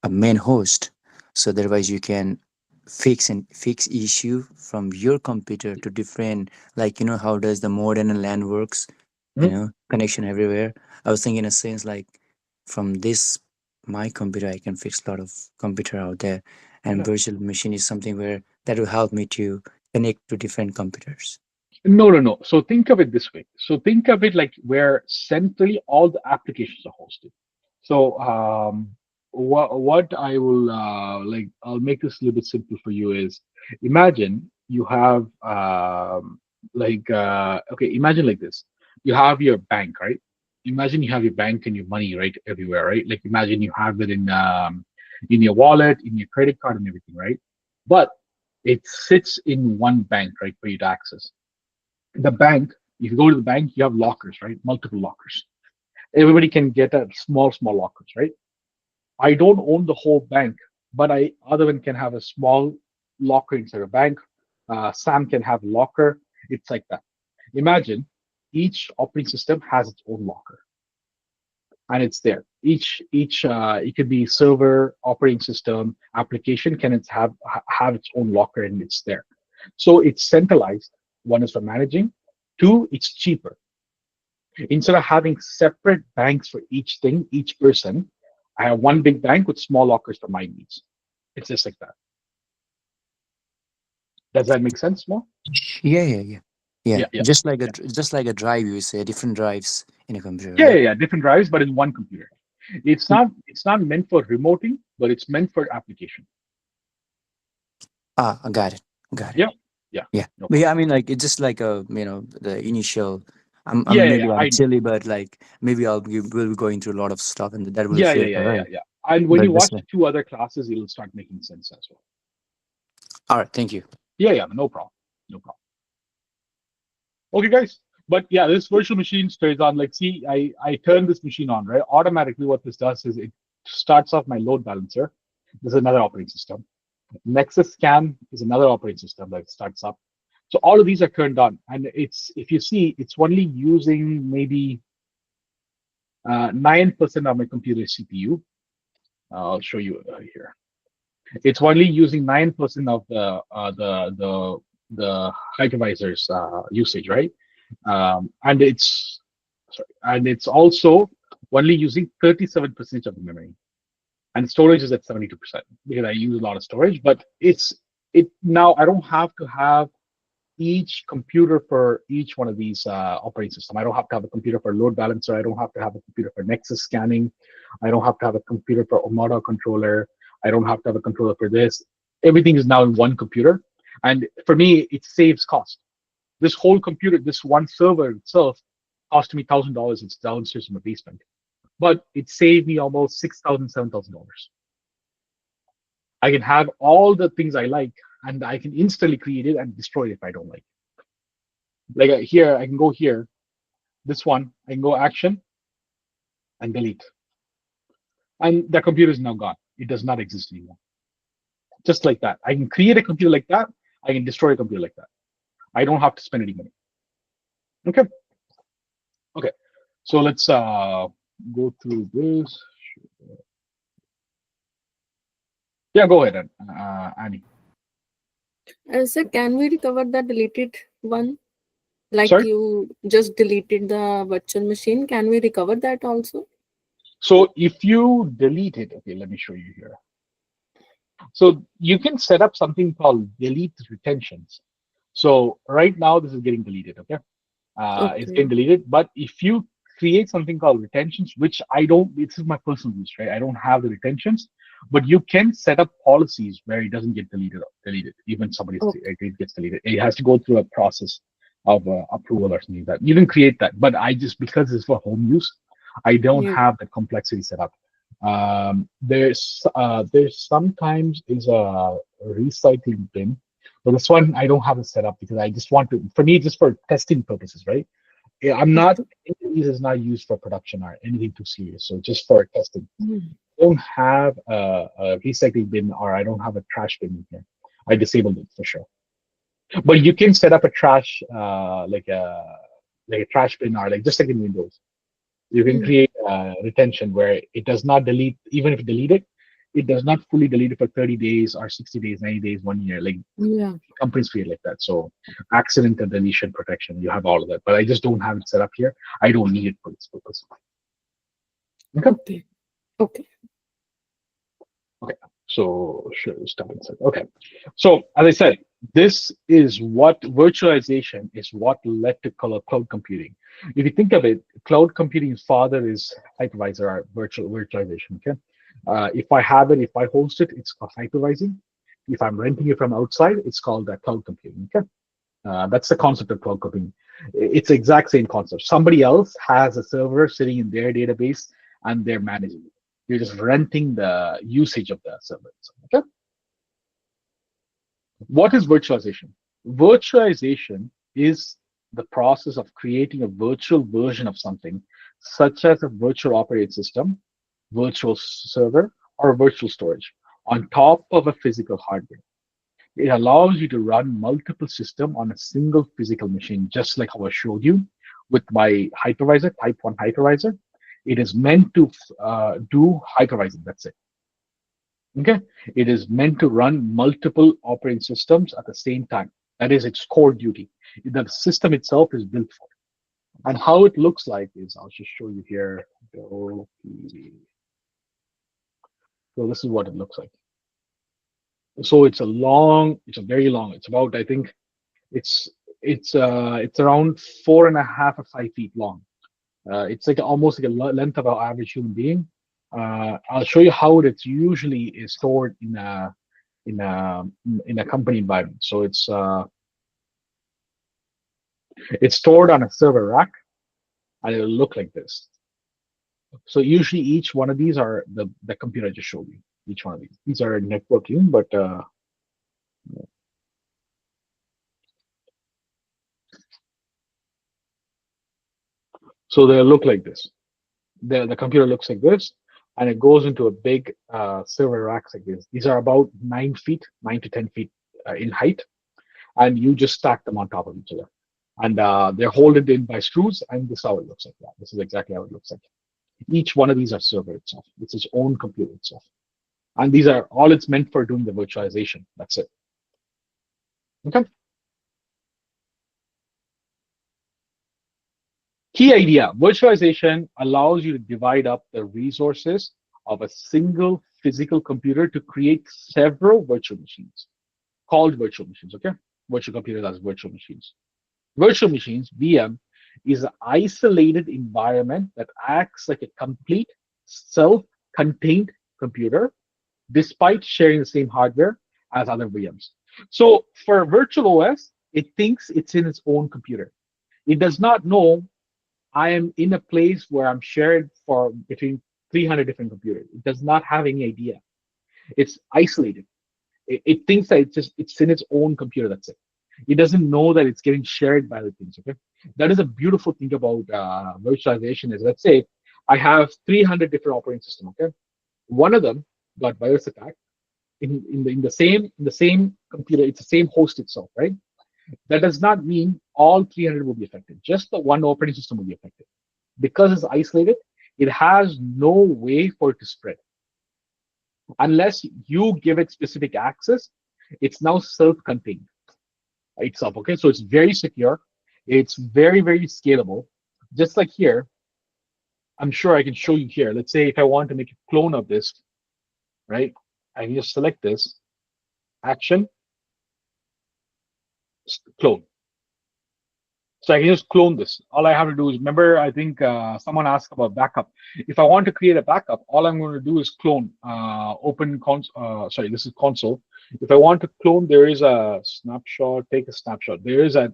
main host, so otherwise you can fix issue from your computer to different, like, how does the modem and LAN works, Mhm. connection everywhere. I was thinking in a sense like from this my computer I can fix a lot of computer out there, and Yeah. virtual machine is something where that will help me to connect to different computers. No. So think of it this way. So think of it like where centrally all the applications are hosted. So what I will like, I'll make this a little bit simple for you is, imagine you have okay, imagine like this. You have your bank, right? Imagine you have your bank and your money right everywhere, right? Like imagine you have it in your wallet, in your credit card and everything, right? But it sits in one bank, right, for you to access. The bank, if you go to the bank, you have lockers, right? Multiple lockers. Everybody can get a small lockers, right? I don't own the whole bank, but other one can have a small locker inside a bank. Sam can have a locker. It's like that. Imagine each operating system has its own locker, and it's there. Each it could be server, operating system, application can have its own locker, and it's there. So it's centralized. One is for managing. Two, it's cheaper. Instead of having separate banks for each thing, each person, I have one big bank with small lockers for my needs. It's just like that. Does that make sense more? Yeah, Yeah. just like a drive, you say different drives in a computer, Yeah, yeah, right? yeah. Different drives, but in one computer. It's not meant for remoting, but it's meant for application. I got it. Yeah, yeah. Yeah, No but problem. yeah, I mean, like it's just like a, the initial. Yeah. Maybe I'm I know. silly, but like maybe will be going through a lot of stuff, and that will Yeah, yeah, feel yeah, all yeah, right. yeah. And when But you just watch the two other classes, it'll start making sense as well. all right, thank you. Yeah. No problem. No problem. Okay, guys. But yeah, this virtual machine stays on. Like, see, I turn this machine on, right? Automatically, what this does is it starts off my load balancer. This is another operating system. Nexus Scan is another operating system that starts up. So all of these are turned on, and it's, if you see, it's only using maybe 9% of my computer CPU. I'll show you here. It's only using 9% of the hypervisor's usage, right? And it's also only using 37% of the memory, and storage is at 72% because I use a lot of storage. But it now I don't have to have each computer for each one of these operating system. I don't have to have a computer for load balancer. I don't have to have a computer for Nexus scanning. I don't have to have a computer for Omada controller. I don't have to have a controller for this. Everything is now in one computer. And for me, it saves cost. This whole computer, this one server itself, cost me $1,000. It's downstairs in my basement, but it saved me almost $6,000, $7,000. I can have all the things I like, and I can instantly create it and destroy it if I don't like. Like here, I can go here. This one, I can go action and delete, and the computer is now gone. It does not exist anymore. Just like that, I can create a computer like that. I can destroy a computer like that. I don't have to spend any money. Okay. Okay. So let's go through this. Yeah, go ahead, Annie. Sir, can we recover the deleted one? Like Sorry? you just deleted the virtual machine. Can we recover that also? So if you delete it, okay, let me show you here. So you can set up something called delete retentions. So right now this is getting deleted, okay? It's getting Okay. deleted. But if you create something called retentions, which I don't, this is my personal use, right? I don't have the retentions, but you can set up policies where it doesn't get deleted, even somebody's Okay. it gets deleted. It has to go through a process of approval or something like that. You can create that, but I just, because it's for home use, I don't Yeah. have the complexity set up. There's sometimes is a recycling bin, but this one I don't have it set up because I just want to, for me, just for testing purposes, right? Yeah, I'm not, Okay. this is not used for production or anything too serious. So just for testing. Hmm. I don't have a recycling bin, or I don't have a trash bin in here. I disabled it for sure. But you can set up a trash, like a trash bin, or like just like in Windows. You can Hmm. create retention where it does not delete, even if you delete it, it does not fully delete it for 30 days or 60 days, 90 days, 1 year. Like Yeah. companies create like that. So accidental deletion protection, you have all of that. But I just don't have it set up here. I don't need it for this purpose. Okay. Okay. Okay. Okay. So sure, step inside. Okay. So as I said, this is what virtualization is what led to cloud computing. If you think of it, cloud computing's father is hypervisor or virtualization. Okay. If I have it, if I host it, it's called hypervising. If I'm renting it from outside, it's called cloud computing. Okay. That's the concept of cloud computing. It's the exact same concept. Somebody else has a server sitting in their database and they're managing it. You're just renting the usage of the server. Okay. What is virtualization? Virtualization is the process of creating a virtual version of something, such as a virtual operating system, virtual server, or virtual storage on top of a physical hardware. It allows you to run multiple systems on a single physical machine, just like how I showed you with my hypervisor, type 1 hypervisor. It is meant to do hypervising. That's it. Okay. It is meant to run multiple operating systems at the same time. That is its core duty. The system itself is built for it. And how it looks like is, I'll just show you here. So this is what it looks like. So it's a very long, it's about, I think, It's it's around 4.5 or 5 feet long. It's like almost like a length of our average human being. I'll show you how it's usually is stored in a in a company environment. So it's stored on a server rack, and it'll look like this. So usually each one of these are the computer I just showed you. Each one of these are networking, but so they look like this. The computer looks like this, and it goes into a big server racks like this. These are about 9 feet, 9 to 10 feet in height, and you just stack them on top of each other. And they're holded in by screws, and this is how it looks like. Yeah, this is exactly how it looks like. Each one of these are server itself. It's its own computer itself. And these are all it's meant for doing the virtualization. That's it. Okay. Key idea, virtualization allows you to divide up the resources of a single physical computer to create several virtual machines called virtual machines, okay? Virtual computers as virtual machines. Virtual machines, VM, is an isolated environment that acts like a complete self-contained computer despite sharing the same hardware as other VMs. So for virtual OS, it thinks it's in its own computer. It does not know I am in a place where I'm shared for between 300 different computers. It does not have any idea. It's isolated. It thinks that it's in its own computer. That's it. It doesn't know that it's getting shared by other things. Okay, that is a beautiful thing about virtualization. Is let's say I have 300 different operating systems. Okay, one of them got virus attacked in the same computer. It's the same host itself, right? That does not mean all 300 will be affected. Just the one operating system will be affected. Because it's isolated, it has no way for it to spread. Unless you give it specific access, it's now self-contained itself. Okay, so it's very secure. It's very, very scalable. Just like here, I'm sure I can show you here. Let's say if I want to make a clone of this, right? I can just select this, action, clone. So I can just clone this. All I have to do is, remember, I think someone asked about backup. If I want to create a backup, all I'm going to do is clone, sorry, this is console. If I want to clone, there is a snapshot, take a snapshot. There is a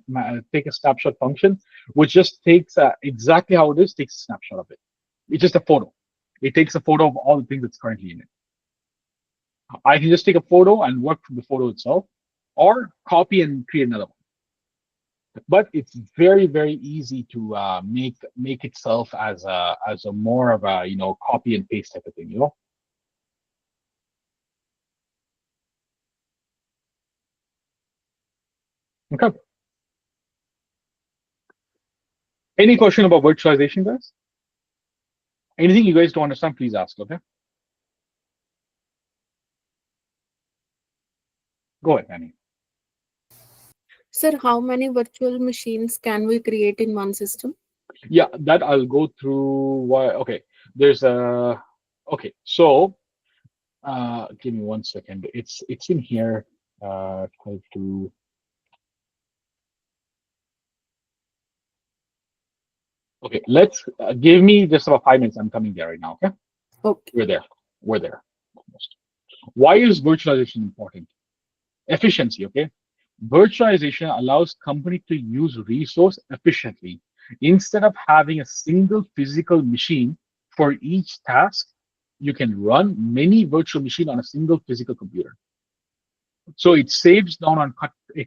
take a snapshot function, which just takes exactly how it is, takes a snapshot of it. It's just a photo. It takes a photo of all the things that's currently in it. I can just take a photo and work from the photo itself, or copy and create another one. But it's very, very easy to make itself as a more of a copy and paste type of thing. Okay. Any question about virtualization, guys? Anything you guys don't understand, please ask. Okay. Go ahead, Annie. Sir, how many virtual machines can we create in one system? Yeah, that I'll go through. Why? Okay, there's a. Okay, so give me 1 second. It's in here. Try to. Okay, let's give me just about 5 minutes. I'm coming there right now. Okay, Okay. we're there. We're there. Almost. Why is virtualization important? Efficiency. Okay, virtualization allows company to use resource efficiently. Instead of having a single physical machine for each task, you can run many virtual machines on a single physical computer. So it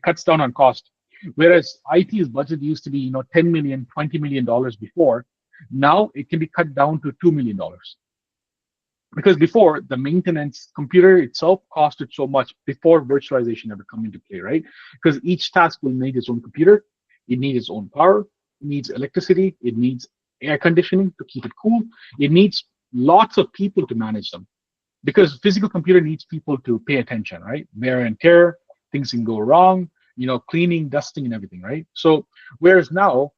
cuts down on cost. Whereas IT's budget used to be, $10 million, $20 million before, now it can be cut down to $2 million. Because before, the maintenance computer itself costed so much before virtualization ever come into play, right? Because each task will need its own computer, it needs its own power, it needs electricity, it needs air conditioning to keep it cool, it needs lots of people to manage them. Because physical computer needs people to pay attention, right? Wear and tear, things can go wrong, cleaning, dusting, and everything, right? So whereas now,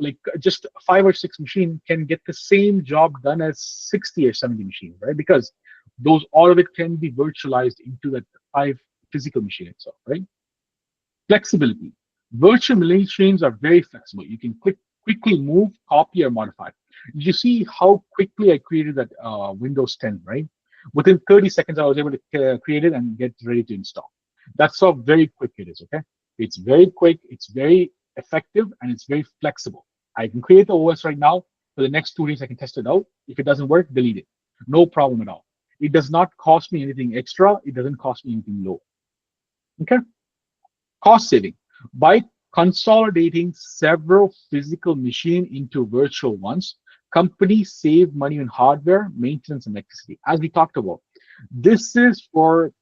like just 5 or 6 machines can get the same job done as 60 or 70 machines, right? Because all of it can be virtualized into that 5 physical machine itself, right? Flexibility. Virtual machines are very flexible. You can quickly move, copy, or modify. You see how quickly I created that Windows 10, right? Within 30 seconds, I was able to create it and get ready to install. That's how very quick it is, okay? It's very quick, it's very effective, and it's very flexible. I can create the OS right now. For the next 2 days, I can test it out. If it doesn't work, delete it. No problem at all. It does not cost me anything extra. It doesn't cost me anything low. Okay? Cost saving. By consolidating several physical machines into virtual ones, companies save money on hardware, maintenance, and electricity. As we talked about, this is for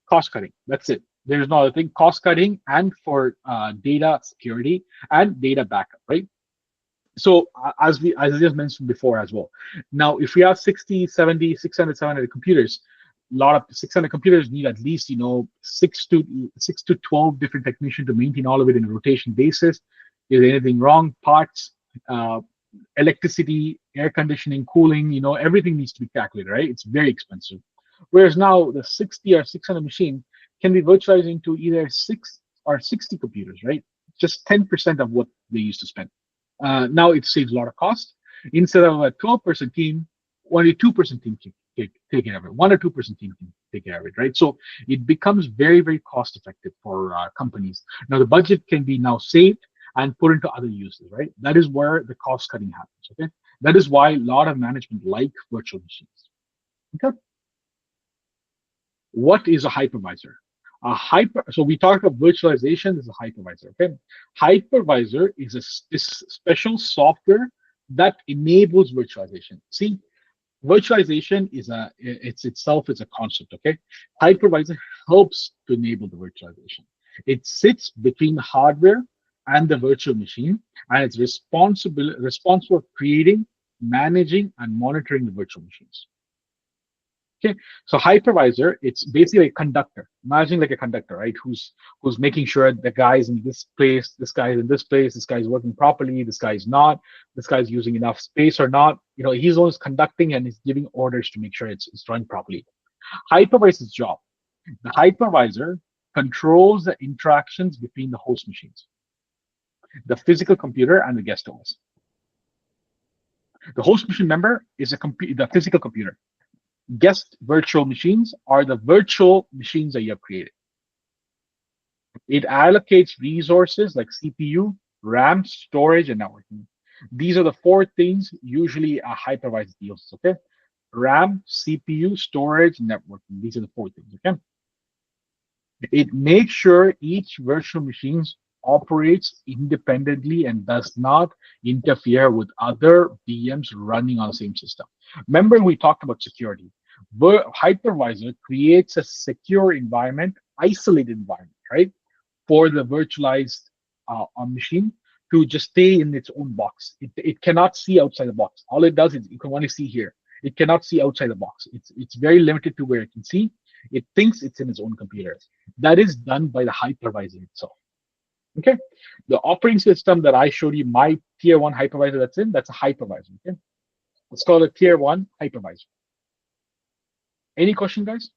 cost cutting. That's it. There's no other thing. Cost cutting and for data security and data backup, right? So as I just mentioned before as well. Now, if we have 60, 70, 600, 700 computers, a lot of 600 computers need at least 6 to 12 different technicians to maintain all of it in a rotation basis. Is there anything wrong? Parts, electricity, air conditioning, cooling, everything needs to be calculated, right? It's very expensive. Whereas now the 60 or 600 machine can be virtualized into either 6 or 60 computers, right? Just 10% of what they used to spend. Now it saves a lot of cost. Instead of a 12-person team, only 2% team can take care of it. 1 or 2% team can take care of it, right? So it becomes very, very cost effective for companies. Now the budget can be now saved and put into other uses, right? That is where the cost cutting happens. Okay, that is why a lot of management like virtual machines. Okay, what is a hypervisor? So we talked about virtualization as a hypervisor. Okay, hypervisor is a special software that enables virtualization. See, virtualization is it's itself is a concept. Okay, hypervisor helps to enable the virtualization. It sits between the hardware and the virtual machine, and it's responsible for creating, managing, and monitoring the virtual machines. Okay, so hypervisor, it's basically a conductor. Imagine like a conductor, right? Who's making sure the guy's in this place, this guy's in this place, this guy's working properly, this guy's not, this guy's using enough space or not. You know, he's always conducting and he's giving orders to make sure it's run properly. Hypervisor's job. The hypervisor controls the interactions between the host machines, the physical computer, and the guest OS. The host machine member is the physical computer. Guest virtual machines are the virtual machines that you have created. It allocates resources like CPU, RAM, storage, and networking. These are the 4 things usually a hypervisor deals with. Okay, RAM, CPU, storage, networking. These are the 4 things. Okay, it makes sure each virtual machine operates independently and does not interfere with other VMs running on the same system. Remember, we talked about security. Hypervisor creates a secure environment, isolated environment, right, for the virtualized machine to just stay in its own box. It cannot see outside the box. All it does is you can only see here. It cannot see outside the box. It's very limited to where it can see. It thinks it's in its own computer. That is done by the hypervisor itself. Okay, the operating system that I showed you, my tier 1 hypervisor that's a hypervisor. Okay, it's called a tier 1 hypervisor. Any question, guys?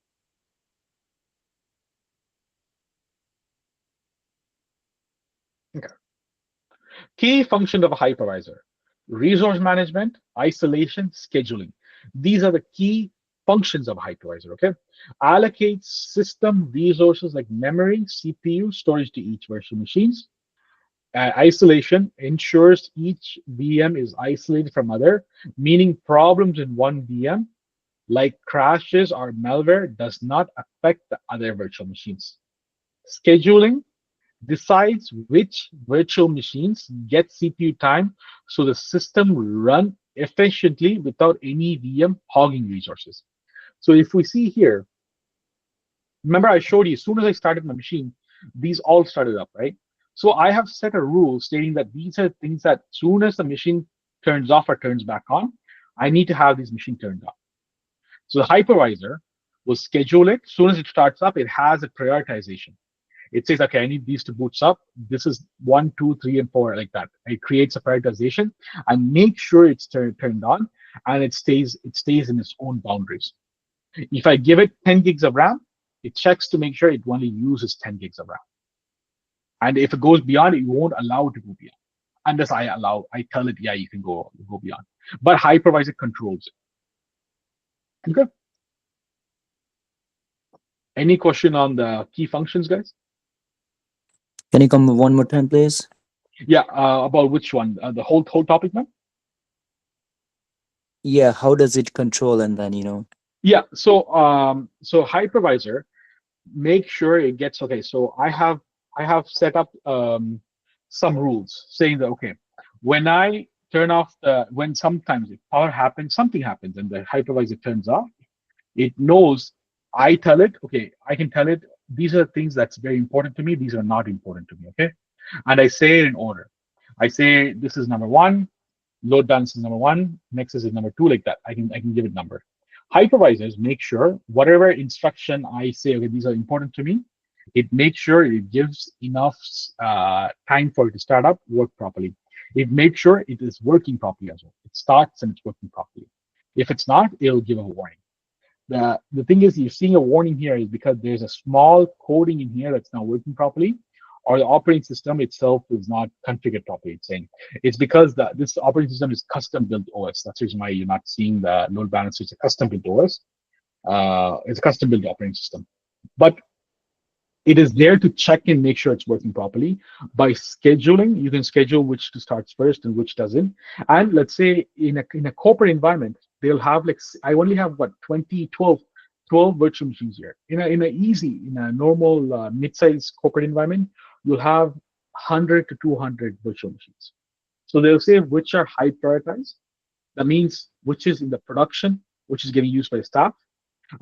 Okay. Key function of a hypervisor: resource management, isolation, scheduling. These are the key functions of a hypervisor. Okay, allocates system resources like memory, CPU, storage to each virtual machines. Isolation ensures each VM is isolated from other, meaning problems in one VM like crashes or malware does not affect the other virtual machines. Scheduling decides which virtual machines get CPU time so the system will run efficiently without any VM hogging resources. So if we see here, remember I showed you, as soon as I started my machine, these all started up, right? So I have set a rule stating that these are things that as soon as the machine turns off or turns back on, I need to have this machine turned on. So the hypervisor will schedule it. As soon as it starts up, it has a prioritization. It says, okay, I need these to boots up. This is 1, 2, 3, and 4, like that. It creates a prioritization and make sure it's turned on, and it stays in its own boundaries. If I give it 10 gigs of RAM, it checks to make sure it only uses 10 gigs of RAM. And if it goes beyond, it won't allow it to go beyond, unless I tell it, yeah, you can go beyond. But hypervisor controls it. Okay. Any question on the key functions, guys? Can you come one more time, please? Yeah, about which one? The whole topic, man? Yeah, how does it control and then, Yeah, so hypervisor, make sure it gets, okay, so I have set up some rules saying that, okay, when I turn off when sometimes if power happens, something happens and the hypervisor turns off, it knows, I tell it, okay, I can tell it, these are things that's very important to me, these are not important to me, okay? And I say it in order. I say, this is number 1, load balance is number 1, Nexus is number 2, like that. I can give it number. Hypervisors make sure whatever instruction I say, okay, these are important to me, it makes sure it gives enough time for it to start up, work properly. It makes sure it is working properly as well. It starts and it's working properly. If it's not, it'll give a warning. The thing is, you're seeing a warning here is because there's a small coding in here that's not working properly. or the operating system itself is not configured properly. It's because this operating system is custom built OS. That's the reason why you're not seeing the load balancer. It's a custom built OS. It's a custom built operating system, but it is there to check and make sure it's working properly. By scheduling, you can schedule which to starts first and which doesn't. And let's say in a corporate environment, they'll have like, I only have what 12 virtual machines here. In a normal mid-sized corporate environment, you'll have 100 to 200 virtual machines. So they'll say which are high prioritized. That means which is in the production, which is getting used by the staff,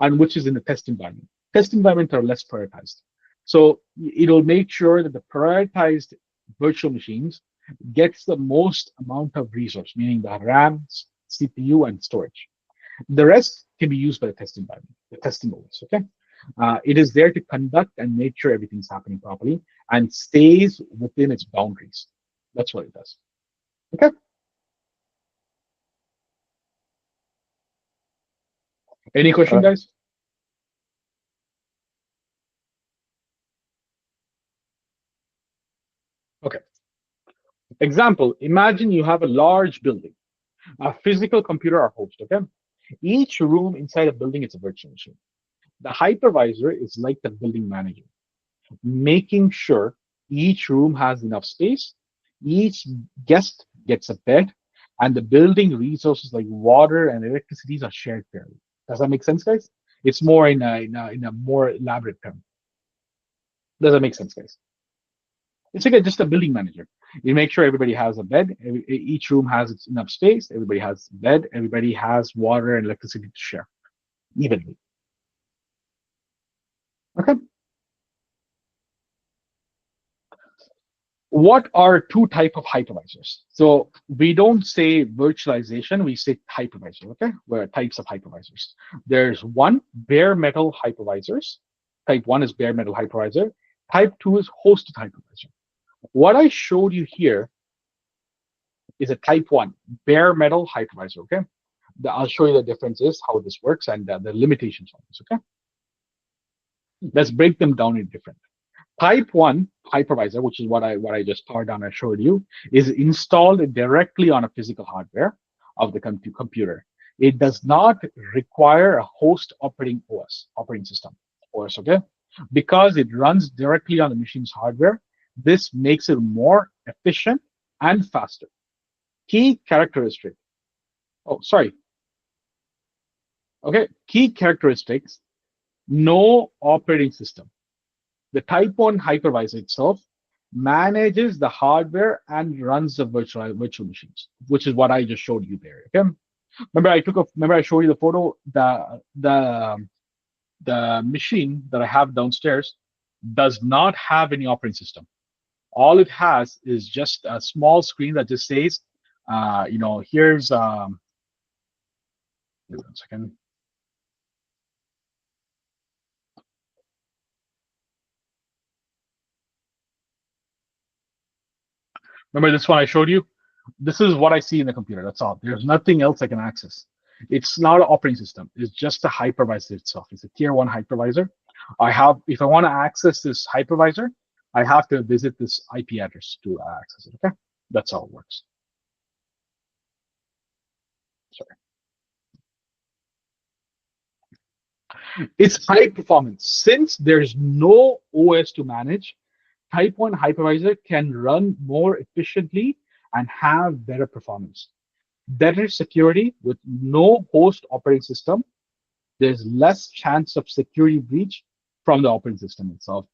and which is in the test environment. Test environments are less prioritized. So it'll make sure that the prioritized virtual machines gets the most amount of resource, meaning the RAM, CPU, and storage. The rest can be used by the test environment, the testing OS, okay? It is there to conduct and make sure everything's happening properly and stays within its boundaries. That's what it does, okay? Any question, guys? Okay. Example, imagine you have a large building, a physical computer or host, okay? Each room inside a building is a virtual machine. The hypervisor is like the building manager, making sure each room has enough space, each guest gets a bed, and the building resources like water and electricity are shared fairly. Does that make sense, guys? It's more in a more elaborate term. Does that make sense, guys? It's like just a building manager. You make sure everybody has a bed. Each room has enough space. Everybody has bed. Everybody has water and electricity to share evenly. Okay. What are two types of hypervisors? So we don't say virtualization, we say hypervisor, okay? Where types of hypervisors. There's one, bare metal hypervisors. Type 1 is bare metal hypervisor. Type 2 is hosted hypervisor. What I showed you here is a type 1, bare metal hypervisor, okay? I'll show you the differences, how this works, and the limitations on this, okay? Let's break them down in different. Type 1 hypervisor, which is what I just powered down and showed you, is installed directly on a physical hardware of the computer. It does not require a host operating system, OS, okay? Because it runs directly on the machine's hardware, this makes it more efficient and faster. Key characteristic. Oh, sorry. Okay, key characteristics, no operating system. The type 1 hypervisor itself manages the hardware and runs the virtual machines, which is what I just showed you there. Okay. Remember I showed you the photo. The machine that I have downstairs does not have any operating system. All it has is just a small screen that just says, here's one second. Remember this one I showed you? This is what I see in the computer. That's all. There's nothing else I can access. It's not an operating system. It's just a hypervisor itself. It's a tier 1 hypervisor. If I want to access this hypervisor, I have to visit this IP address to access it. Okay, that's how it works. Sorry. It's high performance. Since there's no OS to manage, type 1 hypervisor can run more efficiently and have better performance. Better security with no host operating system. There's less chance of security breach from the operating system itself.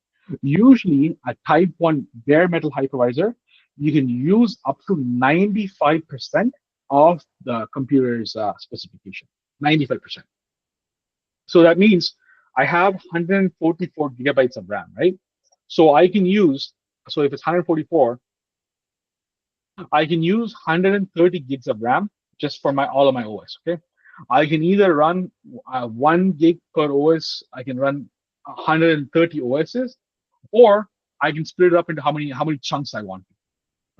Usually, a type 1 bare metal hypervisor, you can use up to 95% of the computer's specification. 95%. So that means I have 144 gigabytes of RAM, right? So I can use, so if it's 144, I can use 130 gigs of RAM just for all of my OS, okay? I can either run 1 gig per OS, I can run 130 OSs, or I can split it up into how many chunks I want,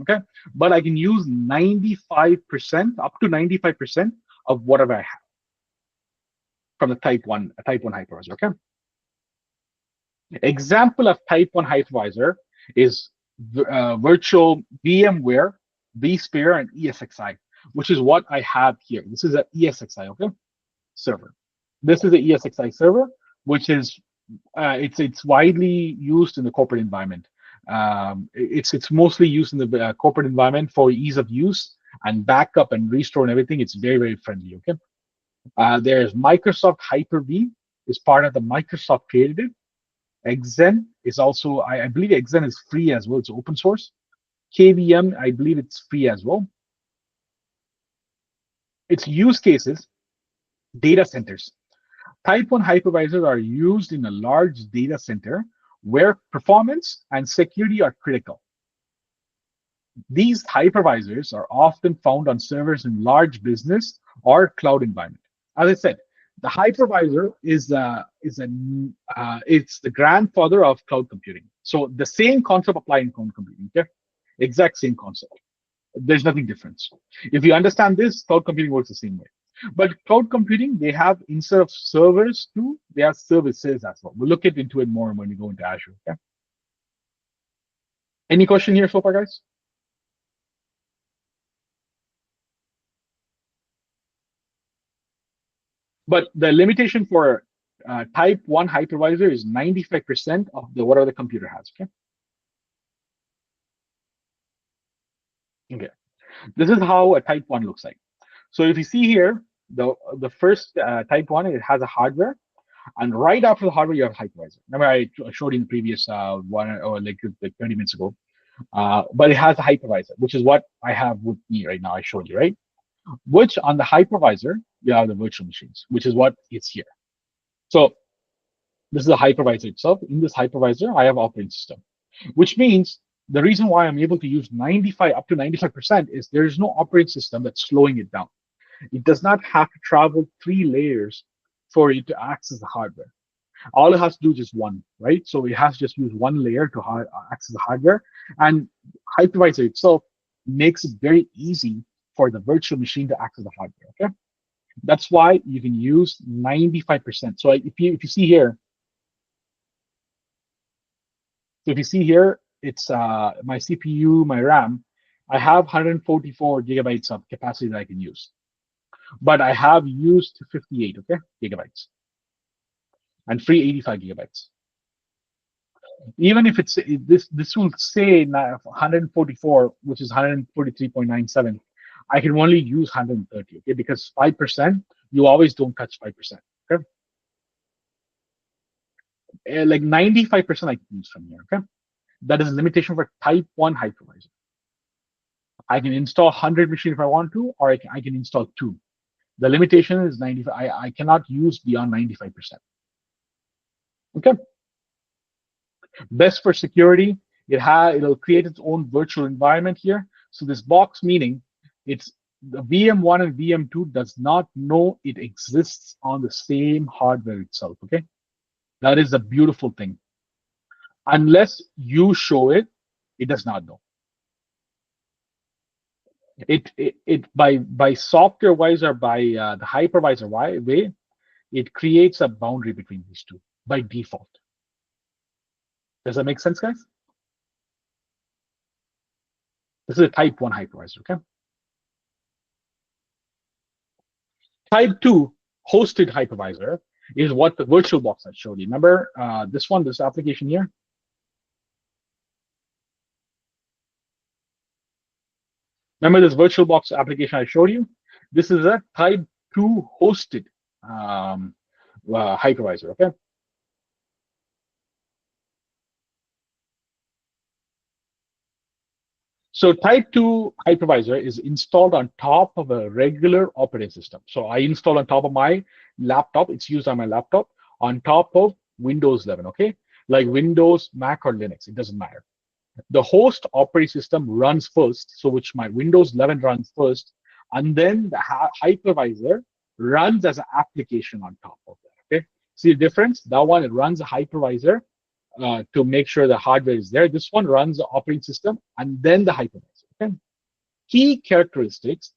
okay? But I can use 95%, up to 95% of whatever I have from the type 1 hypervisor, okay? Example of type 1 hypervisor is virtual VMware, vSphere, and ESXi, which is what I have here. This is an ESXi, okay, server. This is an ESXi server, which is it's widely used in the corporate environment. It's mostly used in the corporate environment for ease of use and backup and restore and everything. It's very, very friendly. Okay. There's Microsoft Hyper-V is part of the Microsoft created. Xen is also, I believe Xen is free as well. It's open source. KVM, I believe it's free as well. Its use cases, data centers. Type 1 hypervisors are used in a large data center where performance and security are critical. These hypervisors are often found on servers in large business or cloud environment. As I said, the hypervisor is it's the grandfather of cloud computing. So the same concept applies in cloud computing. Okay, exact same concept. There's nothing different. If you understand this, cloud computing works the same way. But cloud computing, they have, instead of servers too, they have services as well. We'll look into it more when we go into Azure. Okay. Any question here so far, guys? But the limitation for type 1 hypervisor is 95% of whatever the computer has. Okay. Okay. This is how a type 1 looks like. So if you see here, the first type 1, it has a hardware, and right after the hardware, you have a hypervisor. Remember, I showed you in the previous one or like 30 minutes ago. But it has a hypervisor, which is what I have with me right now. I showed you, right? Which on the hypervisor, you have the virtual machines, which is what is here. So this is the hypervisor itself. In this hypervisor, I have operating system, which means the reason why I'm able to use 95 up to 95% is there is no operating system that's slowing it down. It does not have to travel 3 layers for it to access the hardware. All it has to do is just one, right? So it has to just use one layer to access the hardware. And hypervisor itself makes it very easy for the virtual machine to access the hardware. Okay, that's why you can use 95%. So if you see here, it's my CPU, my RAM. I have 144 gigabytes of capacity that I can use, but I have used 58 gigabytes and free 85 gigabytes. Even if it's this will say 144, which is 143.97, I can only use 130, okay? Because 5%, you always don't touch 5%. Okay, like 95% I can use from here. Okay, that is a limitation for type 1 hypervisor. I can install 100 machines if I want to, or I can install 2. The limitation is 95. I cannot use beyond 95%. Okay. Best for security, it'll create its own virtual environment here. So this box, meaning it's the VM1 and VM2 does not know it exists on the same hardware itself. Okay, that is a beautiful thing. Unless you show it, it does not know. It by software wise or by the hypervisor way, it creates a boundary between these two by default. Does that make sense, guys? This is a type 1 hypervisor, okay? Type 2 hosted hypervisor is what the VirtualBox I showed you. Remember this application here? Remember this VirtualBox application I showed you? This is a type 2 hosted hypervisor, okay? So type 2 hypervisor is installed on top of a regular operating system. So I install on top of my laptop. It's used on my laptop on top of Windows 11, okay? Like Windows, Mac, or Linux, it doesn't matter. The host operating system runs first, so which my Windows 11 runs first, and then the hypervisor runs as an application on top of that, okay? See the difference? That one, it runs a hypervisor to make sure the hardware is there. This one runs the operating system and then the hypervisor. Okay? Key characteristics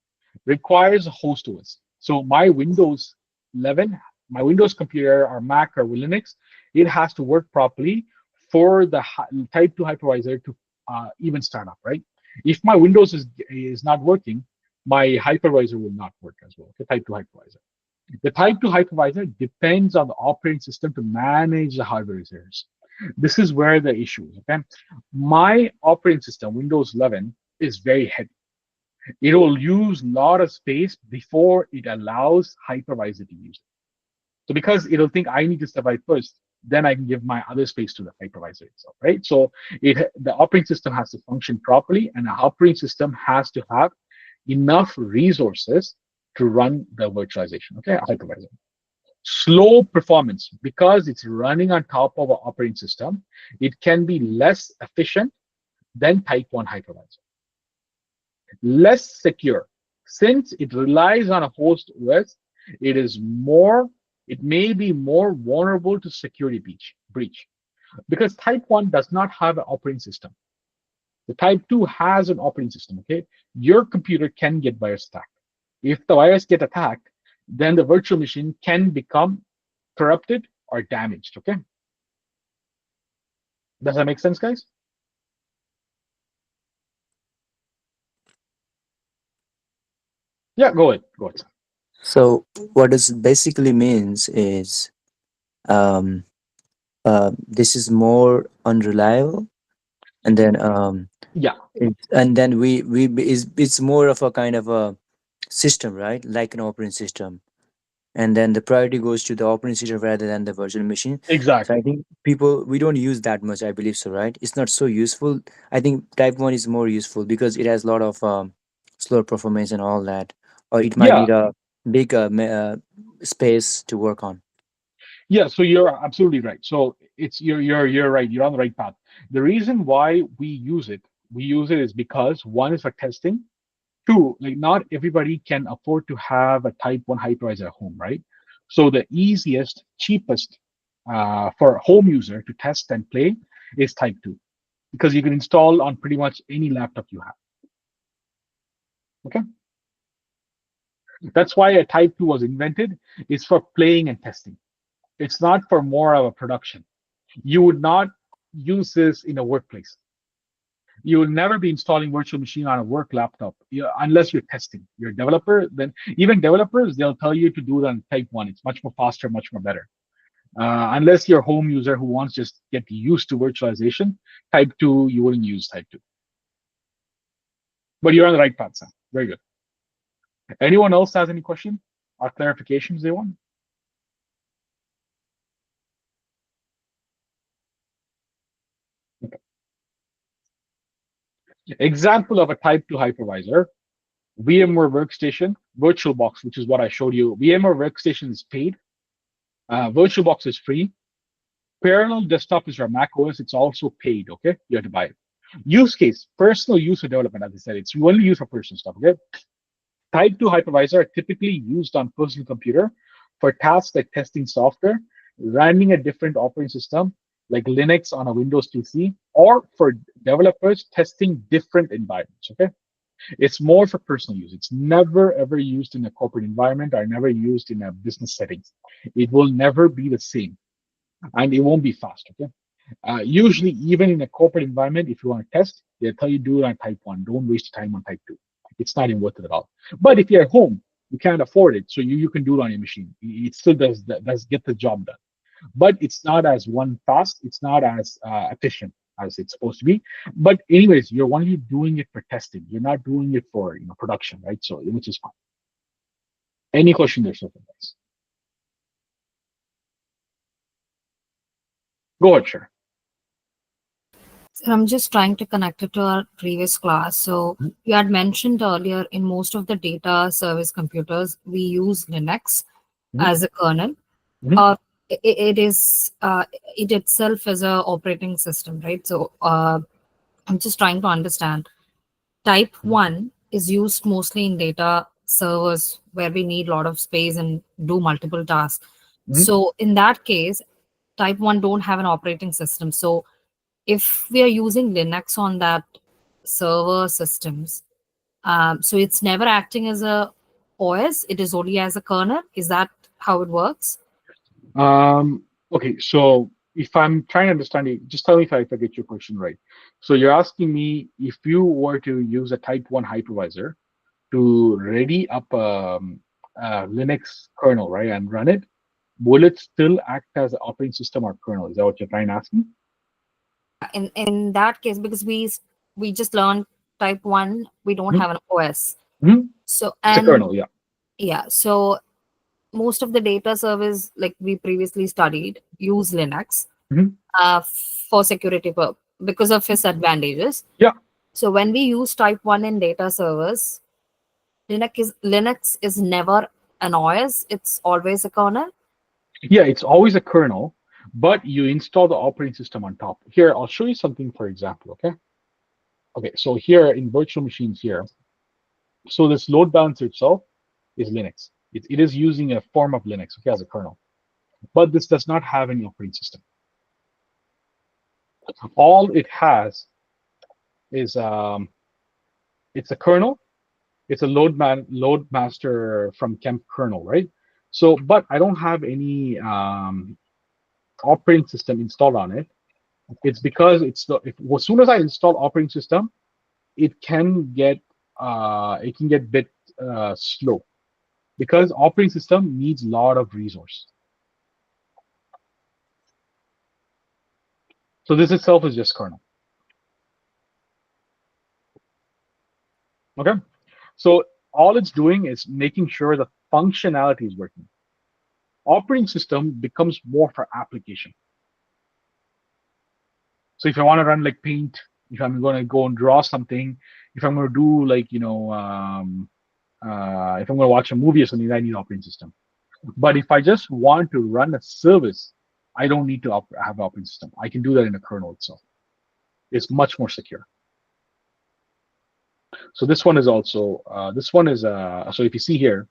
requires a host OS. So my Windows 11, my Windows computer or Mac or Linux, it has to work properly for the type 2 hypervisor to even start up, right? If my Windows is not working, my hypervisor will not work as well. Okay, type 2 hypervisor. The type 2 hypervisor depends on the operating system to manage the hypervisors. This is where the issue is. Okay, my operating system, Windows 11, is very heavy. It will use a lot of space before it allows hypervisor to use it. So because it'll think I need to survive first, then I can give my other space to the hypervisor itself, right? So the operating system has to function properly, and the operating system has to have enough resources to run the virtualization, okay, hypervisor. Slow performance, because it's running on top of an operating system, it can be less efficient than type 1 hypervisor. Less secure, since it relies on a host OS, it may be more vulnerable to security breach, because type 1 does not have an operating system. The type 2 has an operating system, okay? Your computer can get virus attacked. If the virus get attacked, then the virtual machine can become corrupted or damaged, okay? Does that make sense, guys? Yeah, go ahead. So what this basically means is um, this is more unreliable, and then Yeah, and then it's more of a kind of a system, right? Like an operating system, and then the priority goes to the operating system rather than the virtual machine. So I exactly. think we don't use that much, I believe so, right? It's not so useful. I think type 1 is more useful because it has a lot of slower performance and all that, or it might Yeah, need a big space to work on. yeah. So you're absolutely right. So you're right. You're on the right path. The reason why we use it is because one is for testing. Two, like not everybody can afford to have a type 1 hypervisor at home, right? So the easiest, cheapest for a home user to test and play is type 2, because you can install on pretty much any laptop you have. Okay, that's why a type 2 was invented. It's for playing and testing. It's not for more of a production. You would not use this in a workplace. You will never be installing virtual machine on a work laptop unless you're testing. You're a developer, then even developers, they'll tell you to do it on type 1. It's much more faster, much more better. Unless you're a home user who wants to just get used to virtualization, type 2, you wouldn't use type 2. But you're on the right path, Sam. Very good. Anyone else has any question or clarifications they want? Okay. Example of a type 2 hypervisor: VMware Workstation, VirtualBox, which is what I showed you. VMware Workstation is paid. VirtualBox is free. Parallel Desktop is for Mac OS. It's also paid, okay? You have to buy it. Use case, personal use for development, as I said. It's only used for personal stuff, okay? Type 2 hypervisor are typically used on personal computer for tasks like testing software, running a different operating system, like Linux on a Windows PC, or for developers testing different environments, okay? It's more for personal use. It's never ever used in a corporate environment or never used in a business settings. It will never be the same, and it won't be fast, okay? Usually, even in a corporate environment, if you want to test, they'll tell you do it on type 1. Don't waste time on type 2. It's not even worth it at all. But if you're at home, you can't afford it, so you can do it on your machine. It still does get the job done. But it's not as fast. It's not as efficient as it's supposed to be. But anyways, you're only doing it for testing. You're not doing it for production, right? So which is fine. Any question there, so far, guys? Go ahead, sure. I'm just trying to connect it to our previous class. So you had mentioned earlier, in most of the data service computers, we use Linux Mhm. as a kernel, Mhm. or it is it itself is a operating system, right? So I'm just trying to understand. Type 1 is used mostly in data servers where we need a lot of space and do multiple tasks. Mhm. So in that case, type 1 don't have an operating system. So if we are using Linux on that server systems, so it's never acting as a OS, it is only as a kernel. Is that how it works? Okay, so if I'm trying to understand you, just tell me if I get your question right. So you're asking me if you were to use a type 1 hypervisor to ready up a Linux kernel, right, and run it, will it still act as an operating system or kernel? Is that what you're trying to ask me? In that case, because we just learned type 1, we don't Mhm. have an OS. Mhm. So It's a kernel, yeah. yeah, so most of the data service like we previously studied use Linux Mhm. for security because of its advantages. Yeah. So when we use type 1 in data servers, Linux is never an OS, it's always a kernel. Yeah, it's always a kernel, but you install the operating system on top. Here, I'll show you something, for example, okay? Okay, so here in virtual machines here, so this load balancer itself is Linux. It is using a form of Linux, okay, as a kernel, but this does not have any operating system. All it has is it's a kernel. It's a load master from Kemp kernel, right? So, but I don't have any operating system installed on it. It's because as soon as I install operating system, it can get bit slow because operating system needs a lot of resource. So this itself is just kernel. Okay, so all it's doing is making sure the functionality is working. Operating system becomes more for application. So if I want to run like Paint, if I'm going to go and draw something, if I'm going to do like if I'm going to watch a movie or something, I need operating system. But if I just want to run a service, I don't need to have operating system. I can do that in the kernel itself. It's much more secure. So this one is also so if you see here,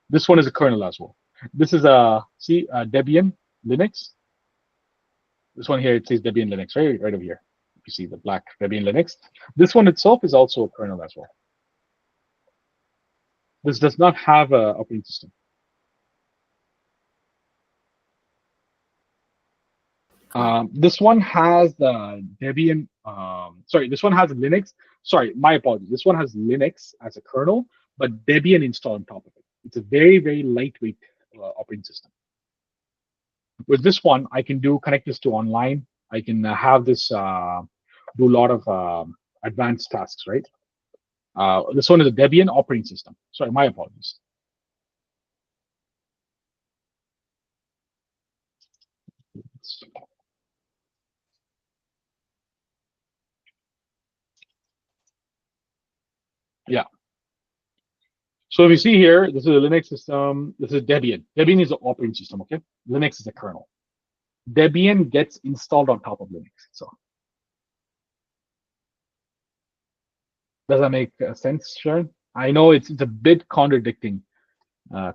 this one is a kernel as well. This is a Debian Linux. This one here, it says Debian Linux, right over here. If you see the black Debian Linux, this one itself is also a kernel as well. This does not have a operating system. This one has the Debian. Sorry, this one has Linux. Sorry, my apologies. This one has Linux as a kernel, but Debian installed on top of it. It's a very, very lightweight operating system. With this one, I can connect this to online. I can have this do a lot of advanced tasks, right? This one is a Debian operating system. Sorry, my apologies. Yeah. So if you see here, this is a Linux system. This is Debian. Debian is the operating system, okay? Linux is a kernel. Debian gets installed on top of Linux. So does that make sense, Sharon? I know it's a bit contradicting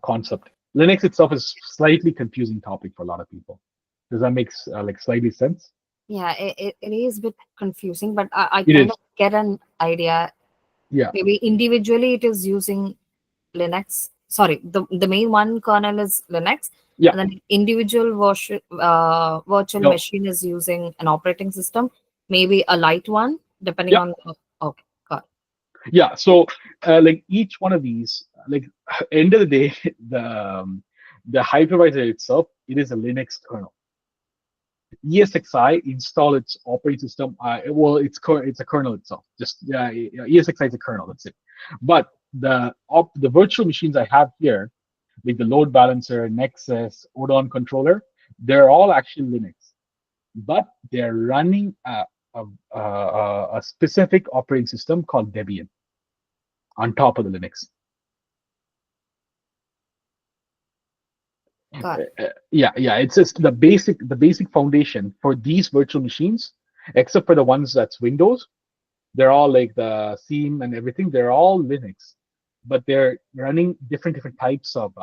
concept. Linux itself is slightly confusing topic for a lot of people. Does that make like slightly sense? Yeah, it is a bit confusing, but I It kind is. of get an idea. Yeah. Maybe individually it is using Linux. Sorry, the main one kernel is Linux, Yeah. and then individual virtual No. machine is using an operating system, maybe a light one, depending Yeah. on okay, got it. Yeah. So like each one of these, like end of the day, the hypervisor itself, it is a Linux kernel. ESXi install its operating system. Well, it's a kernel itself. Just ESXi is a kernel. That's it. But the virtual machines I have here, like the load balancer, Nexus, Odon controller, they're all actually Linux, but they're running a specific operating system called Debian on top of the Linux. Got it. Yeah, it's just the basic foundation for these virtual machines, except for the ones that's Windows. They're all like the theme and everything. They're all Linux, but they're running different types of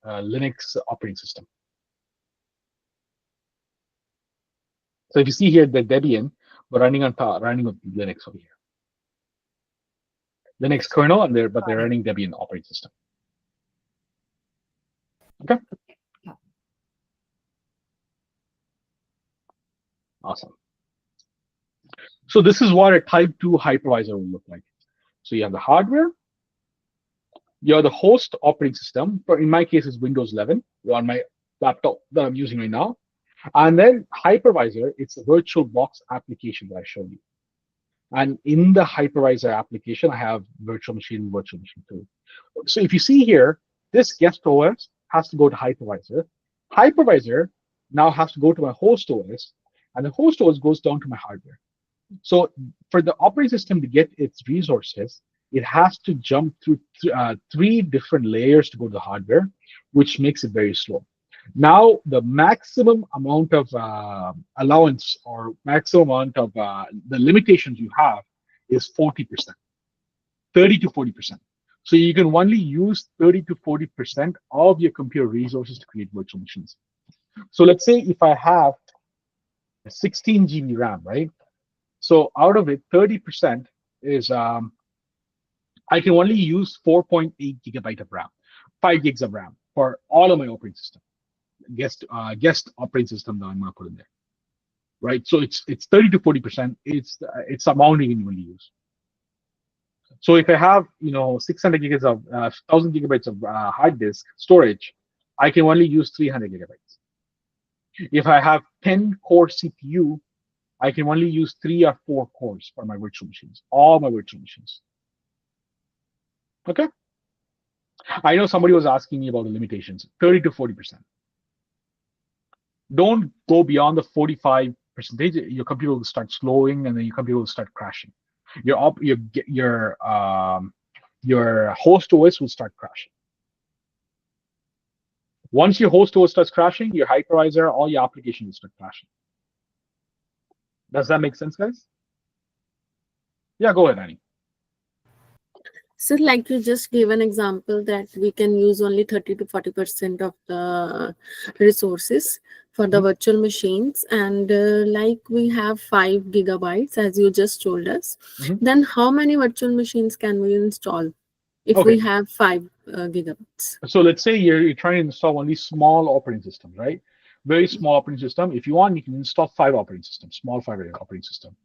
Linux operating system. So if you see here, the Debian, we're running on top, running with Linux over here. Linux kernel, and they're running Debian operating system. Okay. Yeah. Awesome. So this is what a type 2 hypervisor will look like. So you have the hardware, you have the host operating system. In my case, it's Windows 11 on my laptop that I'm using right now. And then hypervisor, it's a virtual box application that I showed you. And in the hypervisor application, I have virtual machine 2. So if you see here, this guest OS has to go to hypervisor. Hypervisor now has to go to my host OS, and the host OS goes down to my hardware. So for the operating system to get its resources, it has to jump through 3 different layers to go to the hardware, which makes it very slow. Now, the maximum amount of allowance or maximum amount of the limitations you have is 40%, 30 to 40%. So you can only use 30 to 40% of your computer resources to create virtual machines. So let's say if I have 16 GB RAM, right? So out of it, 30% is I can only use 4.8 gigabyte of RAM, 5 gigs of RAM for all of my operating system. Guest operating system that I'm gonna put in there, right? So it's 30 to 40%. It's amount you can only use. So if I have 600 gigabytes of 1,000 gigabytes of hard disk storage, I can only use 300 gigabytes. If I have 10 core CPU, I can only use 3 or 4 cores for my virtual machines, all my virtual machines. Okay. I know somebody was asking me about the limitations, 30 to 40%. Don't go beyond the 45%. Your computer will start slowing, and then your computer will start crashing. Your host OS will start crashing. Once your host OS starts crashing, your hypervisor, all your applications will start crashing. Does that make sense, guys? Yeah, go ahead, Annie. So like you just gave an example that we can use only 30 to 40% of the resources for the virtual machines, and like we have 5 gigabytes as you just told us, then how many virtual machines can we install if we have 5 gigabytes? So let's say you're trying to install only small operating systems, right? Very small operating system. If you want, you can install 5 operating systems, small 5 operating system,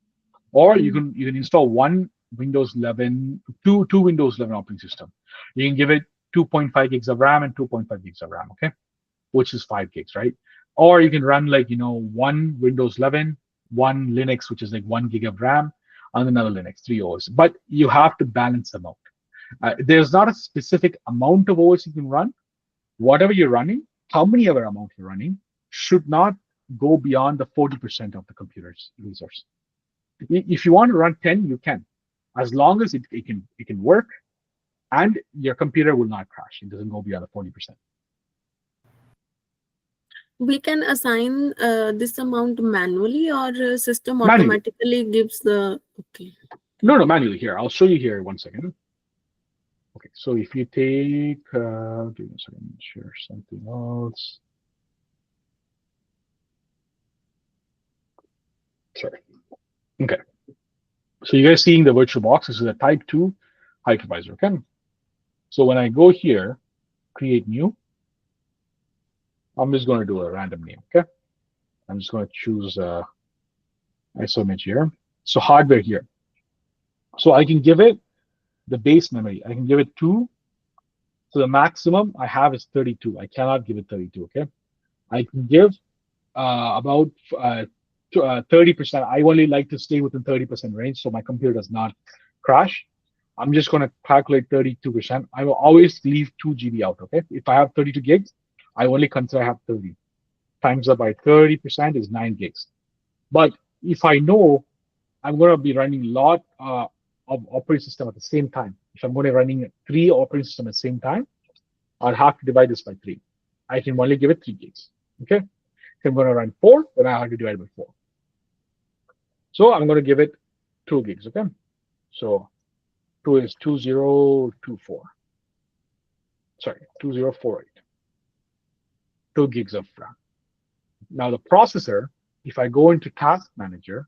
or you can install one Windows 11, two Windows 11 operating system. You can give it 2.5 gigs of RAM and 2.5 gigs of RAM, okay, which is 5 gigs, right? Or you can run like one Windows 11, one Linux, which is like 1 gig of RAM, and another Linux, 3 OS. But you have to balance them out. There's not a specific amount of OS you can run. Whatever you're running, how many ever amount you're running, should not go beyond the 40% of the computer's resource. If you want to run 10, you can, as long as it can work, and your computer will not crash. It doesn't go beyond the 40%. We can assign this amount manually, or system automatically gives the No, manually. Here, I'll show you here. 1 second. Okay, so if you take, give me a second, share something else. Sorry. Okay. So you guys seeing the virtual box? This is a type 2 hypervisor, okay? So when I go here, create new, I'm just going to do a random name, okay? I'm just going to choose ISO image here. So hardware here. So I can give it the base memory. I can give it 2. So the maximum I have is 32. I cannot give it 32, okay? I can give about 30%. I only like to stay within 30% range, so my computer does not crash. I'm just going to calculate 32%. I will always leave 2 GB out, okay? If I have 32 gigs, I only consider I have 30. Times that by 30% is 9 gigs. But if I know I'm going to be running a lot of operating system at the same time, if I'm going to be running 3 operating systems at the same time, I'll have to divide this by 3. I can only give it 3 gigs, okay? If I'm going to run 4, then I have to divide by 4. So I'm going to give it 2 gigs, okay? So 2 is 2024. Sorry, 2048. 2 gigs of RAM. Now the processor, if I go into Task Manager,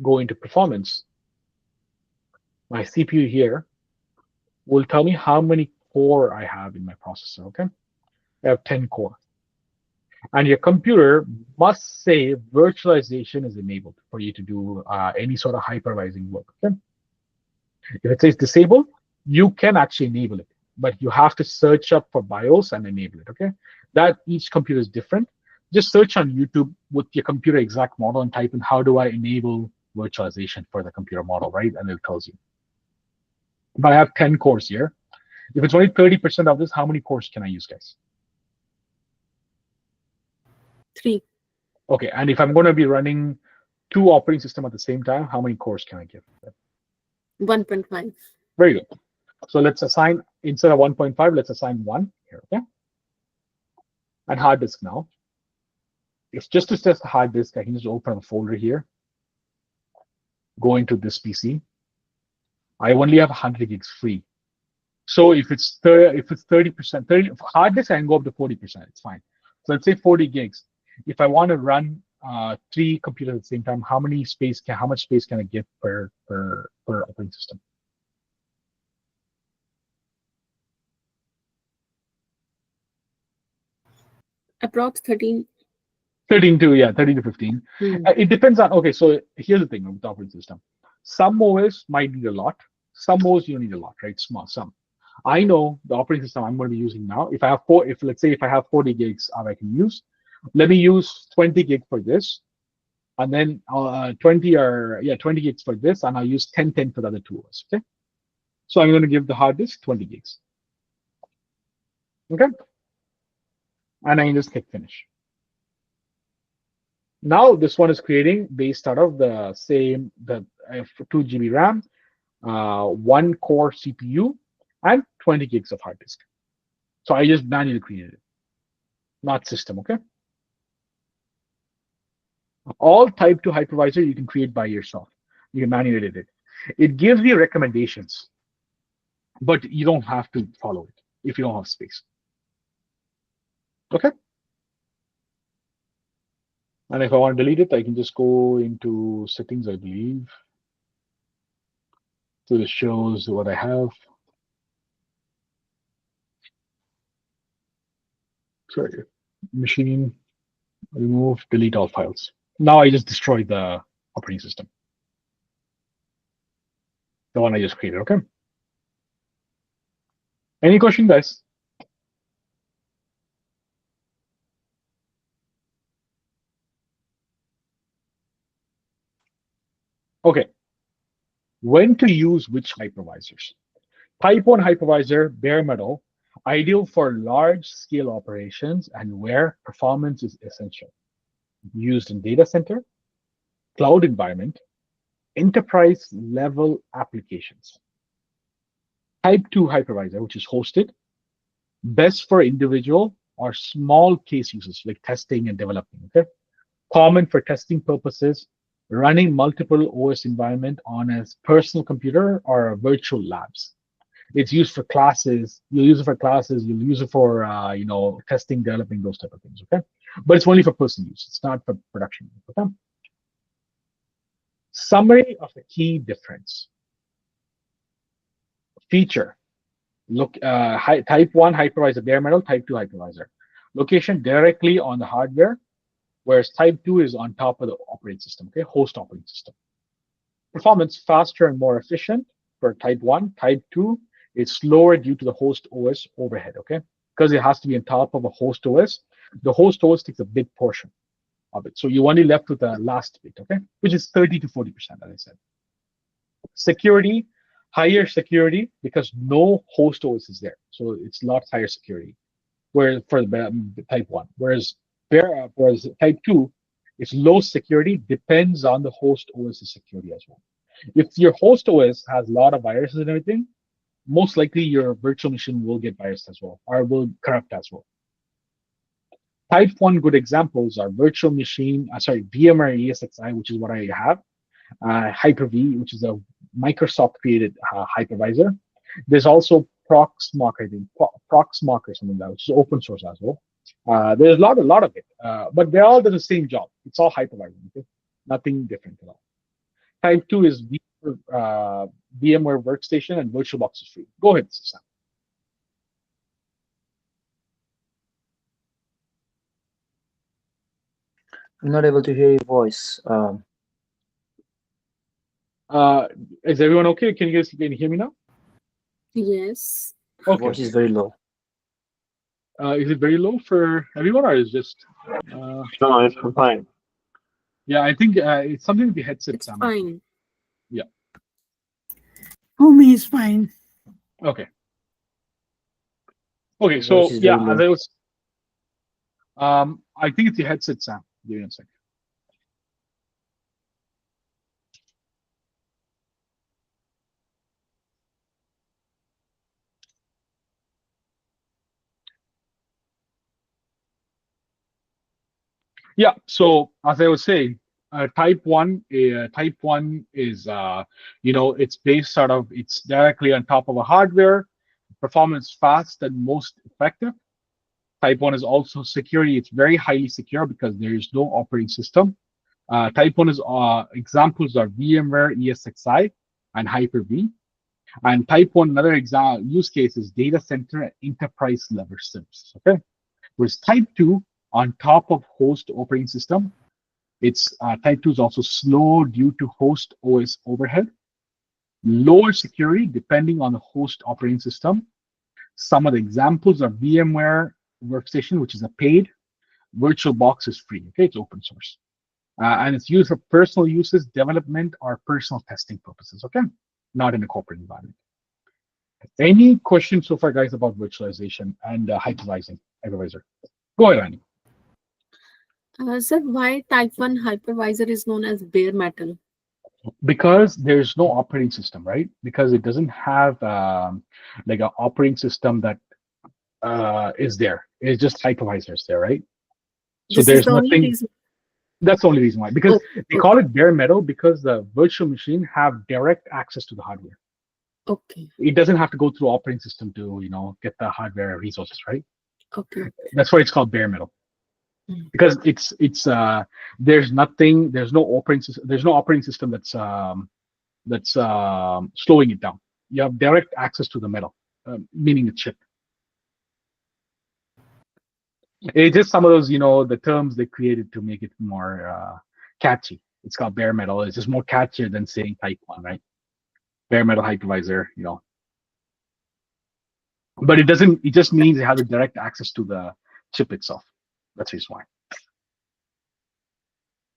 go into Performance, my CPU here will tell me how many core I have in my processor, okay? I have 10 core. And your computer must say virtualization is enabled for you to do any sort of hypervising work. Okay? If it says disable, you can actually enable it, but you have to search up for BIOS and enable it. Okay, that each computer is different. Just search on YouTube with your computer exact model and type in how do I enable virtualization for the computer model, right? And it tells you. But I have 10 cores here. If it's only 30% of this, how many cores can I use, guys? 3. Okay, and if I'm going to be running 2 operating systems at the same time, how many cores can I give? 1.5. Very good. So let's assign, instead of 1.5, let's assign 1 here, okay? And hard disk now. If just to test the hard disk, I can just open a folder here, go into this PC. I only have 100 gigs free. So if it's 30%, 30 hard disk, I can go up to 40%. It's fine. So let's say 40 gigs. If I want to run 3 computers at the same time, how much space can I give per operating system? Approx 13. 13 to 15. It depends on, okay, so here's the thing with the operating system. Some OS might need a lot. Some OS you don't need a lot, right? Some. I know the operating system I'm going to be using now. If I have let's say if I have 40 gigs I can use, let me use 20 gig for this, and then 20 gigs for this, and I'll use 10 for the other 2 OS. Okay. So I'm going to give the hard disk 20 gigs. Okay. And I can just click finish. Now this one is creating based out of the same 2 GB RAM, 1 core CPU, and 20 gigs of hard disk. So I just manually created it, not system. Okay. All type 2 hypervisor you can create by yourself. You can manually edit it. It gives you recommendations, but you don't have to follow it if you don't have space. Okay. And if I want to delete it, I can just go into settings, I believe. So this shows what I have. Sorry, machine, remove, delete all files. Now I just destroyed the operating system. The one I just created, okay? Any question, guys? Okay. When to use which hypervisors? Type 1 hypervisor, bare metal, ideal for large-scale operations and where performance is essential. Used in data center, cloud environment, enterprise-level applications. Type 2 hypervisor, which is hosted, best for individual or small case uses like testing and developing. Okay, common for testing purposes, running multiple OS environment on a personal computer or virtual labs. It's used for classes. You'll use it for classes. You'll use it for testing, developing, those type of things. Okay, but it's only for personal use. It's not for production. Okay. Summary of the key difference. Feature. Look, type 1 hypervisor, bare metal, type 2 hypervisor. Location directly on the hardware, whereas type 2 is on top of the operating system, okay, host operating system. Performance faster and more efficient for type 1. Type 2 is slower due to the host OS overhead, okay, because it has to be on top of a host OS. The host OS takes a big portion of it, so you're only left with the last bit, okay, which is 30 to 40%, as I said. Security. Higher security because no host OS is there, so it's a lot higher security. Whereas for the type 1, whereas type 2, it's low security, depends on the host OS's security as well. If your host OS has a lot of viruses and everything, most likely your virtual machine will get virus as well, or will corrupt as well. Type 1 good examples are virtual machine, VMware ESXi, which is what I have, Hyper-V, which is a Microsoft created hypervisor. There's also Proxmox, I think, Proxmox or something like that, which is open source as well. There's a lot of it, but they all do the same job. It's all hypervisor, okay? Nothing different at all. Type 2 is VMware Workstation, and VirtualBox is free. Go ahead, Susan. I'm not able to hear your voice. Is everyone okay? Can you hear me now? Yes. Your Okay, voice is okay. very low. Is it very low for everyone, or is just? No, it's fine. Yeah, I think it's something with the headset, It's Sam. fine. For me, it's fine. Okay. Okay. Your voice So is yeah, very as low. I was, I think it's the headset, Sam. Give me a second. Yeah. So as I was saying, type one is it's based out of it's directly on top of a hardware, performance fast and most effective. Type one is also security. It's very highly secure because there is no operating system. Type one is examples are VMware ESXi and Hyper-V. And type one, another use case is data center and enterprise level systems. Okay. Whereas type two, on top of host operating system, it's type two is also slow due to host OS overhead, lower security depending on the host operating system. Some of the examples are VMware Workstation, which is a paid. VirtualBox is free. Okay, it's open source. And it's used for personal uses, development, or personal testing purposes. Okay, not in a corporate environment. Any questions so far, guys, about virtualization and hypervisor? Go ahead, Annie. Sir, why type 1 hypervisor is known as bare metal? Because there's no operating system, right? Because it doesn't have like an operating system that is there. It's just hypervisors there, right? So This is there's the only nothing. reason. That's the only reason why. Because they Okay. call it bare metal because the virtual machine have direct access to the hardware. Okay. It doesn't have to go through operating system to get the hardware resources, right? Okay. That's why it's called bare metal. Mm. Because it's there's no operating system that's slowing it down. You have direct access to the metal, meaning the chip. It's just some of those, the terms they created to make it more catchy. It's called bare metal. It's just more catchier than saying type one, right? Bare metal hypervisor, But it doesn't. It just means it has a direct access to the chip itself. That's his why.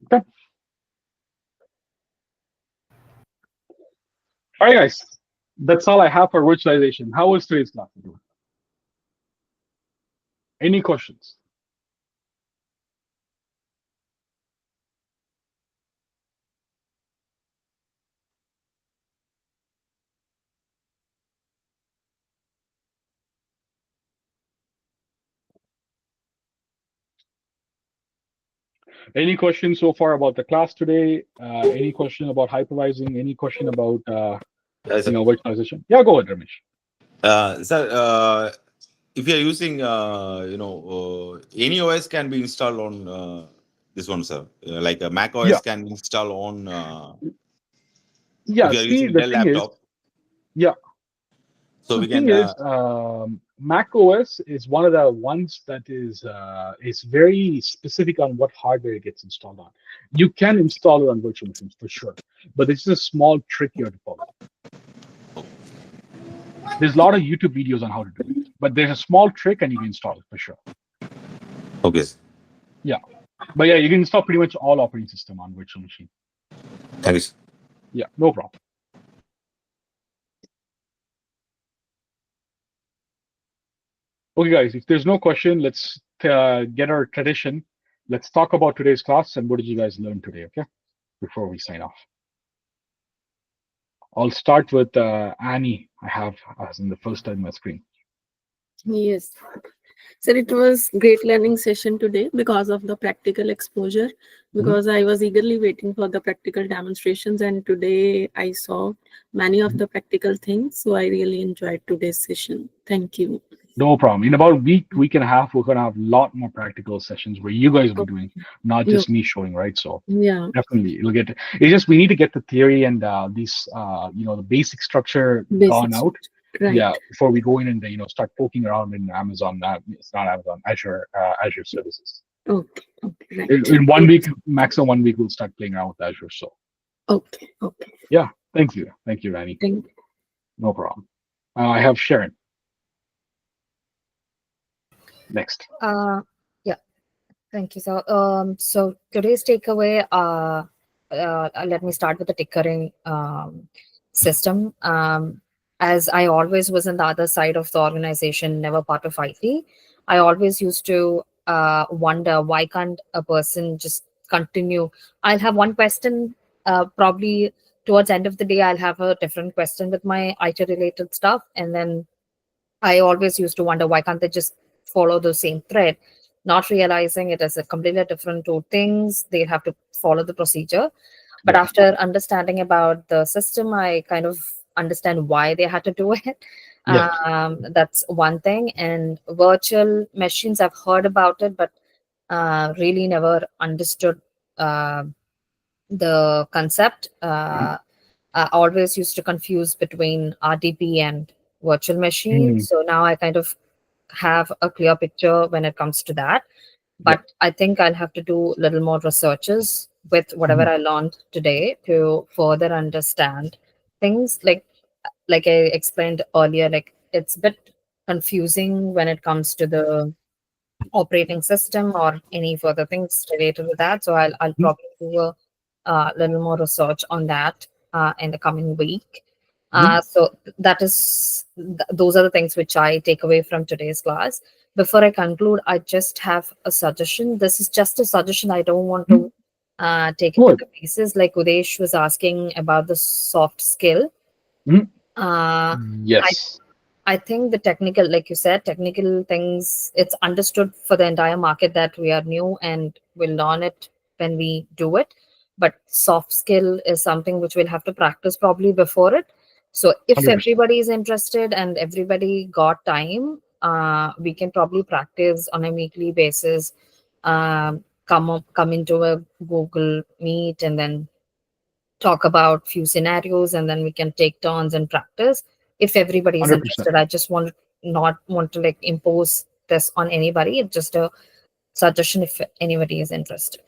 Okay. All right, guys. That's all I have for virtualization. How was today's class? Any questions? Any questions so far about the class today? Any question about hypervising? Any question about virtualization? Yeah, go ahead, Ramesh. Sir, if you're using, any OS can be installed on this one, sir. Like a Mac OS can be installed on. Yeah. If you're See, using the Dell thing is, laptop, yeah. so The we thing can. is, Mac OS is one of the ones that is very specific on what hardware it gets installed on. You can install it on virtual machines for sure, but this is a small trick you have to follow. There's a lot of YouTube videos on how to do it, but there's a small trick and you can install it for sure. Okay. Yeah, but yeah, you can install pretty much all operating system on virtual machine. Thank you, sir. Yeah, no problem. Okay, guys, if there's no question, let's get our tradition. Let's talk about today's class and what did you guys learn today, okay? Before we sign off. I'll start with Annie. I have as in the first time on my screen. Yes. Sir, it was great learning session today because of the practical exposure, because I was eagerly waiting for the practical demonstrations, and today I saw many of the practical things. So I really enjoyed today's session. Thank you. No problem. In about a week and a half, we're gonna have a lot more practical sessions where you guys will be doing, not just me showing, right? So Yeah. definitely it'll get. It's just we need to get the theory and these the basic structure gone out. Right. Yeah, before we go in and start poking around in Amazon. It's not Amazon, Azure services. Okay. Okay. Right. In 1 week, maximum 1 week, we'll start playing around with Azure. So Okay. Okay. yeah, thank you, Rani. Thank you. No problem. I have Sharon next. Yeah, thank you. So today's takeaway, let me start with the tickering system. As I always was on the other side of the organization, never part of IT, I always used to wonder why can't a person just continue. I'll have one question, probably towards the end of the day, I'll have a different question with my IT related stuff, and then I always used to wonder why can't they just follow the same thread, not realizing it as a completely different two things. They have to follow the procedure. But Yeah. after understanding about the system, I kind of understand why they had to do it. Yes. That's one thing. And virtual machines, I've heard about it, but really never understood uh, the concept. I always used to confuse between RDP and virtual machine. Mm, So now I kind of have a clear picture when it comes to that. yeah. But I think I'll have to do a little more researches with whatever Mhm. I learned today to further understand things. Like I explained earlier, like it's a bit confusing when it comes to the operating system or any further things related to that. So I'll Mhm. probably do a little more research on that in the coming week. Mhm. So that is those are the things which I take away from today's class. Before I conclude, I just have a suggestion. This is just a suggestion. I don't want to take it to Good. pieces. Like Udesh was asking about the soft skill. Mhm. Uh, I Yes. I think the technical, like you said, technical things, it's understood for the entire market that we are new and we'll learn it when we do it. But soft skill is something which we'll have to practice probably before it. So if 100%. everybody is interested and everybody got time, we can probably practice on a weekly basis. Come into a Google Meet and then talk about few scenarios, and then we can take turns and practice if everybody is 100%. interested. I just not want to like impose this on anybody. It's just a suggestion if anybody is interested.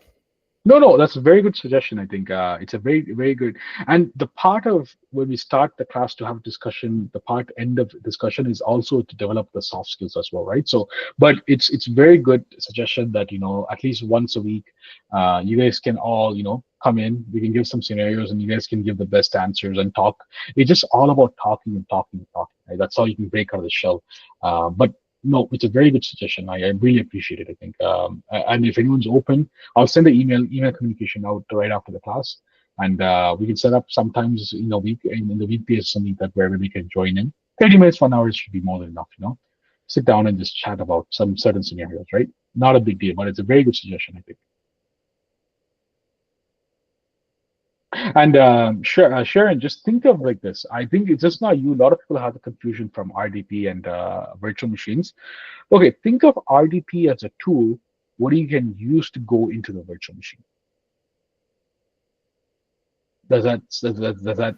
No, that's a very good suggestion. I think it's a very good. And the part of when we start the class to have discussion, the part end of discussion is also to develop the soft skills as well, right? So, but it's very good suggestion that at least once a week, you guys can all come in. We can give some scenarios, and you guys can give the best answers and talk. It's just all about talking and talking and talking. Right? That's how you can break out of the shell. But no, it's a very good suggestion. I really appreciate it. I think, and if anyone's open, I'll send the email communication out right after the class, and we can set up sometimes week in the weekdays something that where we can join in. 30 minutes, 1 hour should be more than enough. Sit down and just chat about some certain scenarios. Right? Not a big deal, but it's a very good suggestion. I think. And Sharon, just think of like this. I think it's just not you. A lot of people have the confusion from RDP and virtual machines. Okay, think of RDP as a tool what you can use to go into the virtual machine. Does that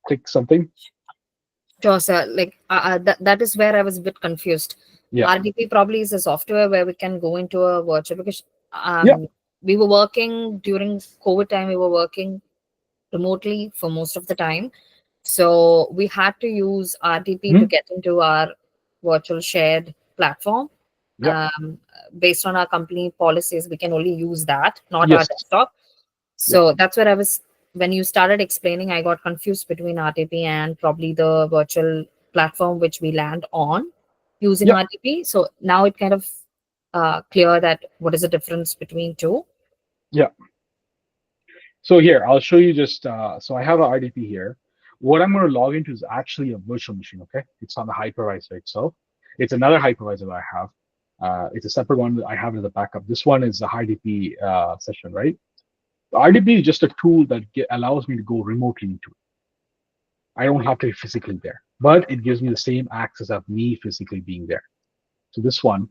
click something? Sure, sir. Like that is where I was a bit confused. Yeah. RDP probably is a software where we can go into a virtual, because Yeah. we were working during COVID time. We were working remotely for most of the time. So we had to use RDP to Mhm. get into our virtual shared platform. Yeah. Based on our company policies, we can only use that, not our Yes. desktop. Yeah. So that's where I was, when you started explaining, I got confused between RDP and probably the virtual platform which we land on using Yeah. RDP. So now it kind of clear that what is the difference between two. Yeah. So here, I'll show you just, so I have a RDP here. What I'm going to log into is actually a virtual machine, okay? It's not the hypervisor itself. It's another hypervisor that I have. It's a separate one that I have as a backup. This one is the RDP session, right? The RDP is just a tool that allows me to go remotely into it. I don't have to be physically there, but it gives me the same access of me physically being there. So this one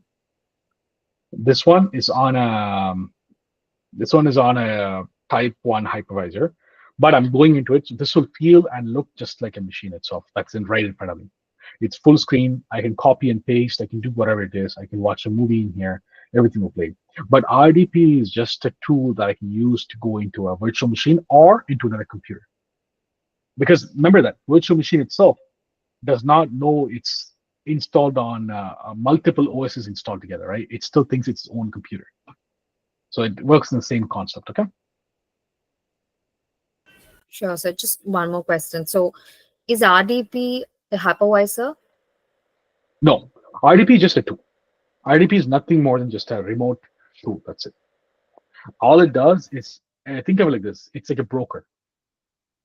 is on a type 1 hypervisor, but I'm going into it. So this will feel and look just like a machine itself that's right in front of me. It's full screen. I can copy and paste. I can do whatever it is. I can watch a movie in here. everything will play. But RDP is just a tool that I can use to go into a virtual machine or into another computer. Because remember that virtual machine itself does not know it's installed on multiple OSs installed together, right? It still thinks it's its own computer. So it works in the same concept, okay? Sure. So just one more question. So is RDP a hypervisor? No, RDP is just a tool. RDP is nothing more than just a remote tool. That's it. All it does is, think of it like this: it's like a broker.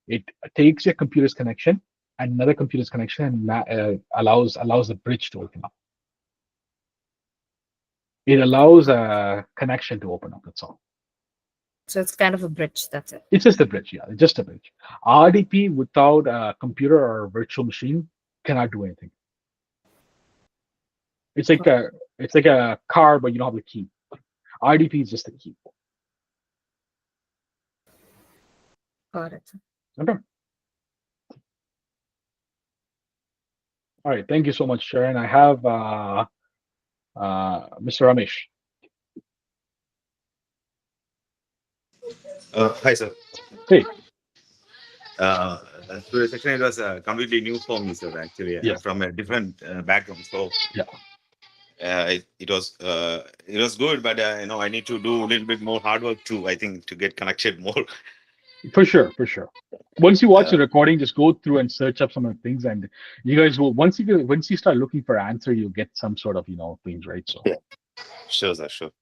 It takes your computer's connection and another computer's connection and allows the bridge to open up. It allows a connection to open up. That's all. So it's kind of a bridge. That's it. It's just a bridge, yeah. It's just a bridge. RDP without a computer or a virtual machine cannot do anything. It's like a car, but you don't have the key. RDP is just the key. Got it. Okay. All right. Thank you so much, Sharon. I have Mr. Ramesh. Hi, sir. Hey. So the section it was completely new for me, sir. Actually, Yeah. From a different background. So yeah, it was good, but I need to do a little bit more hard work too. I think to get connected more. for sure. Once you watch the recording, just go through and search up some of the things, and you guys will once you start looking for answer, you'll get some sort of things, right? So yeah, sure, sir, sure,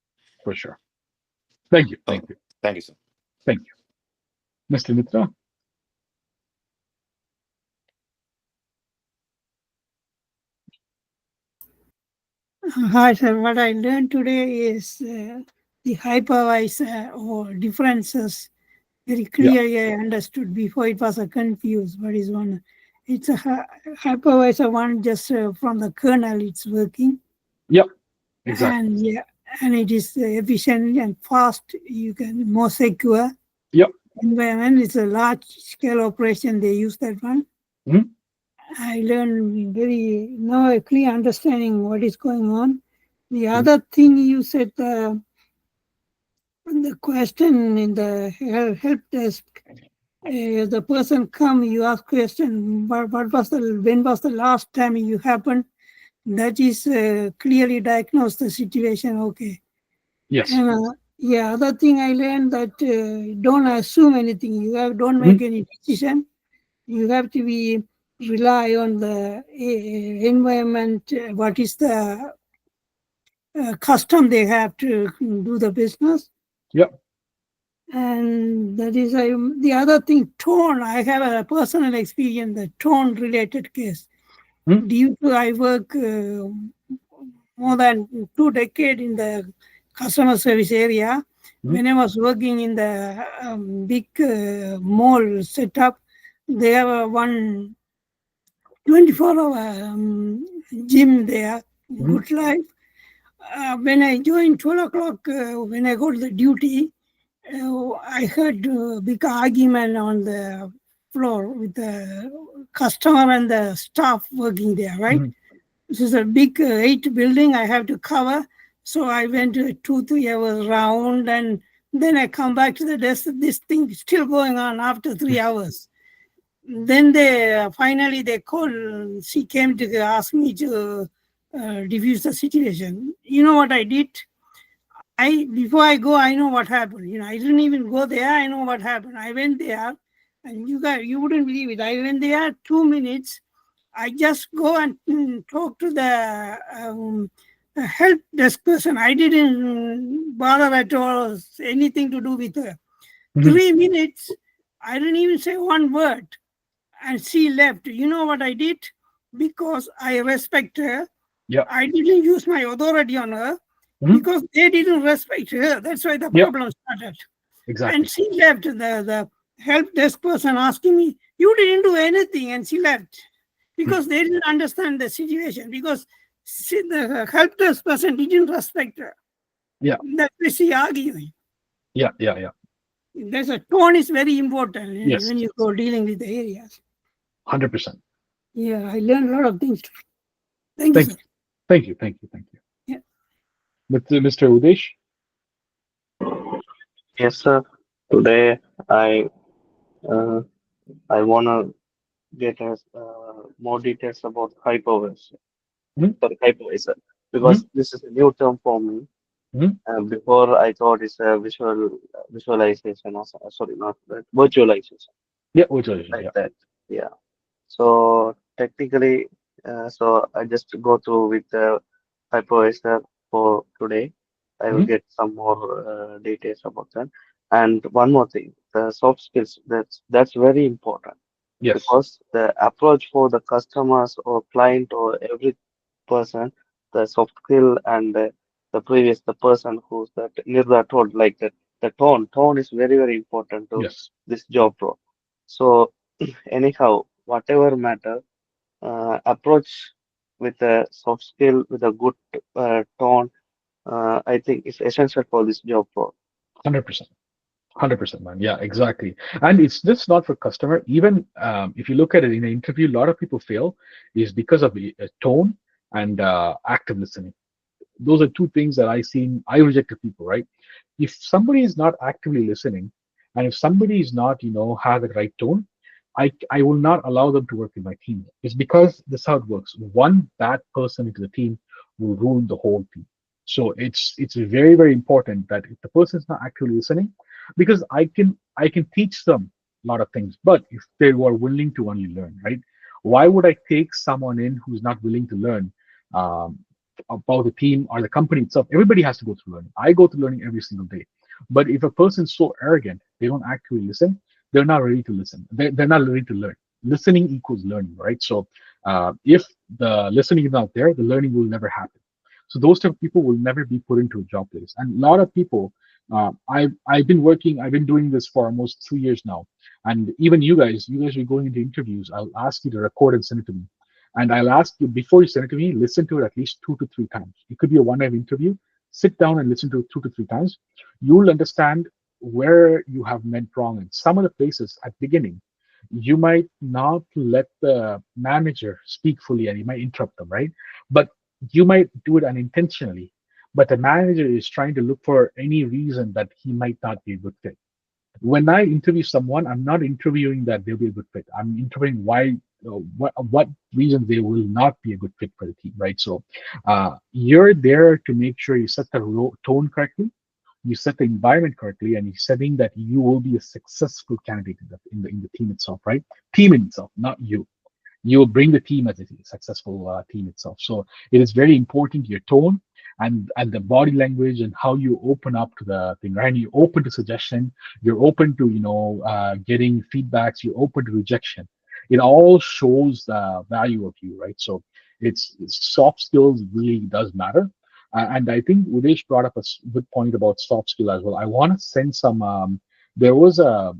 for sure. Thank you, thank you, sir. Thank you, Mr. Mitra. Hi, sir. What I learned today is the hypervisor or differences very clearly I understood. Before it was a confused. What is one? It's a hypervisor one just from the kernel it's working. Yep, exactly. And it is efficient and fast. You can more secure. Yep. Environment. It's a large scale operation. They use that one. Mm-hmm. I learned now a clear understanding what is going on. The other thing you said, the question in the help desk, the person come, you ask question, when was the last time you happened? That is clearly diagnose the situation. Okay. Yes. And other thing I learned that don't assume anything. Don't make any decision. You have to rely on the environment. What is the custom they have to do the business? Yep. And that is the other thing. Tone. I have a personal experience. The tone related case. Due to I work more than 2 decades in the customer service area. When I was working in the big mall setup, they have one 24-hour gym there, good life. When I joined 12 o'clock, when I go to the duty, I heard a big argument on the floor with the customer and the staff working there, right? This is a big 8 building I have to cover. So I went 2-3 hours round, and then I come back to the desk. This thing is still going on after 3 hours. Then finally they called. She came to ask me to diffuse the situation. You know what I did? Before I go, I know what happened. I didn't even go there. I know what happened. I went there, and you wouldn't believe it. I went there 2 minutes. I just go and talk to the help desk person. I didn't bother at all anything to do with her. 3 minutes, I didn't even say one word. And she left. You know what I did? Because I respect her. Yep. I didn't use my authority on her because they didn't respect her. That's why the problem started. Exactly. And she left. The help desk person asking me, you didn't do anything, and she left. Because they didn't understand the situation, because the help desk person didn't respect her. Yeah. That's why she arguing. Yeah. There's a tone is very important when you go dealing with the areas. 100%. Yeah, I learned a lot of things. Thank you, sir. Thank you. Yeah. Mr. Udesh? Yes, sir. Today uh, I wanna get us more details about hypervisor. Mhm, Sorry, hypervisor, mhm, because this is a new term for me. mhm. Before I thought it's a visualization, or sorry, not that, virtualization, Yeah, virtualization. like Yeah. that. Yeah. So technically, so I just go through with the hypervisor for today. I will Mhm. get some more details about that. And one more thing, the soft skills. That's very important Yes. because the approach for the customers or client or every person, the soft skill and the person who's that Nirda told, like that, the tone is very important to Yes. this job role. So anyhow, whatever matter, approach with a soft skill, with a good tone, I think is essential for this job role. 100%. 100%, man. Yeah, exactly. And it's just not for customer. Even if you look at it in an interview, a lot of people fail is because of the tone and active listening. Those are two things that I rejected people, right? If somebody is not actively listening, and if somebody is not, have the right tone, I will not allow them to work in my team. It's because this is how it works. One bad person into the team will ruin the whole team. So it's very important that if the person is not actively listening, because I can teach them a lot of things, but if they were willing to only learn, right? Why would I take someone in who's not willing to learn? Um, about the team or the company itself. Everybody has to go through learning. I go through learning every single day. But if a person's so arrogant, they don't actually listen, they're not ready to listen. They're not ready to learn. Listening equals learning, right? So if the listening is not there, the learning will never happen. So those type of people will never be put into a job place. And a lot of people, I've been doing this for almost 2 years now. And even you guys are going into interviews. I'll ask you to record and send it to me. And I'll ask you before you send it to me, listen to it at least 2 to 3 times. It could be a one-time interview. Sit down and listen to it 2 to 3 times. You'll understand where you have meant wrong. In some of the places at beginning, you might not let the manager speak fully and you might interrupt them, right? But you might do it unintentionally. But the manager is trying to look for any reason that he might not be a good fit. When I interview someone, I'm not interviewing that they'll be a good fit. I'm interviewing why, what reason they will not be a good fit for the team, right? So, you're there to make sure you set the tone correctly, you set the environment correctly, and you're setting that you will be a successful candidate in the team itself, right? Team in itself, not you. You will bring the team as a successful team itself. So it is very important your tone and the body language and how you open up to the thing, right? And you open to suggestion, you're open to getting feedbacks, you're open to rejection. It all shows the value of you, right? So it's soft skills really does matter. And I think Udesh brought up a good point about soft skill as well. I want to send some. There was a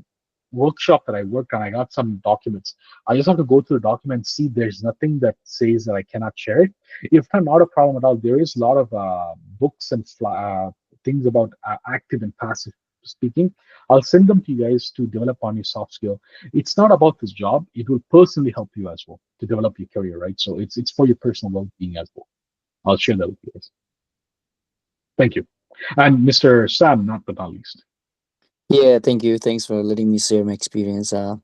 workshop that I worked on. I got some documents. I just have to go through the document, see there's nothing that says that I cannot share it. If not a problem at all, there is a lot of books and things about active and passive speaking. I'll send them to you guys to develop on your soft skill. It's not about this job. It will personally help you as well to develop your career, right? So it's for your personal well-being as well. I'll share that with you guys. Thank you. And Mr. Sam, not but not least. Yeah, thank you. Thanks for letting me share my experience. That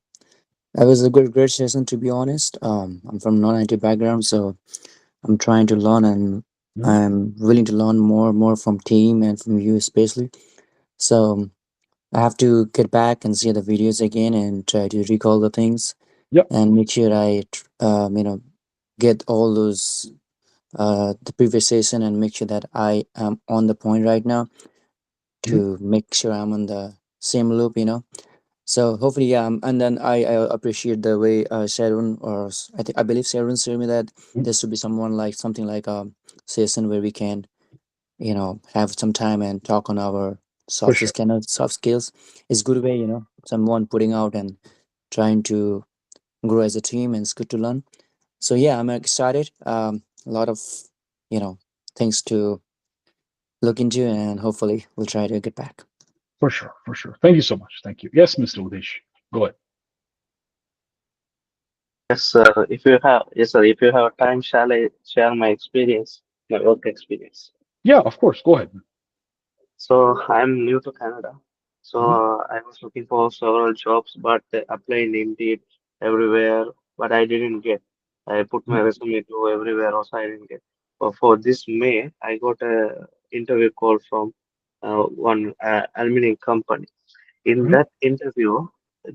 was a great session, to be honest. I'm from non-IT background, so I'm trying to learn, and Mhm. I'm willing to learn more from team and from you especially. So I have to get back and see the videos again and try to recall the things Yep. and make sure get all those the previous session and make sure that I am on the point right now Mhm. to make sure I'm on the same loop. So hopefully, yeah, and then I appreciate the way Sharon I believe Sharon said me that Mhm. there should be someone like something like a session where we can have some time and talk on our For sure. soft skills. It's good way, someone putting out and trying to grow as a team, and it's good to learn. So yeah, I'm excited. A lot of you know things to look into, and hopefully we'll try to get back. For sure. For sure. Thank you so much. Thank you. Yes, Mr. Udesh. Go ahead. Yes, sir. If you have, yes, sir. If you have time, shall I share my experience, my work experience? Yeah, of course. Go ahead. So I'm new to Canada. So Mhm. I was looking for several jobs, but applying Indeed everywhere, but I didn't get. I put my Mhm. resume to everywhere, also I didn't get. But for this May, I got a interview call from one aluminum company. In Mhm. that interview,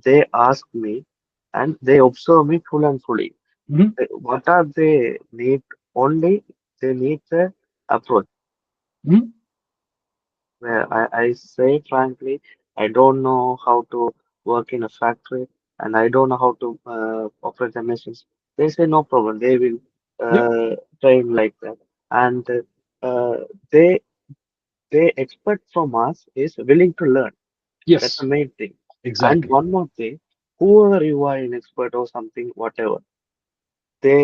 they asked me and they observe me full and fully. Mhm. What are they need? Only they need the approach. Mhm. Where I say frankly, I don't know how to work in a factory and I don't know how to operate the machines. They say no problem. They will Yep. train like that. And uh, they they expect from us is willing to learn. That's the Yes. main thing. And Exactly. one more thing, whoever you are an expert or something, whatever, they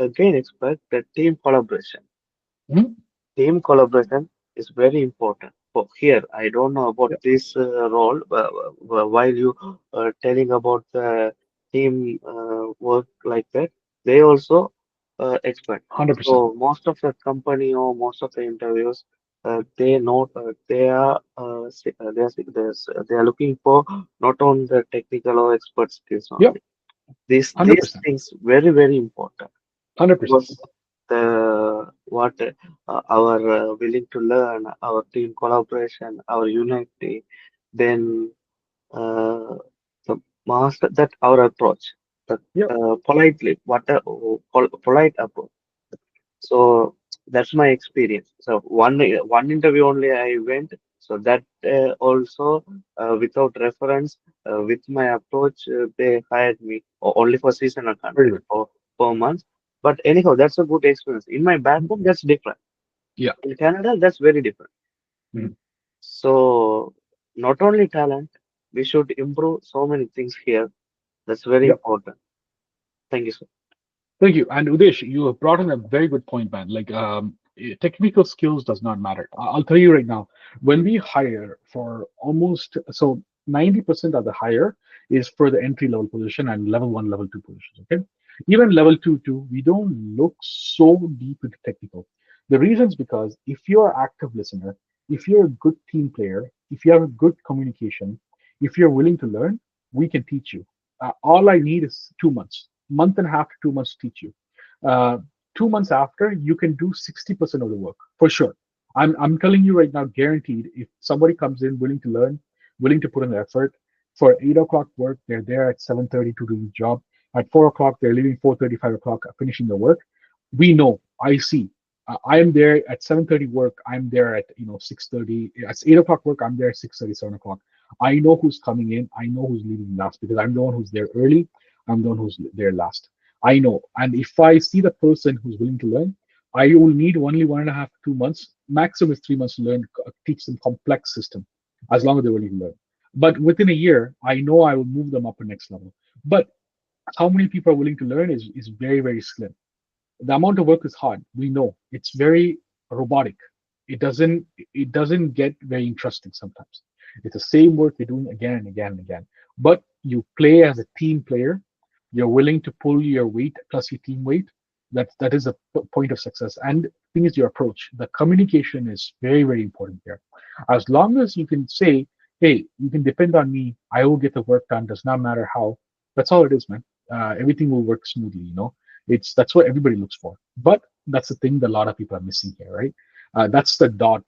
again expect the team collaboration. Mhm. Team collaboration is very important. For here, I don't know about Yeah. this role. While you telling about the team work like that, they also expect. 100%. So most of the company or most of the interviews, they know they are looking for not on the technical or expert skills Yep. only. These 100%. things very important 100%. because the what our willing to learn, our team collaboration, our unity, then uh, the master that our approach, the Yep. politely what a polite approach. So that's my experience. So one interview only I went. So that also without reference, with my approach, they hired me only for seasonal Very contract good. for 4 months. But anyhow, that's a good experience. In my back Mhm. home, that's different. Yeah. In Canada, that's very different. Mhm. So not only talent, we should improve so many things here. That's very Yep. important. Thank you, sir. Thank you. And Udesh, you have brought in a very good point, man. Like, technical skills does not matter. I'll tell you right now, when we hire for almost, so 90% of the hire is for the entry level position and level one, level two positions. Okay. Even level two, too, we don't look so deep into technical. The reason is because if you're an active listener, if you're a good team player, if you have a good communication, if you're willing to learn, we can teach you. All I need is 2 months, month and a half to 2 months to teach you. Uh, 2 months after, you can do 60% of the work for sure. I'm telling you right now, guaranteed. If somebody comes in willing to learn, willing to put in the effort, for 8 o'clock work, they're there at 7:30 to do the job. At 4 o'clock, they're leaving 4:30, 5 o'clock, finishing the work. We know. I see. I am there at 7:30 work. I'm there at 6:30. At 8 o'clock work, I'm there at 6:30, 7 o'clock. I know who's coming in. I know who's leaving last because I'm the one who's there early. I'm the one who's there last. I know. And if I see the person who's willing to learn, I will need only 1.5 to 2 months, maximum is 3 months to learn, teach them complex system, as long as they're willing to learn. But within a year, I know I will move them up to next level. But how many people are willing to learn is very, very slim. The amount of work is hard. We know it's very robotic. It doesn't get very interesting sometimes. It's the same work you're doing again and again and again. But you play as a team player. You're willing to pull your weight plus your team weight. That is a point of success. And the thing is your approach. The communication is very, very important here. As long as you can say, hey, you can depend on me, I will get the work done, does not matter how. That's all it is, man. Everything will work smoothly. That's what everybody looks for. But that's the thing that a lot of people are missing here, right? That's the dot.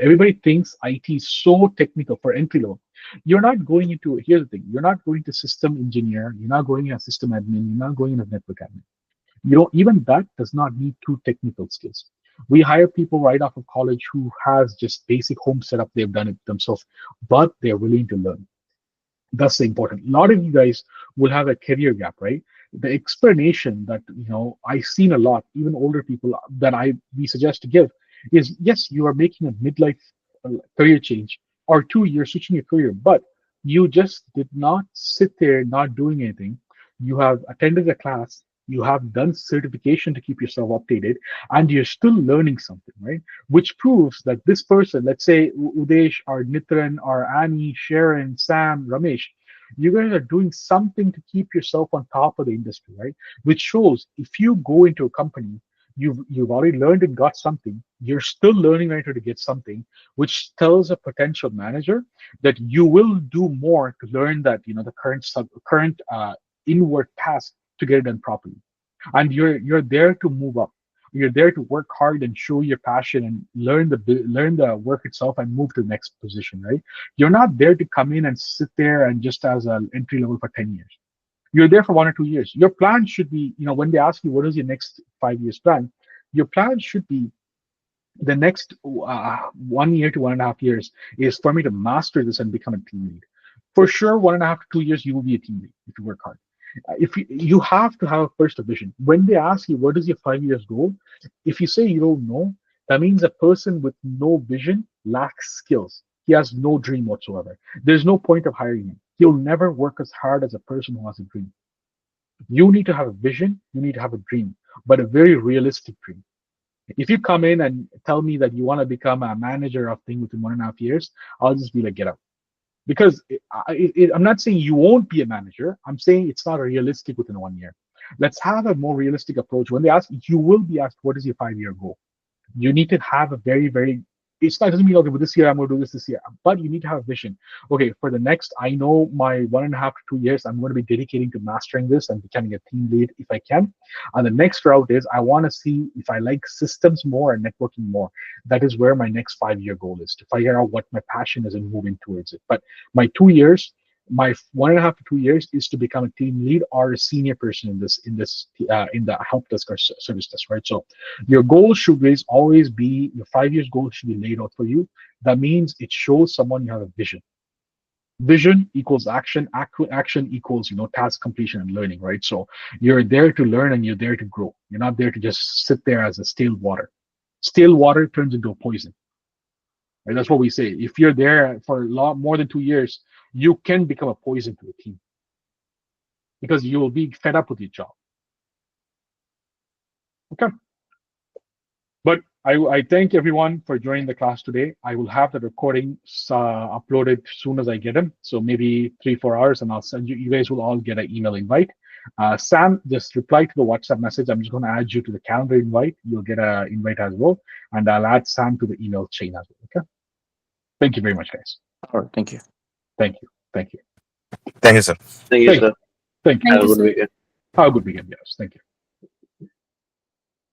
Everybody thinks IT is so technical for entry level. You're not going into, here's the thing, you're not going to system engineer, you're not going as system admin, you're not going as network admin. Even that does not need too technical skills. We hire people right off of college who has just basic home setup, they've done it themselves, but they're willing to learn. That's the important. A lot of you guys will have a career gap, right? The explanation that I've seen a lot, even older people that I we suggest to give is yes, you are making a midlife career change, or two, you're switching your career, but you just did not sit there not doing anything. You have attended a class, you have done certification to keep yourself updated, and you're still learning something, right? Which proves that this person, let's say Udesh or Nitran or Annie, Sharon, Sam, Ramesh, you guys are doing something to keep yourself on top of the industry, right? Which shows if you go into a company, you've already learned and got something. You're still learning right to get something, which tells a potential manager that you will do more to learn that the current inward task to get it done properly. And you're there to move up. You're there to work hard and show your passion and learn the work itself and move to the next position, right? You're not there to come in and sit there and just as an entry level for 10 years. You're there for 1 or 2 years. Your plan should be, when they ask you what is your next 5 years plan, your plan should be the next 1 year to 1.5 years is for me to master this and become a team lead. For sure, 1.5 to 2 years, you will be a team lead if you work hard. If you have to have first a vision. When they ask you what is your 5 years goal, if you say you don't know, that means a person with no vision lacks skills. He has no dream whatsoever. There's no point of hiring him. He'll never work as hard as a person who has a dream. You need to have a vision. You need to have a dream, but a very realistic dream. If you come in and tell me that you want to become a manager of thing within 1.5 years, I'll just be like, get out. Because I'm not saying you won't be a manager. I'm saying it's not realistic within 1 year. Let's have a more realistic approach. When they ask, you will be asked, what is your 5-year goal? You need to have a very, very, it doesn't mean, okay, but this year I'm going to do this year, but you need to have a vision. Okay, for the next, I know my 1.5 to 2 years, I'm going to be dedicating to mastering this and becoming a team lead if I can. And the next route is I want to see if I like systems more and networking more. That is where my next 5-year goal is, to figure out what my passion is and moving towards it. But my 2 years, my 1.5 to 2 years is to become a team lead or a senior person in the help desk or service desk, right? So your goal should always be, your 5 years goal should be laid out for you. That means it shows someone you have a vision. Vision equals action. Action equals task completion and learning, right? So you're there to learn and you're there to grow. You're not there to just sit there as a stale water. Stale water turns into a poison. Right? That's what we say. If you're there for a lot more than 2 years, you can become a poison to the team because you will be fed up with your job. Okay. But I thank everyone for joining the class today. I will have the recording uploaded as soon as I get them. So maybe 3-4 hours, and I'll send you. You guys will all get an email invite. Sam, just reply to the WhatsApp message. I'm just going to add you to the calendar invite. You'll get an invite as well, and I'll add Sam to the email chain as well. Okay. Thank you very much, guys. All right, thank you. Thank you. Thank you. Thank you, sir. Thank you, sir. Thank you. Have a you, good sir. weekend. Have a good weekend, yes. Thank you.